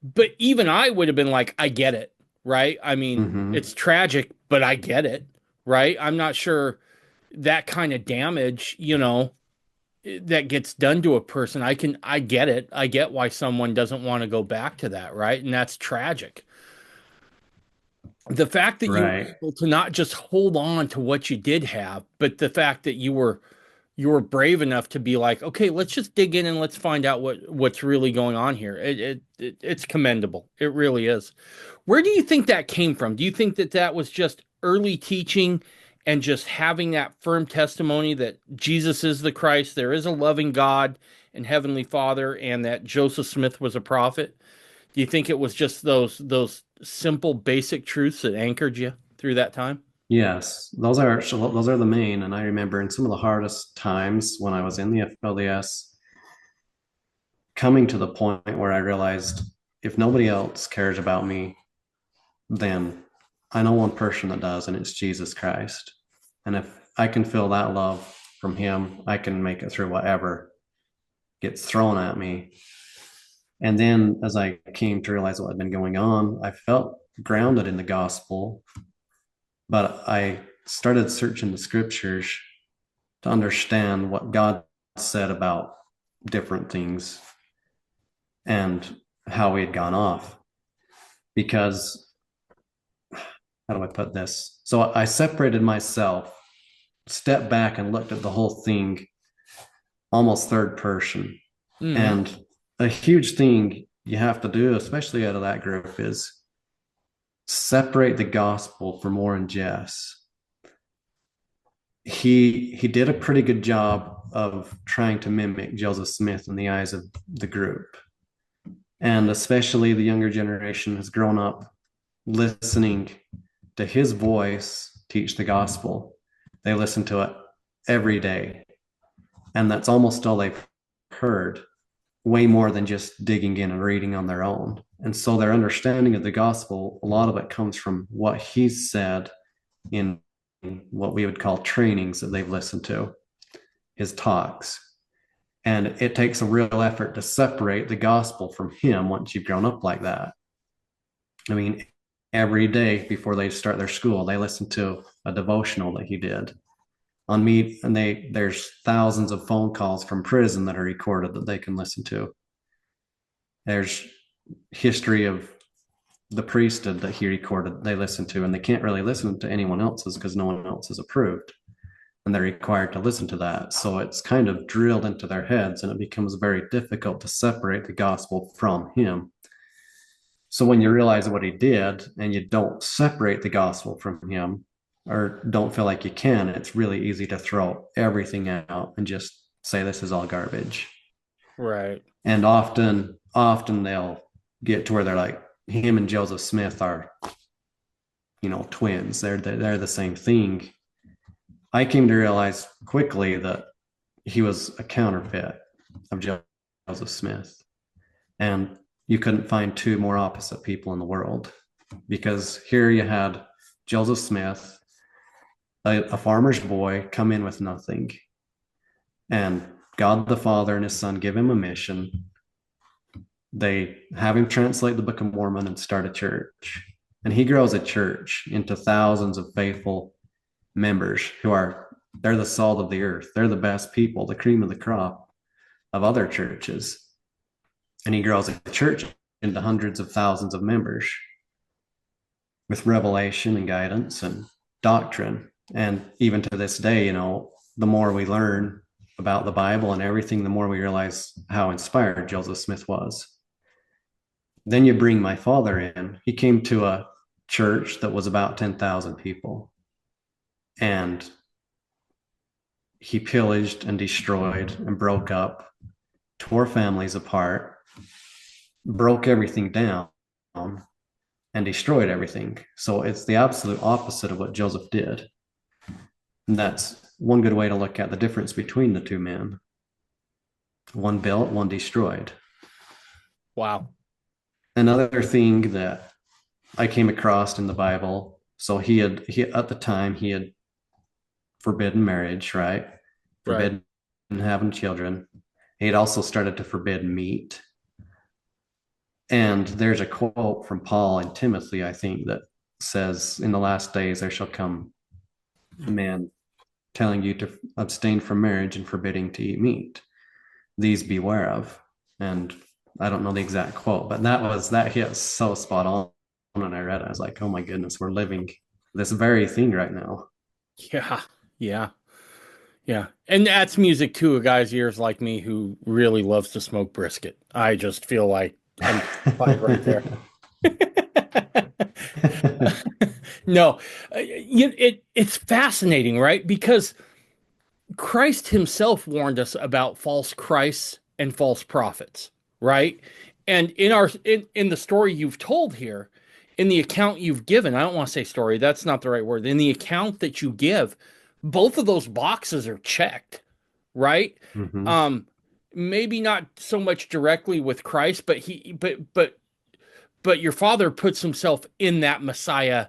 But even I would have been like, I get it, right? I mean, Mm-hmm. it's tragic, but I get it, right? I'm not sure that kind of damage, that gets done to a person. I get it. I get why someone doesn't want to go back to that, right? And that's tragic. The fact that you were Right. able to not just hold on to what you did have, but the fact that you were brave enough to be like, okay, let's just dig in and let's find out what's really going on here. It's commendable. It really is. Where do you think that came from? Do you think that that was just early teaching and just having that firm testimony that Jesus is the Christ, there is a loving God and Heavenly Father, and that Joseph Smith was a prophet? Do you think it was just those simple, basic truths that anchored you through that time? Yes, those are the main. And I remember in some of the hardest times when I was in the FLDS, coming to the point where I realized if nobody else cares about me, then I know one person that does, and it's Jesus Christ. And if I can feel that love from him, I can make it through whatever gets thrown at me. And then as I came to realize what had been going on, I felt grounded in the gospel, but I started searching the scriptures to understand what God said about different things and how we had gone off. Because, how do I put this? So I separated myself, stepped back, and looked at the whole thing almost third person. Hmm. And a huge thing you have to do, especially out of that group, is separate the gospel from Warren Jeffs. He did a pretty good job of trying to mimic Joseph Smith in the eyes of the group. And especially the younger generation has grown up listening to his voice teach the gospel. They listen to it every day. And that's almost all they've heard, way more than just digging in and reading on their own. And so their understanding of the gospel, a lot of it comes from what he's said in what we would call trainings that they've listened to, his talks. And it takes a real effort to separate the gospel from him once you've grown up like that. I mean, every day before they start their school, they listen to a devotional that he did on me, and there's thousands of phone calls from prison that are recorded that they can listen to. There's history of the priesthood that he recorded they listen to, and they can't really listen to anyone else's because no one else is approved, and they're required to listen to that. So it's kind of drilled into their heads, and it becomes very difficult to separate the gospel from him. So when you realize what he did and you don't separate the gospel from him, or don't feel like you can, it's really easy to throw everything out and just say this is all garbage. Right. And often they'll get to where they're like, him and Joseph Smith are, twins. They're the same thing. I came to realize quickly that he was a counterfeit of Joseph Smith. And you couldn't find two more opposite people in the world, because here you had Joseph Smith, a farmer's boy, come in with nothing and God the Father and his son give him a mission. They have him translate the Book of Mormon and start a church. And he grows a church into thousands of faithful members they're the salt of the earth. They're the best people, the cream of the crop of other churches. And he grows a church into hundreds of thousands of members with revelation and guidance and doctrine. And even to this day, the more we learn about the Bible and everything, the more we realize how inspired Joseph Smith was. Then you bring my father in. He came to a church that was about 10,000 people. And he pillaged and destroyed and broke up, tore families apart, broke everything down, and destroyed everything. So it's the absolute opposite of what Joseph did. And that's one good way to look at the difference between the two men. One built, one destroyed. Wow. Another thing that I came across in the Bible, so he at the time he had forbidden marriage, right? Forbidden having children. He had also started to forbid meat. And there's a quote from Paul and Timothy, I think, that says, "In the last days there shall come a man telling you to abstain from marriage and forbidding to eat meat. These beware of." And I don't know the exact quote, but that hit so spot on when I read it. I was like, oh my goodness, we're living this very thing right now. Yeah. Yeah. Yeah. And that's music to a guy's ears like me who really loves to smoke brisket. I just feel like I'm right there. No, it's fascinating, right? Because Christ himself warned us about false Christs and false prophets, right? And in the story you've told here, in the account you've given, I don't want to say story, that's not the right word. In the account that you give, both of those boxes are checked, right? Mm-hmm. Um, maybe not so much directly with Christ, but your father puts himself in that Messiah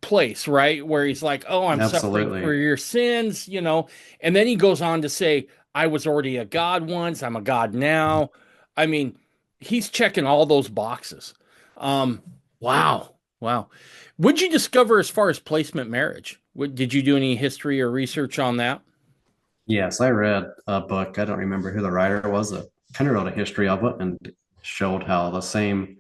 place, right? Where he's like, "Oh, I'm suffering for Absolutely. your sins," and then he goes on to say, "I was already a God once, I'm a God now." I mean, he's checking all those boxes. Um, wow, wow. What'd you discover as far as placement marriage? Did you do any history or research on that? Yes, I read a book. I don't remember who the writer was that kind of wrote a history of it and showed how the same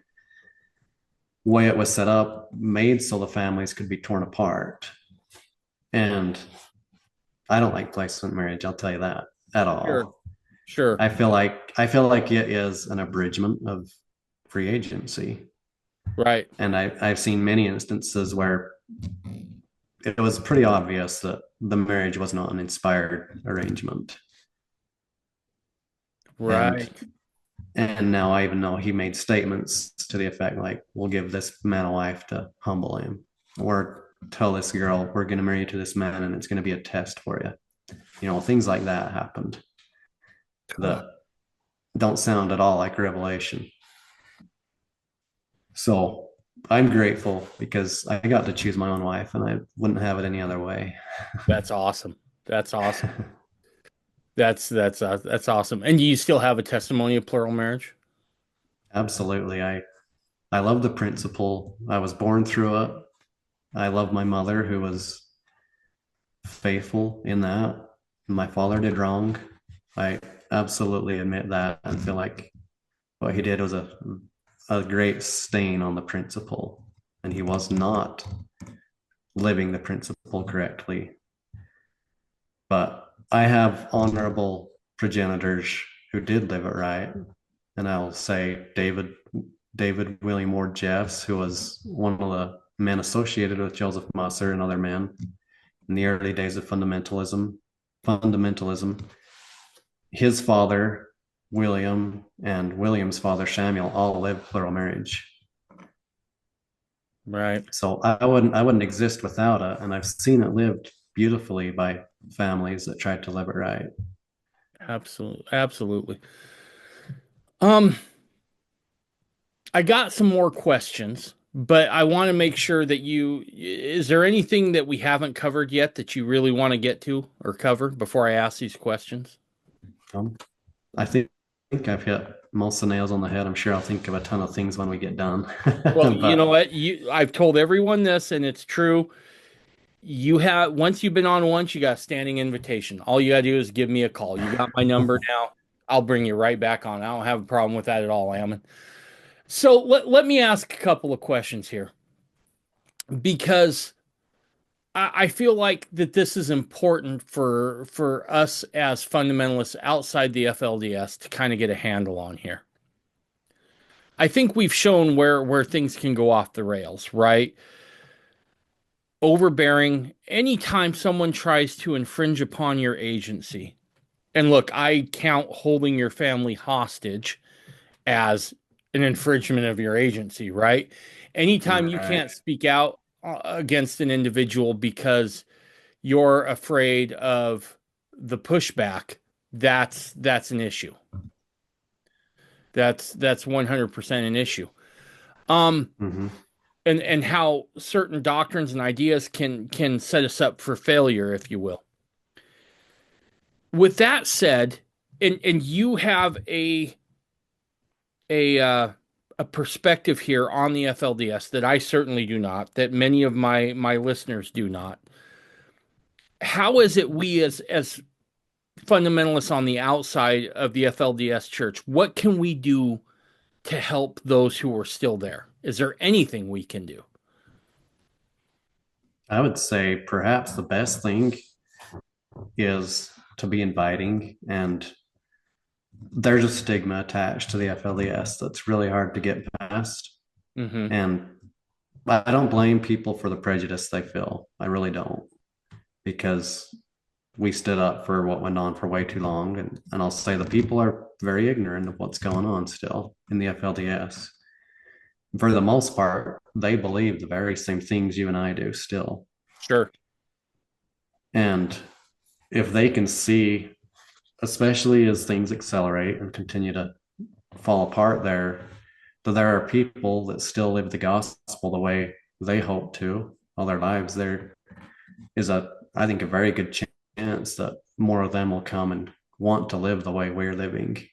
way it was set up made so the families could be torn apart. And I don't like placement marriage, I'll tell you that at Sure, all. sure, I feel like it is an abridgment of free agency. right. And I've seen many instances where it was pretty obvious that the marriage was not an inspired arrangement. And Right. and now I even know he made statements to the effect like, "We'll give this man a wife to humble him," or "Tell this girl we're going to marry you to this man and it's going to be a test for you." Things like that happened Huh. that don't sound at all like revelation. So I'm grateful because I got to choose my own wife and I wouldn't have it any other way. That's awesome. That's awesome. That's awesome. And you still have a testimony of plural marriage? Absolutely. I love the principle. I was born through it. I love my mother who was faithful in that. My father did wrong. I absolutely admit that and feel like what he did was a great stain on the principle. And he was not living the principle correctly. But I have honorable progenitors who did live it right. And I'll say David William Ward Jeffs, who was one of the men associated with Joseph Musser and other men in the early days of fundamentalism. His father, William, and William's father, Samuel, all lived plural marriage. Right. So I wouldn't exist without it. And I've seen it lived beautifully by families that tried to live it right. Absolutely. Absolutely. Um, I got some more questions, but I want to make sure that is there anything that we haven't covered yet that you really want to get to or cover before I ask these questions? Um, I think I've hit most of the nails on the head. I'm sure I'll think of a ton of things when we get done. Well, you know But what? I've told everyone this, and it's true. You have once you've been on once, you got a standing invitation. All you gotta do is give me a call. You got my number now. I'll bring you right back on. I don't have a problem with that at all, Ammon. So let me ask a couple of questions here because I feel like that this is important for us as fundamentalists outside the FLDS to kind of get a handle on here. I think we've shown where things can go off the rails, right? Overbearing, anytime someone tries to infringe upon your agency. And look, I count holding your family hostage as an infringement of your agency, right? Anytime you right. can't speak out against an individual because you're afraid of the pushback, that's an issue. That's 100% an issue. Um, Hmm. and how certain doctrines and ideas can set us up for failure, if you will. With that said, and you have a uh, a perspective here on the FLDS that I certainly do not, that many of my listeners do not. How is it we as fundamentalists on the outside of the FLDS Church, what can we do to help those who are still there? Is there anything we can do? I would say perhaps the best thing is to be inviting, and there's a stigma attached to the FLDS that's really hard to get past. Mm-hmm. And I don't blame people for the prejudice they feel. I really don't, because we stood up for what went on for way too long. And I'll say the people are very ignorant of what's going on still in the FLDS. For the most part, they believe the very same things you and I do still. Sure. And if they can see, especially as things accelerate and continue to fall apart there, that there are people that still live the gospel the way they hope to all their lives, there is I think, a very good chance that more of them will come and want to live the way we're living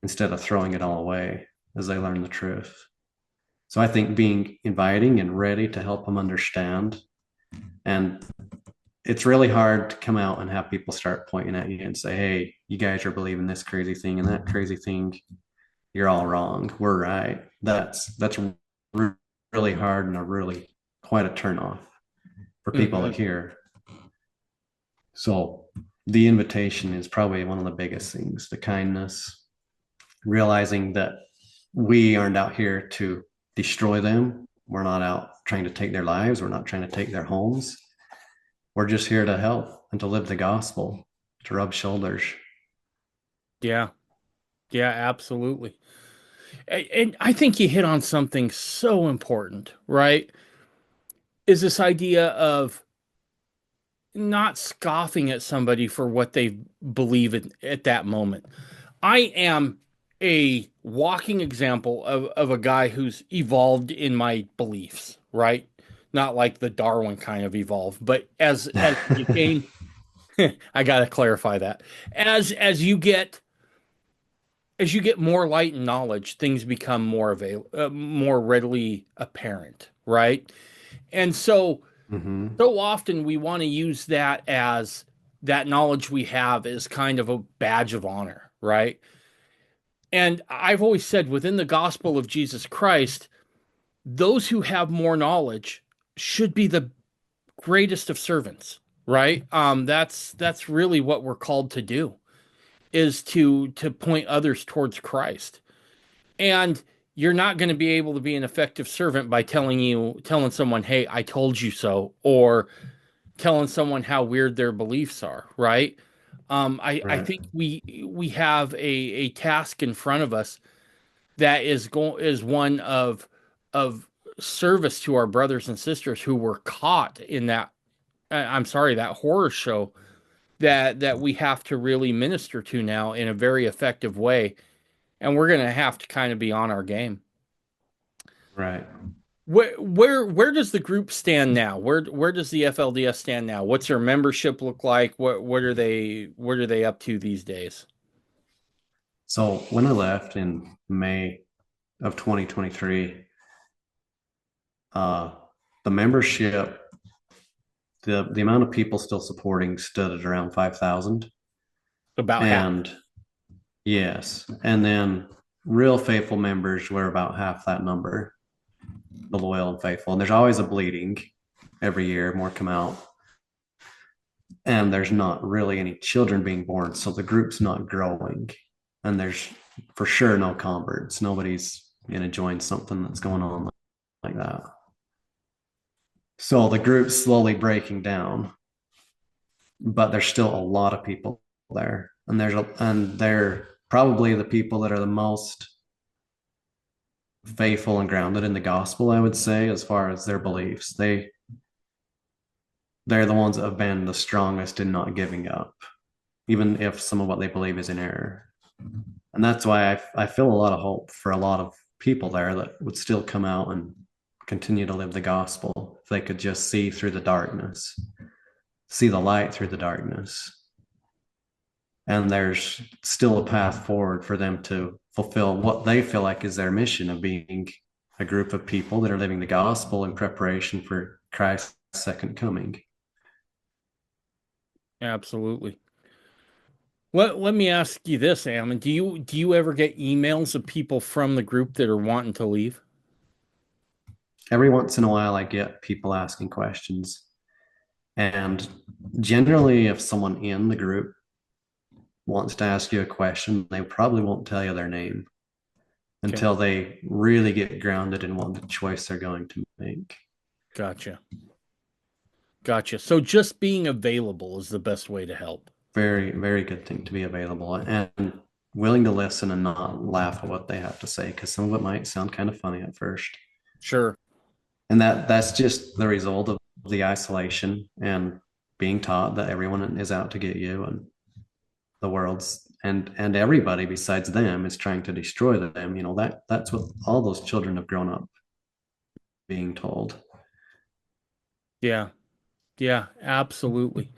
instead of throwing it all away as they learn the truth. So I think being inviting and ready to help them understand. And it's really hard to come out and have people start pointing at you and say, hey, you guys are believing this crazy thing and that crazy thing. You're all wrong. We're right. That's really hard and a really quite a turnoff for people to Mm-hmm. hear. So the invitation is probably one of the biggest things, the kindness, realizing that we aren't out here to destroy them. We're not out trying to take their lives. We're not trying to take their homes. We're just here to help and to live the gospel, to rub shoulders. Yeah. Yeah, absolutely. And I think you hit on something so important, right? Is this idea of not scoffing at somebody for what they believe in, at that moment. I am a walking example of a guy who's evolved in my beliefs, right? Not like the Darwin kind of evolved, but as you gain, I gotta clarify that. As you get more light and knowledge, things become more readily apparent, right? And Hmm. so often we want to use that as that knowledge we have is kind of a badge of honor, right? And I've always said within the gospel of Jesus Christ, those who have more knowledge should be the greatest of servants, right? That's really what we're called to do is to point others towards Christ. And you're not going to be able to be an effective servant by telling someone, "Hey, I told you so," or telling someone how weird their beliefs are, right? I Right. think we have a task in front of us that is one of service to our brothers and sisters who were caught in that I'm sorry, that horror show that we have to really minister to now in a very effective way. And we're gonna have to kind of be on our game. Right. Where does the group stand now? Where does the FLDS stand now? What's their membership look like? What are they up to these days? So when I left in May of 2023, uh, the membership, the amount of people still supporting stood at around 5,000. About half. And yes, and then real faithful members were about half that number, the loyal and faithful. And there's always a bleeding every year, more come out. And there's not really any children being born. So the group's not growing. And there's for sure no converts. Nobody's going to join something that's going on like that. So the group's slowly breaking down, but there's still a lot of people there. And they're probably the people that are the most faithful and grounded in the gospel, I would say, as far as their beliefs. They're the ones that have been the strongest in not giving up, even if some of what they believe is in error. And that's why I feel a lot of hope for a lot of people there that would still come out and continue to live the gospel if they could just see through the darkness, see the light through the darkness. And there's still a path forward for them to fulfill what they feel like is their mission of being a group of people that are living the gospel in preparation for Christ's second coming. Absolutely. Let me ask you this, Ammon. Do you ever get emails of people from the group that are wanting to leave? Every once in a while, I get people asking questions. And generally, if someone in the group wants to ask you a question, they probably won't tell you their name Okay, until they really get grounded in what the choice they're going to make. gotcha. Gotcha. So just being available is the best way to help. Very, very good thing to be available and willing to listen and not laugh at what they have to say, because some of it might sound kind of funny at first. Sure. And that's just the result of the isolation and being taught that everyone is out to get you, and the world's and everybody besides them is trying to destroy them. That's what all those children have grown up being told. Yeah. Yeah, absolutely.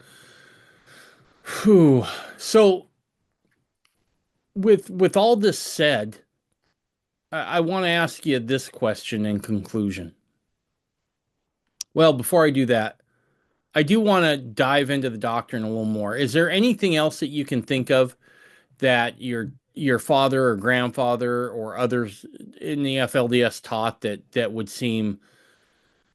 Whew. So with all this said, I want to ask you this question in conclusion. Well, before I do that, I do want to dive into the doctrine a little more. Is there anything else that you can think of that your father or grandfather or others in the FLDS taught that would seem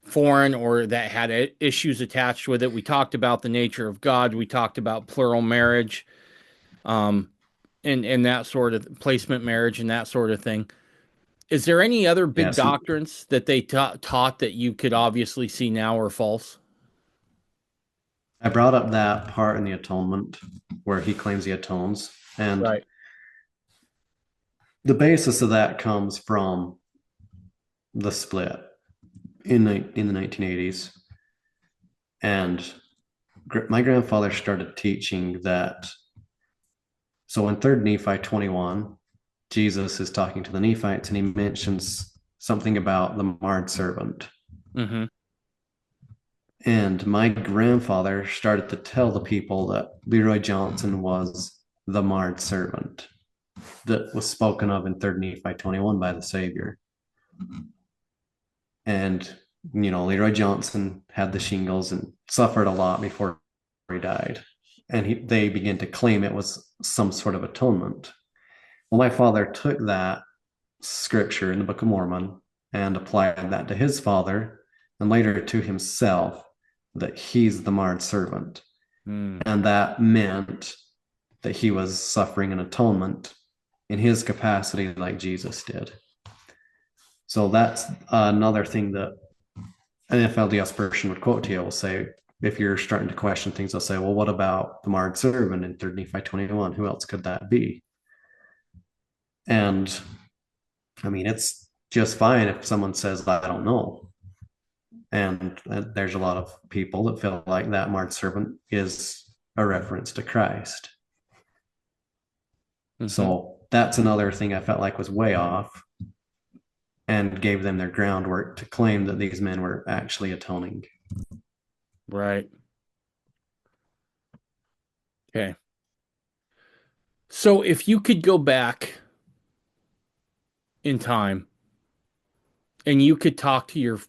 foreign or that had issues attached with it? We talked about the nature of God. We talked about plural marriage, um, and that sort of placement marriage and that sort of thing. Is there any other big Yes, doctrines that they taught that you could obviously see now are false? I brought up that part in the atonement where he claims he atones, and Right. the basis of that comes from the split in the 1980s. And my grandfather started teaching that. So in 3rd Nephi 21, Jesus is talking to the Nephites and he mentions something about the marred servant. Mm-hmm. And my grandfather started to tell the people that Leroy Johnson was the marred servant that was spoken of in 3rd Nephi 21 by the Savior. And, Leroy Johnson had the shingles and suffered a lot before he died. And they began to claim it was some sort of atonement. Well, my father took that scripture in the Book of Mormon and applied that to his father and later to himself, that he's the marred servant. Mm. And that meant that he was suffering an atonement in his capacity like Jesus did. So that's another thing that an FLDS person would quote to you. Will say, if you're starting to question things, they'll say, well, what about the marred servant in 3rd Nephi 21? Who else could that be? And I mean, it's just fine if someone says, I don't know. And there's a lot of people that feel like that marred servant is a reference to Christ. Mm-hmm. So that's another thing I felt like was way off. and gave them their groundwork to claim that these men were actually atoning. Right. Okay. So if you could go back in time and you could talk to your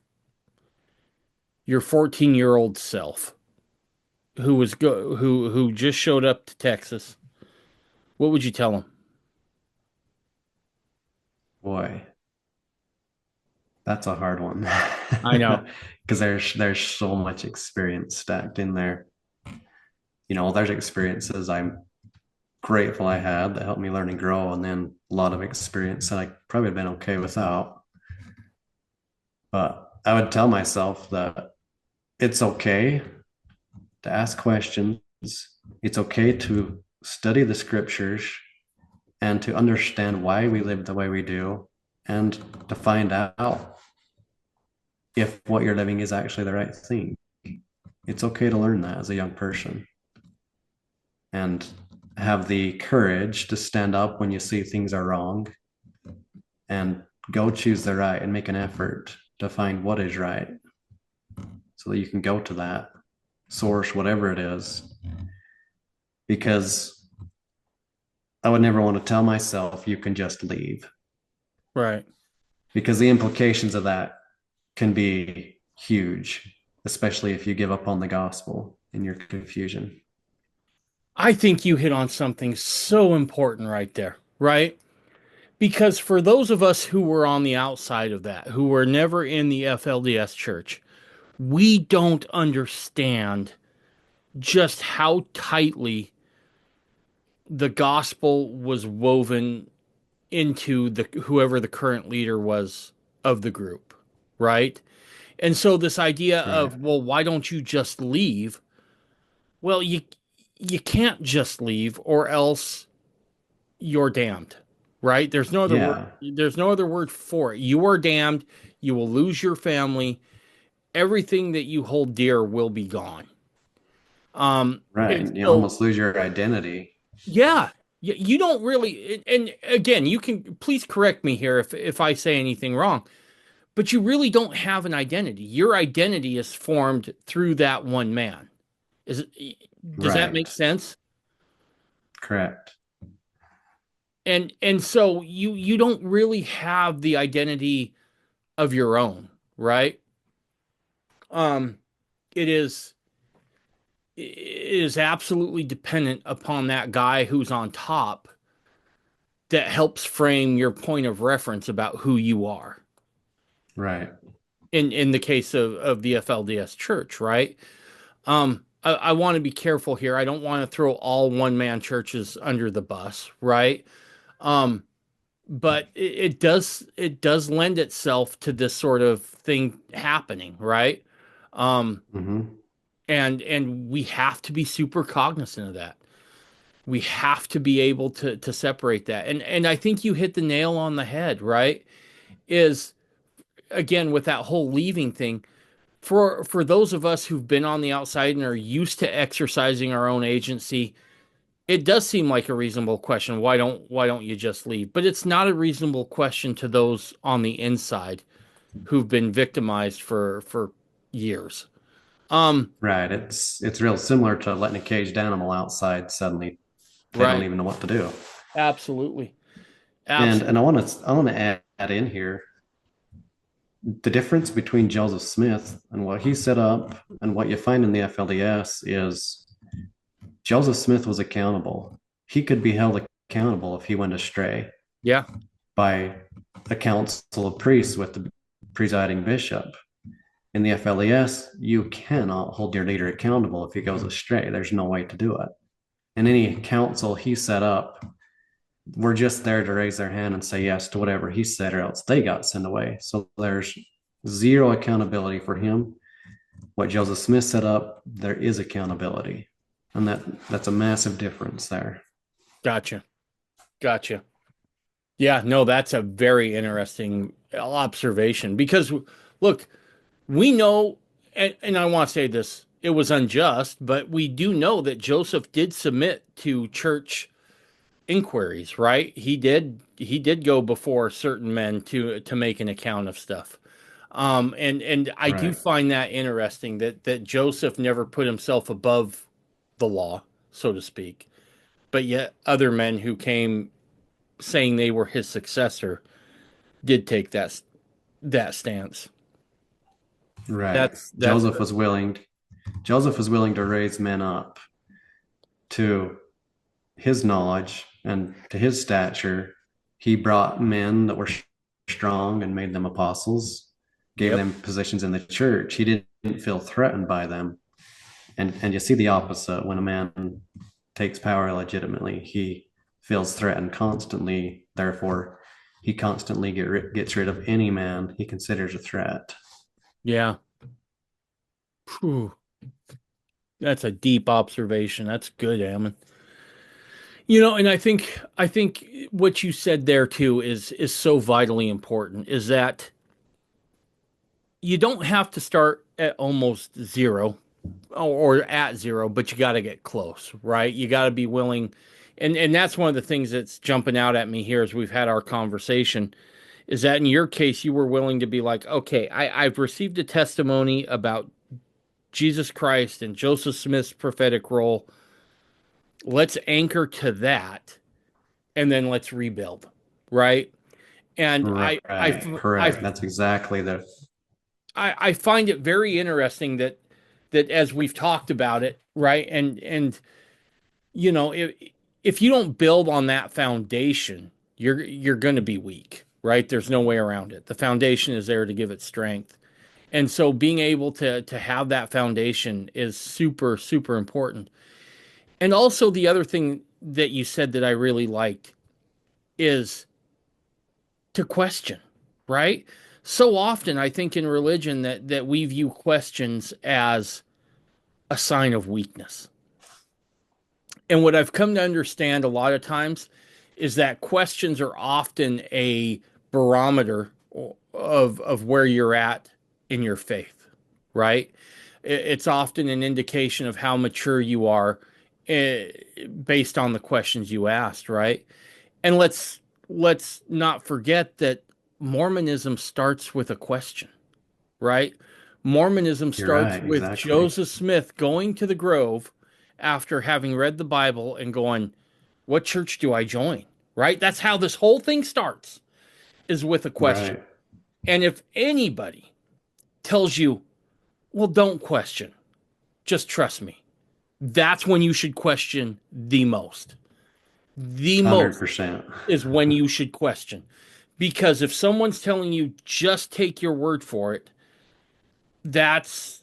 14-year-old self who just showed up to Texas, what would you tell him? Boy, that's a hard one. I know. Because there's so much experience stacked in there. You know, there's experiences I'm grateful I had that helped me learn and grow, and then a lot of experience that I probably have been okay without. But I would tell myself that it's okay to ask questions. It's okay to study the scriptures and to understand why we live the way we do, and to find out if what you're living is actually the right thing. It's okay to learn that as a young person and have the courage to stand up when you see things are wrong and go choose the right and make an effort to find what is right so that you can go to that source, whatever it is. Because I would never want to tell myself you can just leave, Right. because the implications of that can be huge, especially if you give up on the gospel in your confusion. I think you hit on something so important right there, right? Because for those of us who were on the outside of that, who were never in the FLDS church, we don't understand just how tightly the gospel was woven into the whoever the current leader was of the group, right? And so this idea Right. of, well, why don't you just leave? Well, you can't just leave or else you're damned, right? Yeah. There's no other word for it. You are damned. You will lose your family. Everything that you hold dear will be gone. Right. And And you so, almost lose your identity. yeah, you don't really, and again, you can please correct me here if I say anything wrong, but you really don't have an identity. Your identity is formed through that one man. Is it, does that make Right. sense? Correct. And so you don't really have the identity of your own, right? Um, it is absolutely dependent upon that guy who's on top that helps frame your point of reference about who you are. Right. In the case of the FLDS Church, right? I want to be careful here. I don't want to throw all one man churches under the bus, right? Um, but it does lend itself to this sort of thing happening, right? Um, Mm-hmm. and we have to be super cognizant of that. We have to be able to separate that. And I think you hit the nail on the head, right? Is again with that whole leaving thing. For those of us who've been on the outside and are used to exercising our own agency, it does seem like a reasonable question. Why don't you just leave? But it's not a reasonable question to those on the inside who've been victimized for years. Um, Right. It's real similar to letting a caged animal outside suddenly. They don't right. even know what to do. Absolutely. And Absolutely. I want to add in here the difference between Joseph Smith and what he set up and what you find in the FLDS is Joseph Smith was accountable. He could be held accountable if he went astray Yeah. by a council of priests with the presiding bishop. In the FLES, you cannot hold your leader accountable if he goes astray. There's no way to do it. And any council he set up, we're just there to raise their hand and say yes to whatever he said, or else they got sent away. So there's zero accountability for him. What Joseph Smith set up, there is accountability. And that's a massive difference there. Gotcha. Gotcha. Yeah, no, that's a very interesting observation because look, we know, and I want to say this, it was unjust, but we do know that Joseph did submit to church inquiries, right? He did he did go before certain men to make an account of stuff. And I do Right. find that interesting that Joseph never put himself above the law, so to speak, but yet other men who came saying they were his successor did take that stance. Right. That's the Joseph was willing to raise men up to his knowledge and to his stature. He brought men that were strong and made them apostles, gave yep. them positions in the church. He didn't feel threatened by them. And you see the opposite when a man takes power legitimately. He feels threatened constantly. Therefore, he constantly gets rid of any man he considers a threat. Yeah. Whew. That's a deep observation. That's good, Ammon. And I think what you said there too is so vitally important is that you don't have to start at almost zero or at zero, but you got to get close, right? You got to be willing. And that's one of the things that's jumping out at me here as we've had our conversation is that in your case, you were willing to be like, okay, I've received a testimony about Jesus Christ and Joseph Smith's prophetic role. Let's anchor to that and then let's rebuild, right? And Right, correct. That's exactly the I find it very interesting that as we've talked about it, right? And if you don't build on that foundation, you're going to be weak, right? There's no way around it. The foundation is there to give it strength. And so being able to have that foundation is super super important. And also the other thing that you said that I really liked is to question, right? So often I think in religion that we view questions as a sign of weakness. And what I've come to understand a lot of times is that questions are often a barometer of where you're at in your faith, right? It's often an indication of how mature you are eh, based on the questions you asked, right? And let's not forget that Mormonism starts with a question, right? Mormonism You're starts right, with exactly. Joseph Smith going to the grove after having read the Bible and going, "What church do I join?" Right? That's how this whole thing starts, is with a question. Right. And if anybody tells you, "Well, don't question, just trust me," that's when you should question the most. The most 100%. is when you should question. Because if someone's telling you just take your word for it, that's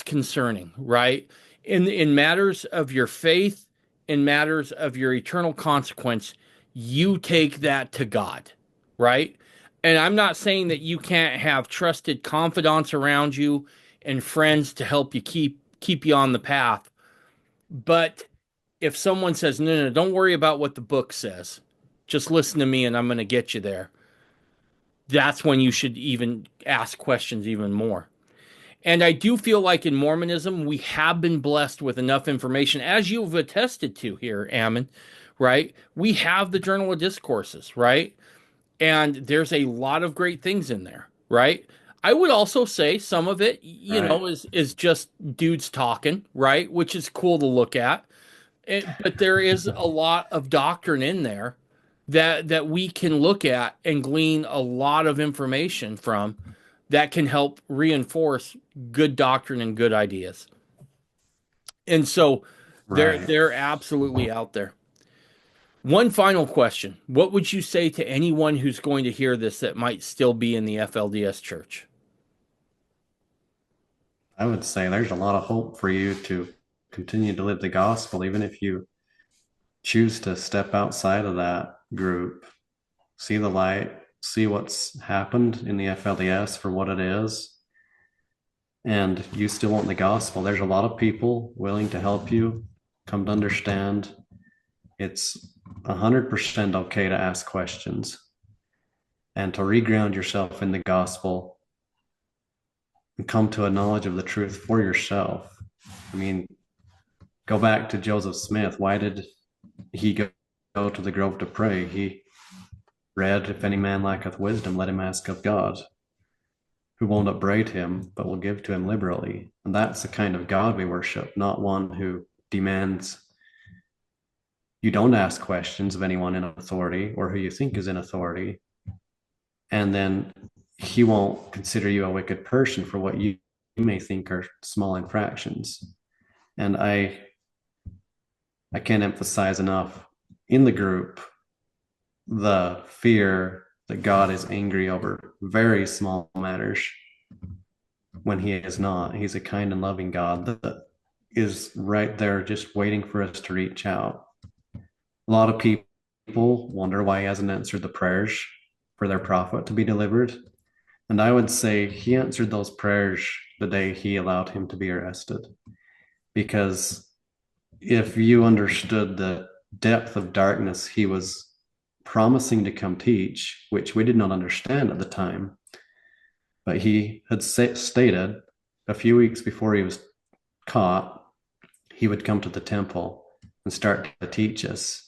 concerning, right? In matters of your faith, in matters of your eternal consequence, you take that to God, right? And I'm not saying that you can't have trusted confidants around you and friends to help you keep you on the path. But if someone says, "No, no, don't worry about what the book says. Just listen to me and I'm going to get you there." That's when you should even ask questions even more. And I do feel like in Mormonism, we have been blessed with enough information, as you've attested to here, Ammon, right? We have the Journal of Discourses, right? And there's a lot of great things in there, right? I would also say some of it, Right. is just dudes talking, right? Which is cool to look at. But there is a lot of doctrine in there that we can look at and glean a lot of information from that can help reinforce good doctrine and good ideas. And so Right. they're absolutely out there. One final question. What would you say to anyone who's going to hear this that might still be in the FLDS church? I would say there's a lot of hope for you to continue to live the gospel, even if you choose to step outside of that group, see the light, see what's happened in the FLDS for what it is, and you still want the gospel. There's a lot of people willing to help you come to understand it's 100% okay to ask questions and to reground yourself in the gospel and come to a knowledge of the truth for yourself. I mean, go back to Joseph Smith. Why did he go to the grove to pray? He read, if any man lacketh wisdom, let him ask of God, who won't upbraid him, but will give to him liberally. And that's the kind of God we worship, not one who demands you don't ask questions of anyone in authority or who you think is in authority. And then he won't consider you a wicked person for what you may think are small infractions. And I can't emphasize enough in the group the fear that God is angry over very small matters when he is not. He's a kind and loving God that is right there just waiting for us to reach out. A lot of people wonder why he hasn't answered the prayers for their prophet to be delivered. And I would say he answered those prayers the day he allowed him to be arrested. Because if you understood the depth of darkness he was promising to come teach, which we did not understand at the time, but he had stated a few weeks before he was caught, he would come to the temple and start to teach us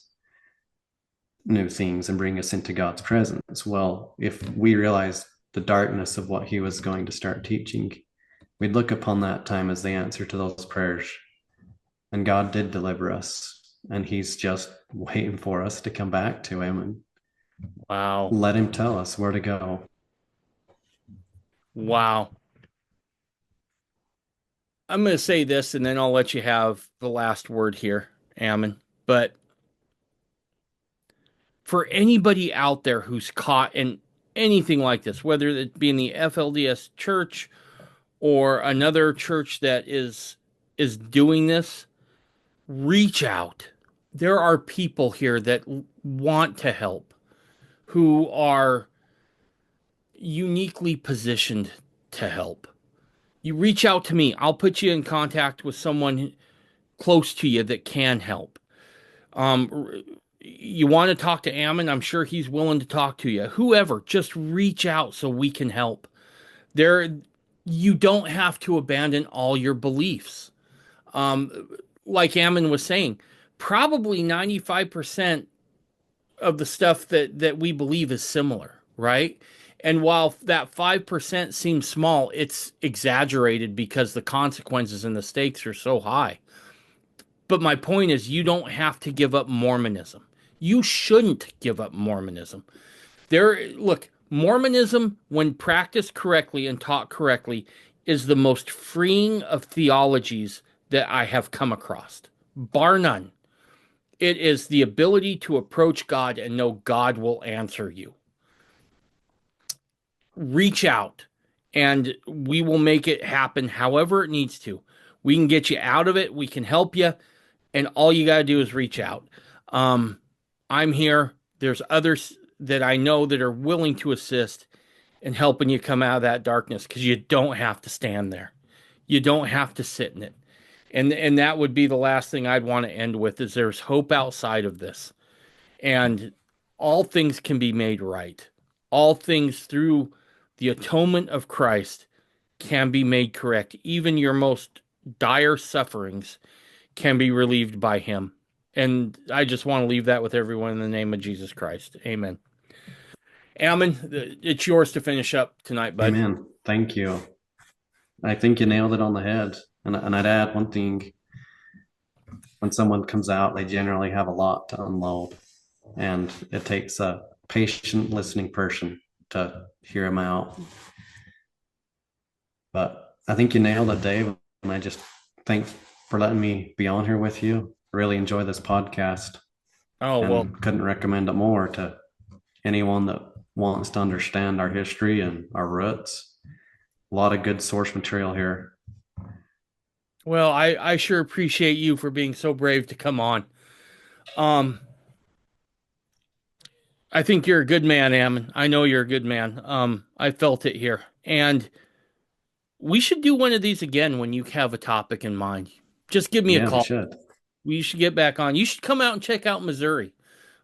new things and bring us into God's presence. Well, if we realized the darkness of what he was going to start teaching, we'd look upon that time as the answer to those prayers. And God did deliver us, and he's just waiting for us to come back to him and Wow. let him tell us where to go. Wow. I'm going to say this and then I'll let you have the last word here, Ammon. But for anybody out there who's caught in anything like this, whether it be in the FLDS Church or another church that is doing this, reach out. There are people here that want to help, who are uniquely positioned to help. You reach out to me. I'll put you in contact with someone close to you that can help. You want to talk to Ammon? I'm sure he's willing to talk to you. Whoever, just reach out so we can help. There, you don't have to abandon all your beliefs. Like Ammon was saying, probably 95% of the stuff that we believe is similar, right? And while that 5% seems small, it's exaggerated because the consequences and the stakes are so high. But my point is, you don't have to give up Mormonism. You shouldn't give up Mormonism. Look, Mormonism, when practiced correctly and taught correctly, is the most freeing of theologies that I have come across, bar none. It is the ability to approach God and know God will answer you. Reach out and we will make it happen however it needs to. We can get you out of it. We can help you. And all you got to do is reach out. I'm here. There's others that I know that are willing to assist in helping you come out of that darkness, because you don't have to stand there. You don't have to sit in it. And that would be the last thing I'd want to end with, is there's hope outside of this. And all things can be made right. All things through the atonement of Christ can be made correct. Even your most dire sufferings can be relieved by him. And I just want to leave that with everyone in the name of Jesus Christ. Amen. Ammon, it's yours to finish up tonight, bud. Amen. Thank you. I think you nailed it on the head. And I'd add one thing. When someone comes out, they generally have a lot to unload. And it takes a patient listening person to hear them out. But I think you nailed it, Dave. And I just thank for letting me be on here with you. Really enjoy this podcast. Oh, well, Couldn't recommend it more to anyone that wants to understand our history and our roots. A lot of good source material here. well, I sure appreciate you for being so brave to come on. I think you're a good man, Ammon. I know you're a good man. I felt it here. And we should do one of these again when you have a topic in mind. Just give me a Yeah, we call. should. We should get back on. You should come out and check out Missouri.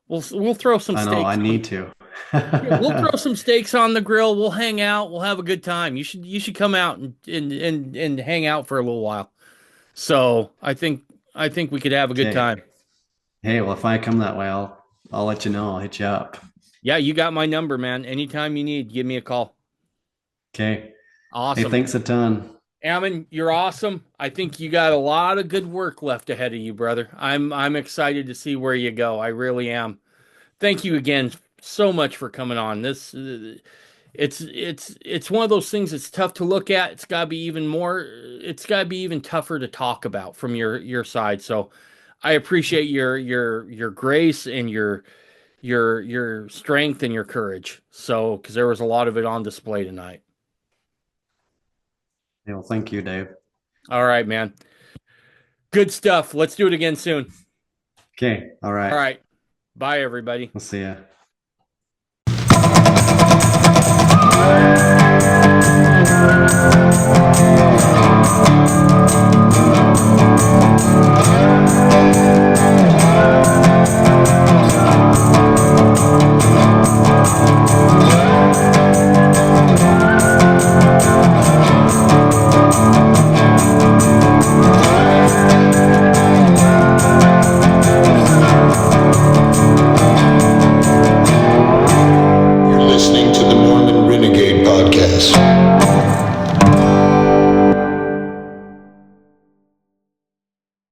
We'll throw some I know, I steaks. need to. Yeah, we'll throw some steaks on the grill. We'll hang out. We'll have a good time. You should come out and hang out for a little while. So I think we could have a good Okay. time. Hey, well, if I come that way, I'll let you know. I'll hit you up. Yeah, you got my number, man. Anytime you need, give me a call. Okay. Hey, Awesome. thanks a ton. Ammon, you're awesome. I think you got a lot of good work left ahead of you, brother. I'm excited to see where you go. I really am. Thank you again so much for coming on. This it's one of those things that's tough to look at. It's got to be even tougher to talk about from your side. So I appreciate your grace and your strength and your courage. So because there was a lot of it on display tonight. Yeah, well, thank you, Dave. All right, man. Good stuff. Let's do it again soon. Okay. All All right. right. Bye, everybody. We'll see ya.